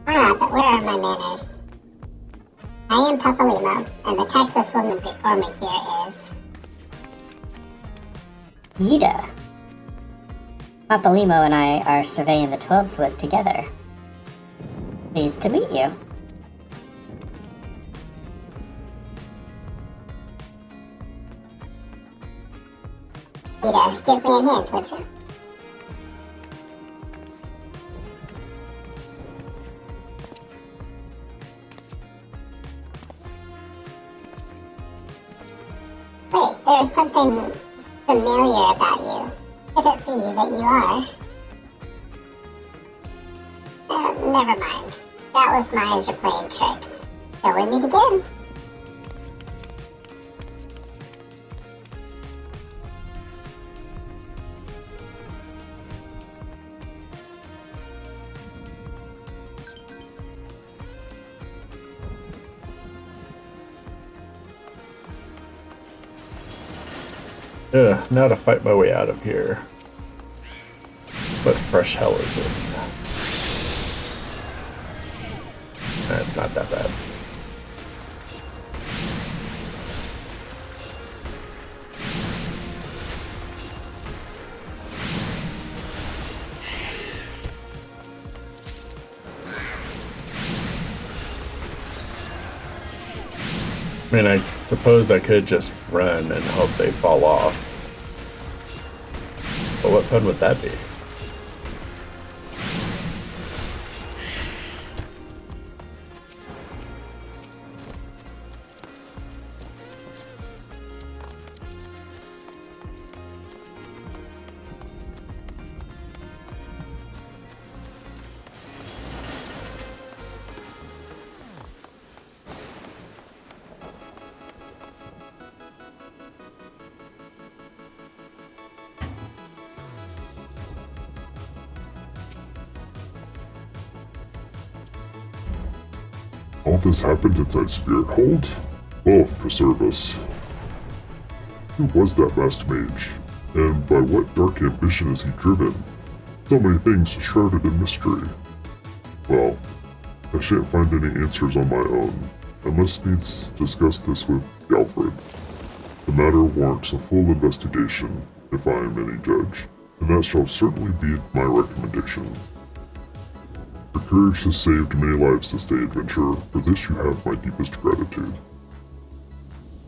Ah, but where are my manners? I am Papalimo, and the tactless woman before me here is... Yida. Papalimo and I are surveying the 12's Wood together. Pleased to meet you. Ida, give me a hand, would you? Wait, there's something familiar about you. Could it be that you are? Never mind. That was my eyes are playing tricks. Till we meet again. Now to fight my way out of here. What fresh hell is this? It's not that bad. I mean, I suppose I could just run and hope they fall off. But what fun would that be? All this happened inside Spirit Hold? Oh, preserve us. Who was that masked mage? And by what dark ambition is he driven? So many things shrouded in mystery. Well, I shan't find any answers on my own. I must needs discuss this with Galfred. The matter warrants a full investigation, if I am any judge, and that shall certainly be my recommendation. Your courage has saved many lives this day, adventurer. For this you have my deepest gratitude.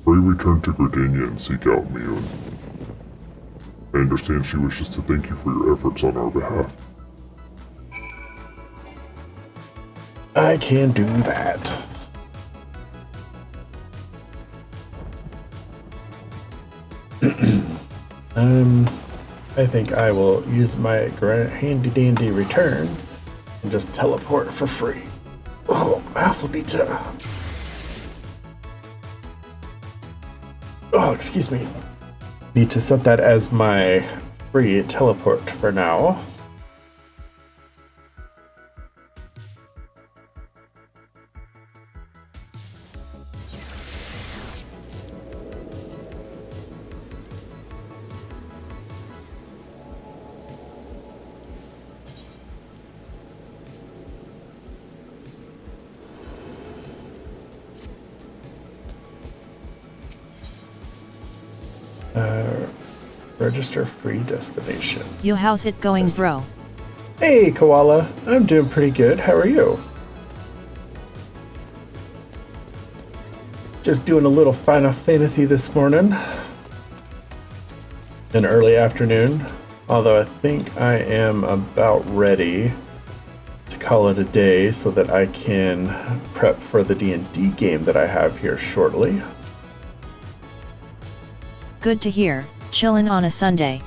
Pray return to Gardania and seek out Miyun. I understand she wishes to thank you for your efforts on our behalf. I can do that. I think I will use my handy-dandy return and just teleport for free. Oh, I also need to... Oh, excuse me. Need to set that as my free teleport for now. Register free destination. You how's it going, bro? Hey, Koala. I'm doing pretty good. How are you? Just doing a little Final Fantasy this morning. An early afternoon. Although I think I am about ready to call it a day so that I can prep for the D&D game that I have here shortly. Good to hear. Chillin' on a Sunday.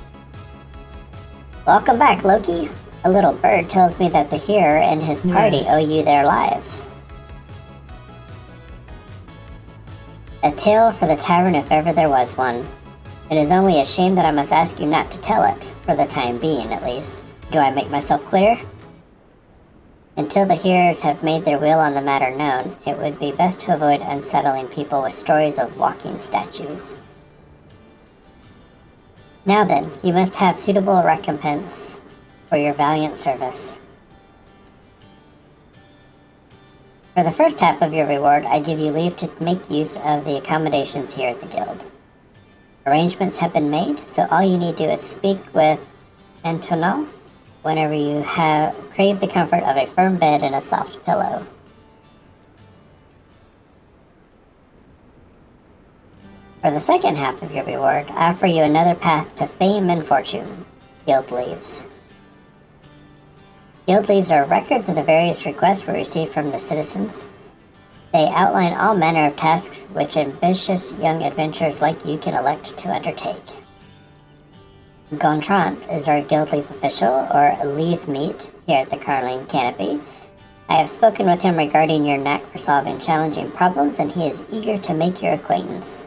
Welcome back, Loki. A little bird tells me that the hero and his party owe you their lives. A tale for the tavern if ever there was one. It is only a shame that I must ask you not to tell it, for the time being at least. Do I make myself clear? Until the hearers have made their will on the matter known, it would be best to avoid unsettling people with stories of walking statues. Now then, you must have suitable recompense for your valiant service. For the first half of your reward, I give you leave to make use of the accommodations here at the Guild. Arrangements have been made, so all you need to do is speak with Antonal whenever you crave the comfort of a firm bed and a soft pillow. For the second half of your reward, I offer you another path to fame and fortune, Guild Leaves. Guild Leaves are records of the various requests we receive from the citizens. They outline all manner of tasks which ambitious young adventurers like you can elect to undertake. Gontrant is our Guild Leaf official, or Leaf Meet, here at the Carling Canopy. I have spoken with him regarding your knack for solving challenging problems, and he is eager to make your acquaintance.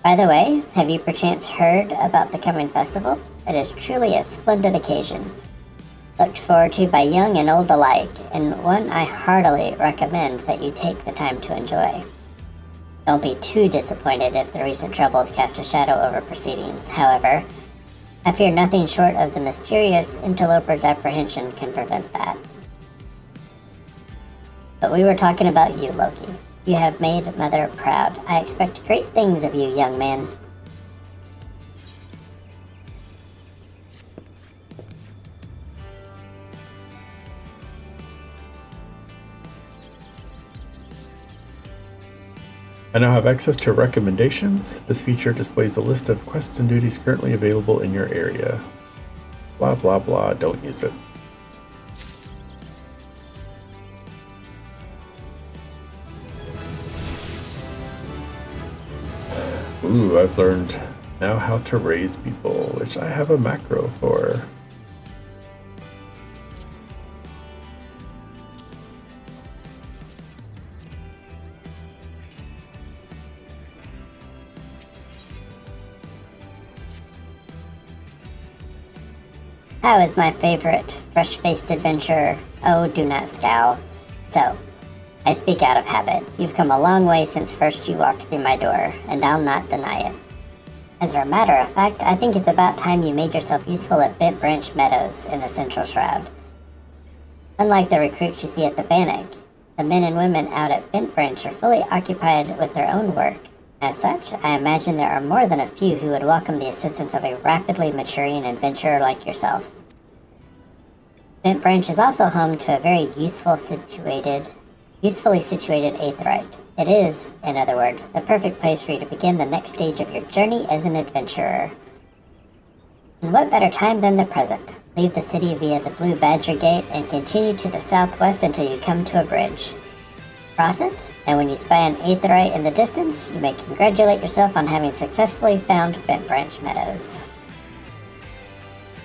By the way, have you perchance heard about the coming festival? It is truly a splendid occasion, looked forward to by young and old alike, and one I heartily recommend that you take the time to enjoy. Don't be too disappointed if the recent troubles cast a shadow over proceedings. However, I fear nothing short of the mysterious interloper's apprehension can prevent that. But we were talking about you, Loki. You have made Mother proud. I expect great things of you, young man. I now have access to recommendations. This feature displays a list of quests and duties currently available in your area. Blah blah blah, don't use it. Ooh, I've learned now how to raise people, which I have a macro for. How is my favorite fresh-faced adventurer? Oh, do not scowl. So, I speak out of habit. You've come a long way since first you walked through my door, and I'll not deny it. As a matter of fact, I think it's about time you made yourself useful at Bent Branch Meadows in the Central Shroud. Unlike the recruits you see at the Bannock, the men and women out at Bent Branch are fully occupied with their own work. As such, I imagine there are more than a few who would welcome the assistance of a rapidly maturing adventurer like yourself. Bent Branch is also home to a very usefully situated Aetheryte. It is, in other words, the perfect place for you to begin the next stage of your journey as an adventurer. And what better time than the present? Leave the city via the Blue Badger Gate and continue to the southwest until you come to a bridge. Cross it, and when you spy an aetheryte in the distance, you may congratulate yourself on having successfully found Bent Branch Meadows.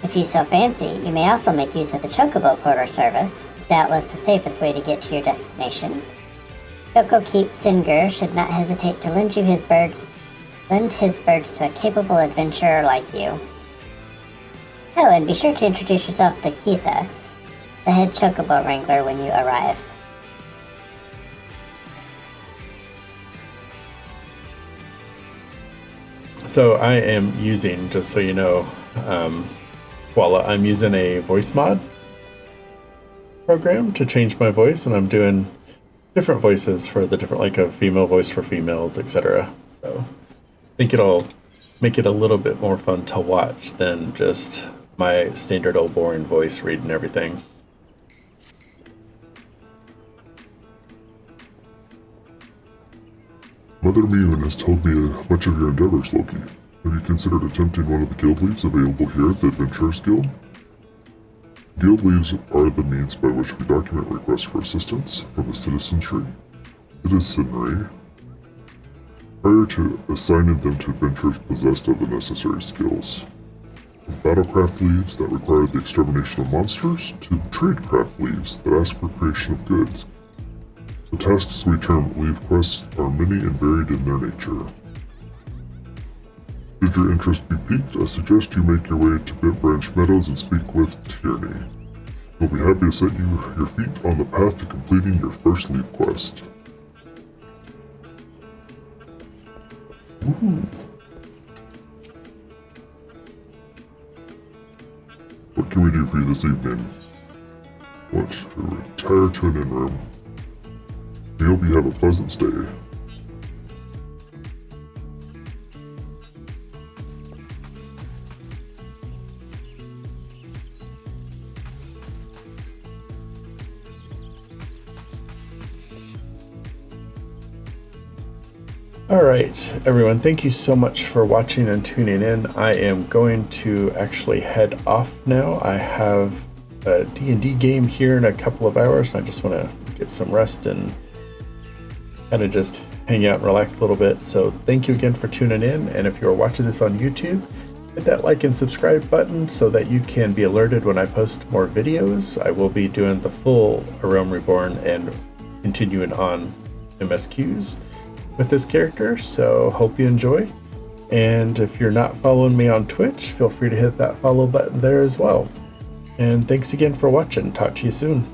If you so fancy, you may also make use of the Chocobo Porter service, doubtless the safest way to get to your destination. Choco Keep Singer should not hesitate to lend his birds to a capable adventurer like you. Oh, and be sure to introduce yourself to Keitha, the head Chocobo Wrangler, when you arrive. So I am using, just so you know, Koala, I'm using a voice mod program to change my voice, and I'm doing different voices for the different, like a female voice for females, etc. So I think it'll make it a little bit more fun to watch than just my standard old boring voice reading everything. Mother Mewin has told me much of your endeavors, Loki. Have you considered attempting one of the guild leaves available here at the Adventurers Guild? Guild leaves are the means by which we document requests for assistance from the citizenry prior to assigning them to adventurers possessed of the necessary skills. From battlecraft leaves that require the extermination of monsters to tradecraft leaves that ask for creation of goods. The tasks we term leave quests are many and varied in their nature. Should your interest be piqued, I suggest you make your way to Bent Branch Meadows and speak with Tierney. He'll be happy to set your feet on the path to completing your first leave quest. Woohoo! What can we do for you this evening? Want to retire to an inn room? We hope you have a pleasant stay. Alright, everyone, thank you so much for watching and tuning in. I am going to actually head off now. I have a D&D game here in a couple of hours, and I just want to get some rest and kind of just hang out and relax a little bit. So thank you again for tuning in, and if you're watching this on YouTube, hit that like and subscribe button so that you can be alerted when I post more videos. I will be doing the full A Realm Reborn and continuing on MSQs with this character, so hope you enjoy. And if you're not following me on Twitch, feel free to hit that follow button there as well. And thanks again for watching. Talk to you soon.